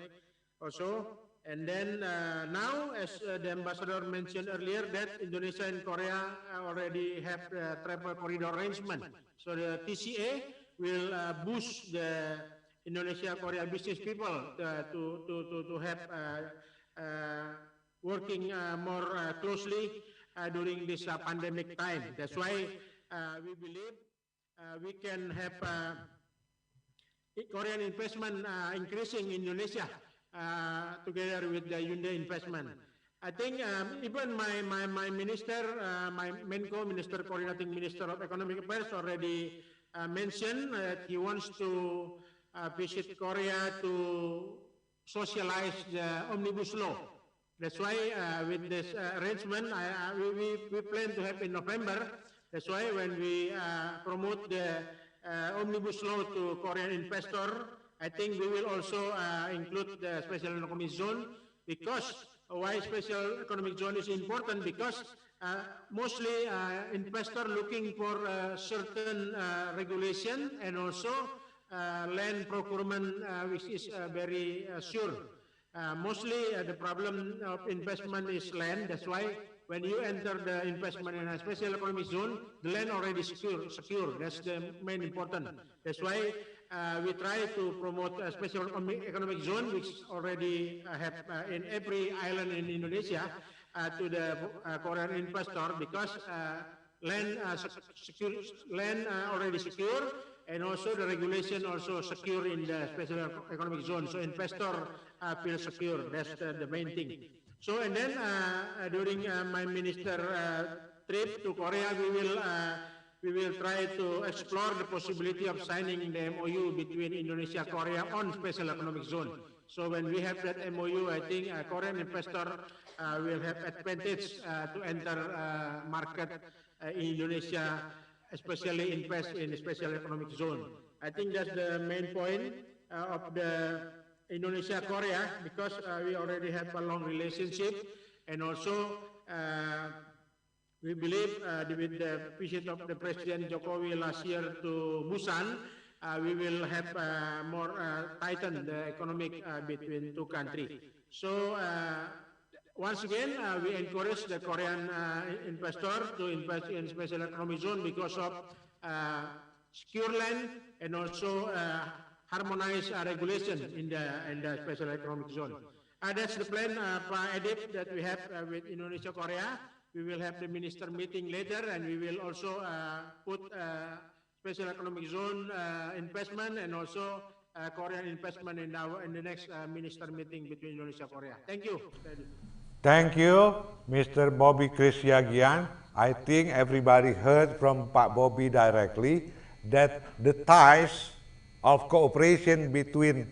also. And then now, as the ambassador mentioned earlier, that Indonesia and Korea already have travel corridor arrangement. So the TCA will boost the Indonesia-Korea business people to have working more closely during this pandemic time. That's why we believe we can have Korean investment increasing in Indonesia together with the Hyundai investment. I think even my minister, my MENCO, Minister Coordinating Minister of Economic Affairs, already mentioned that he wants to visit Korea to socialize the omnibus law. That's why with this arrangement, we plan to have in November. That's why when we promote the omnibus law to Korean investor, I think we will also include the special economic zone, because why special economic zone is important, because mostly investor looking for certain regulation and also land procurement which is very sure. Mostly the problem of investment is land. That's why when you enter the investment in a special economic zone, the land already secure. That's the main important. That's why we try to promote a special economic zone, which already have in every island in Indonesia to the Korean investor, because land already secure, and also the regulation also secure in the special economic zone. So investor feel secure. That's the main thing. So and then during my minister trip to Korea, we will try to explore the possibility of signing the MOU between Indonesia and Korea on special economic zone. So when we have that MOU, I think Korean investor will have advantage to enter market in Indonesia, especially invest in the special economic zone. I think that's the main point of the Indonesia-Korea, because we already have a long relationship, and also we believe with the visit of the President Jokowi last year to Busan, we will have more tighten the economic between two countries. So once again, we encourage the Korean investor to invest in special economic zone because of secure land and also harmonized regulation in the special economic zone. That's the plan, Pak Edip, that we have with Indonesia Korea. We will have the minister meeting later, and we will also put special economic zone investment and also Korean investment in the next minister meeting between Indonesia and Korea. Thank you. Thank you, Mr. Bobby Krisyagian. I think everybody heard from Pak Bobby directly that the ties of cooperation between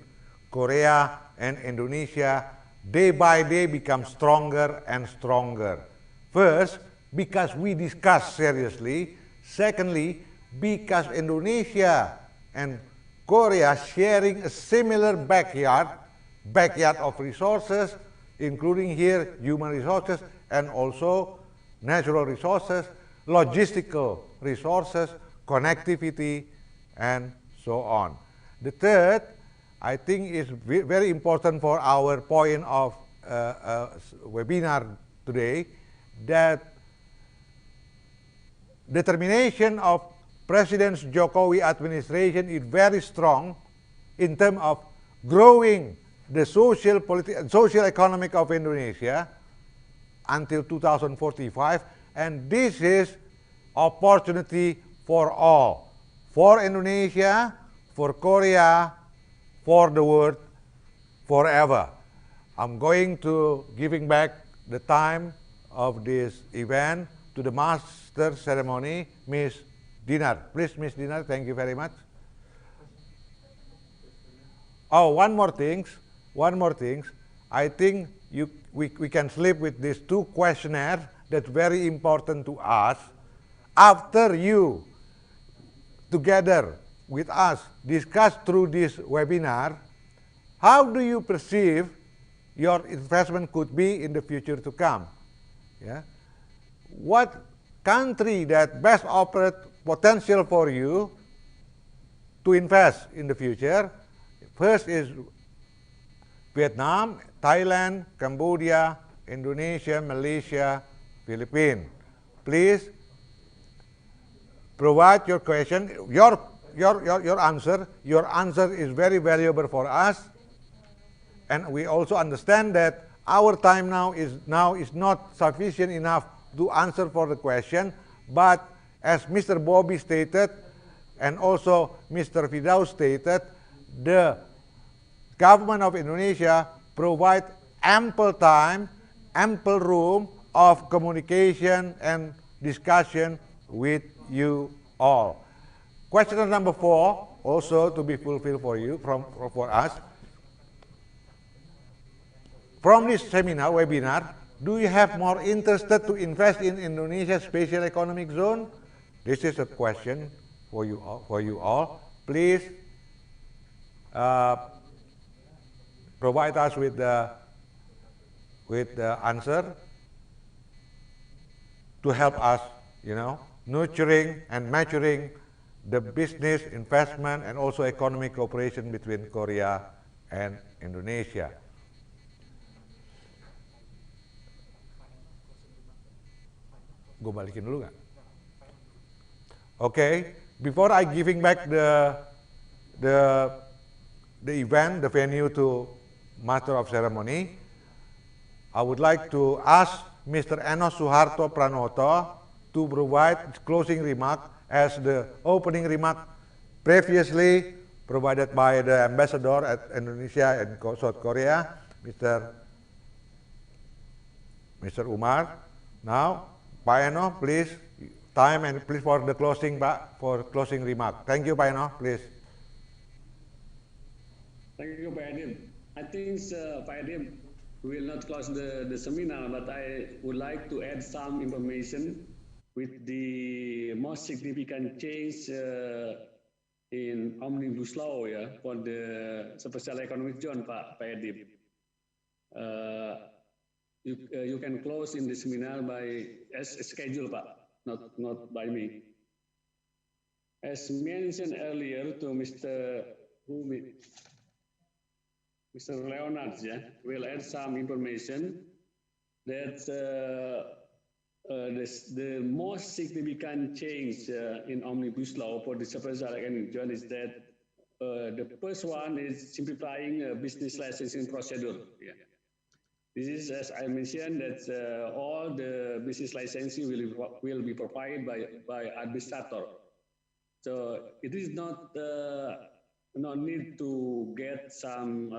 Korea and Indonesia day by day become stronger and stronger. First, because we discuss seriously. Secondly, because Indonesia and Korea sharing a similar backyard of resources, including here human resources and also natural resources, logistical resources, connectivity, and so on. The third, I think, is very important for our point of webinar today, that determination of President Jokowi administration is very strong in terms of growing the social economic of Indonesia until 2045, and this is opportunity for all, for Indonesia, for Korea, for the world, forever. I'm going to giving back the time of this event to the master ceremony, Miss Dinar. Please, Miss Dinar, thank you very much. Oh, one more thing. I think we can sleep with these two questionnaires that's very important to us. After you, together with us, discuss through this webinar, how do you perceive your investment could be in the future to come? Yeah? What country that best offers potential for you, to invest in the future. First is Vietnam, Thailand, Cambodia, Indonesia, Malaysia, Philippines. Please provide your question, your answer. Your answer is very valuable for us. And we also understand that our time now is not sufficient enough to answer for the question, but as Mr. Bobby stated, and also Mr. Fidau stated, the government of Indonesia provide ample time, ample room of communication and discussion with you all. Question number 4, also to be fulfilled for you, for us. From this seminar, webinar, do you have more interested to invest in Indonesia's special economic zone? This is a question for you all. Please provide us with the answer to help us, nurturing and maturing the business, investment, and also economic cooperation between Korea and Indonesia. Gue balikin dulu nggak? Okay, before I giving back the event, the venue to Master of Ceremony, I would like to ask Mr. Enos Suharto Pranoto to provide closing remark as the opening remark previously provided by the ambassador at Indonesia and South Korea, Mr. Umar. Now, Pak Eno, please, time and please for the closing, Pak, for closing remark. Thank you, Pak Eno, please. Thank you, Pak Edip. I think, Pak Edip, we will not close the seminar, but I would like to add some information with the most significant change in Omnibus Law for the Special Economic Zone, Pak Edip. You can close in the seminar by as scheduled, Pak, not by me. As mentioned earlier to Mr. Leonard, will add some information that the most significant change in Omnibus Law for the Special Economic Zone is that the first one is simplifying business licensing procedure. This is, as I mentioned, that all the business licensing will be provided by administrator. So it is not no need to get some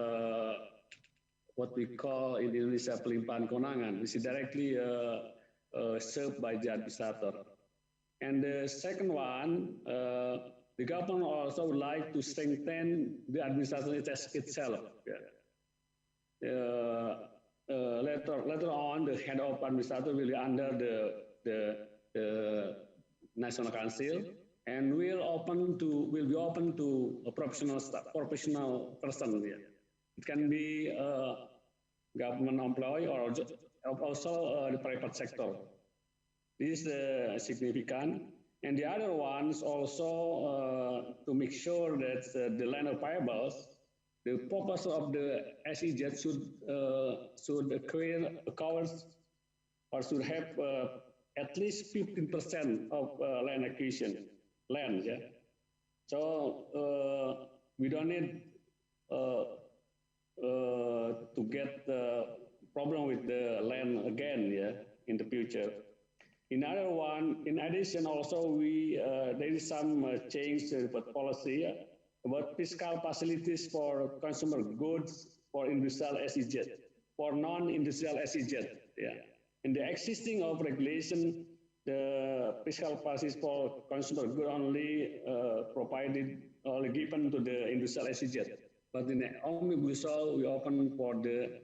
what we call in Indonesia pelimpahan kewenangan, which is directly served by the administrator. And the second one, the government also would like to strengthen the administration itself. Later on, the head of administrator will be under the National Council, and will be open to a professional person. It can be a government employee or also the private sector. This is significant. And the other ones also to make sure that the land of payables, the purpose of the SEZ should cover or should have at least 15% of land acquisition, So we don't need to get the problem with the land again, in the future. In addition, also there is some change to the policy about fiscal facilities for consumer goods for industrial SEZ, for non-industrial SEZ. In the existing of regulation, the fiscal facilities for consumer goods only only given to the industrial SEZ. But in the Omnibus Law, we open for the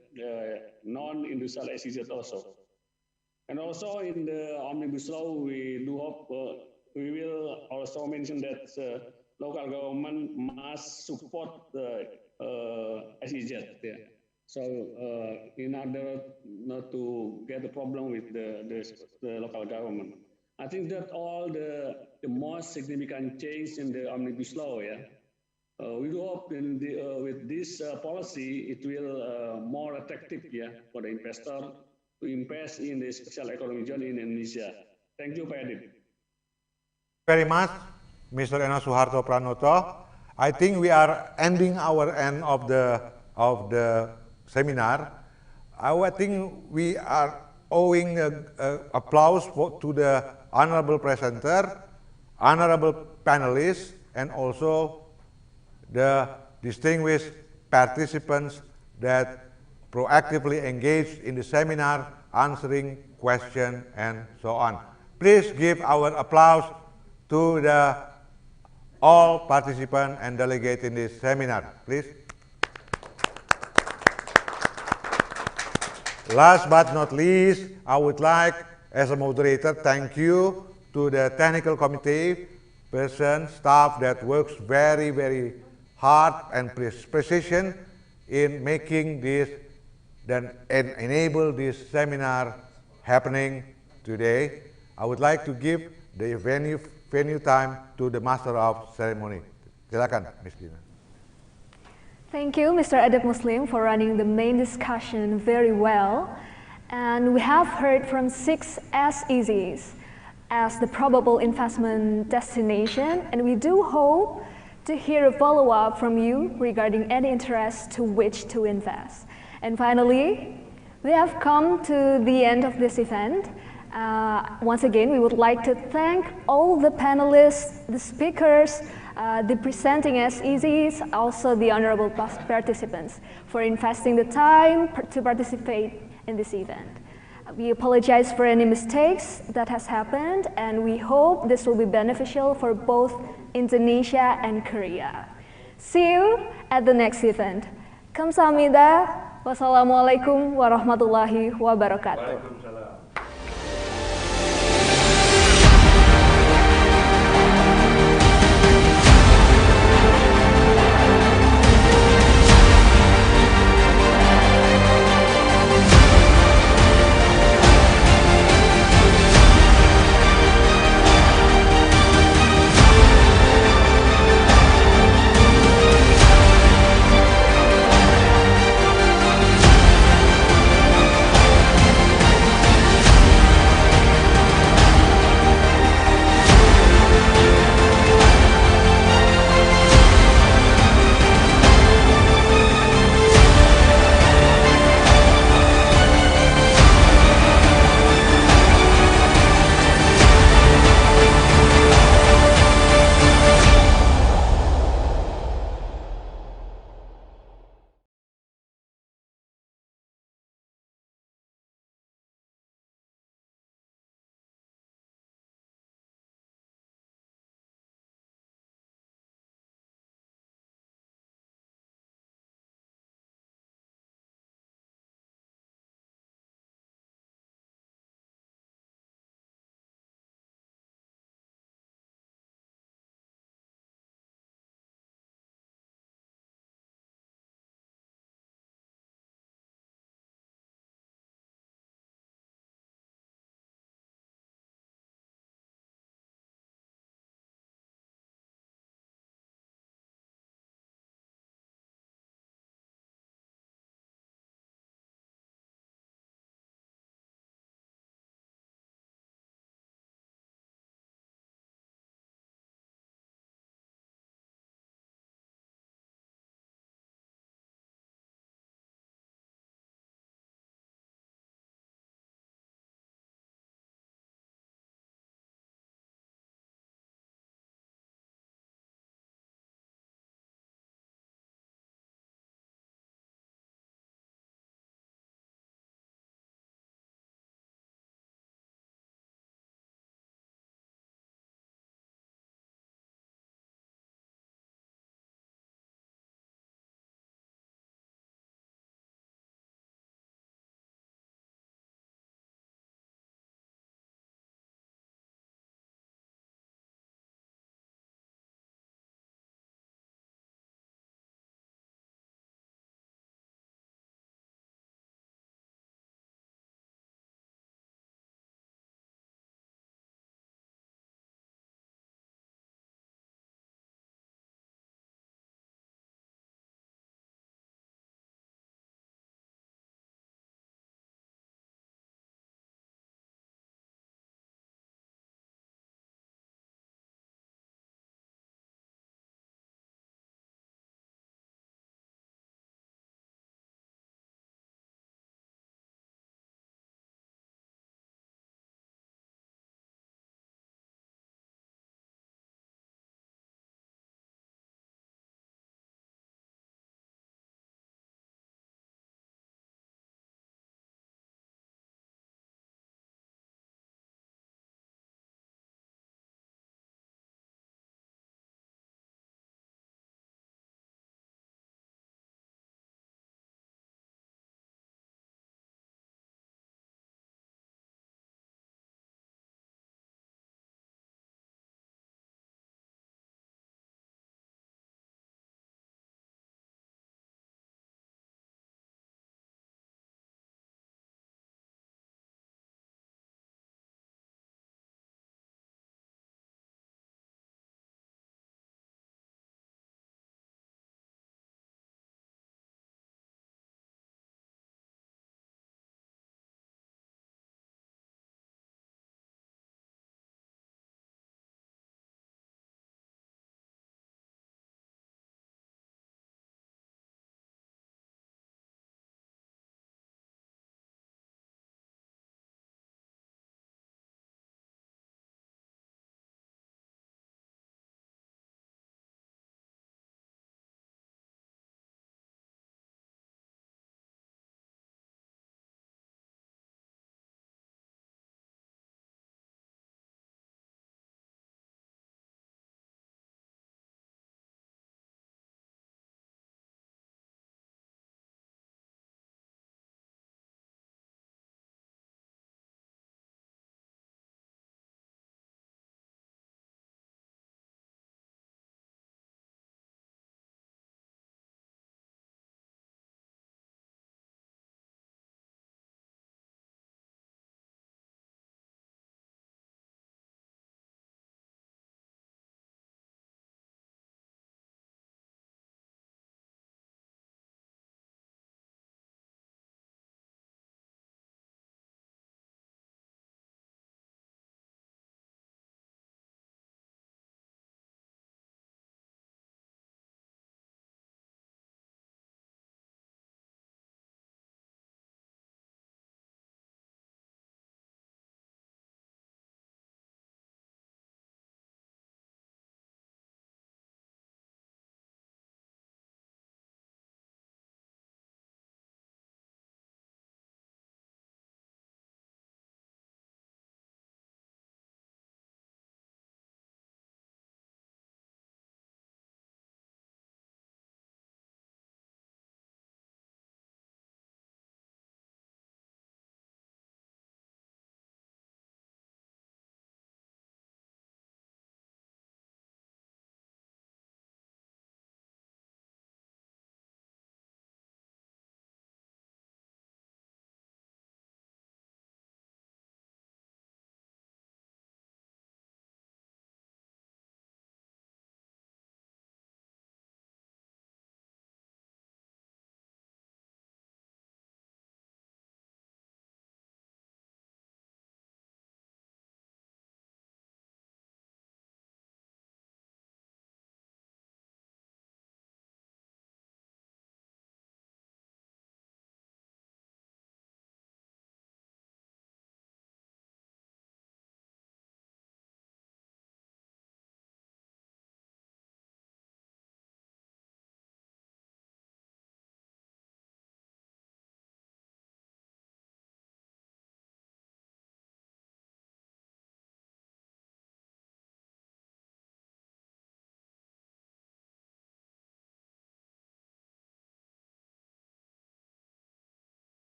non-industrial SEZ also. And also in the Omnibus Law, we do hope we will also mention that local government must support the SEZ. So in order not to get a problem with the local government. I think that all the most significant change in the Omnibus Law, We do hope with this policy, it will more attractive for the investor to invest in the special economic zone in Indonesia. Thank you, Pak Edip. Very much, Mr. Eno Suharto Pranoto. I think we are ending our end of the seminar. I think we are owing applause to the honorable presenter, honorable panelists, and also the distinguished participants that proactively engaged in the seminar, answering questions and so on. Please give our applause to all participants and delegates in this seminar, please. Last but not least, I would like, as a moderator, thank you to the technical committee person, staff that works very, very hard and precision in making this and enable this seminar happening today. I would like to give the venue time to the Master of Ceremony. Silakan, Ms. Dina. Thank you, Mr. Adib Muslim, for running the main discussion very well. And we have heard from 6 SEZs as the probable investment destination, and we do hope to hear a follow-up from you regarding any interest to which to invest. And finally, we have come to the end of this event. Once again, we would like to thank all the panelists, the speakers, the presenting SEZs, also the honorable participants for investing the time to participate in this event. We apologize for any mistakes that has happened, and we hope this will be beneficial for both Indonesia and Korea. See you at the next event. Kamsahamnida. Wassalamualaikum warahmatullahi wabarakatuh.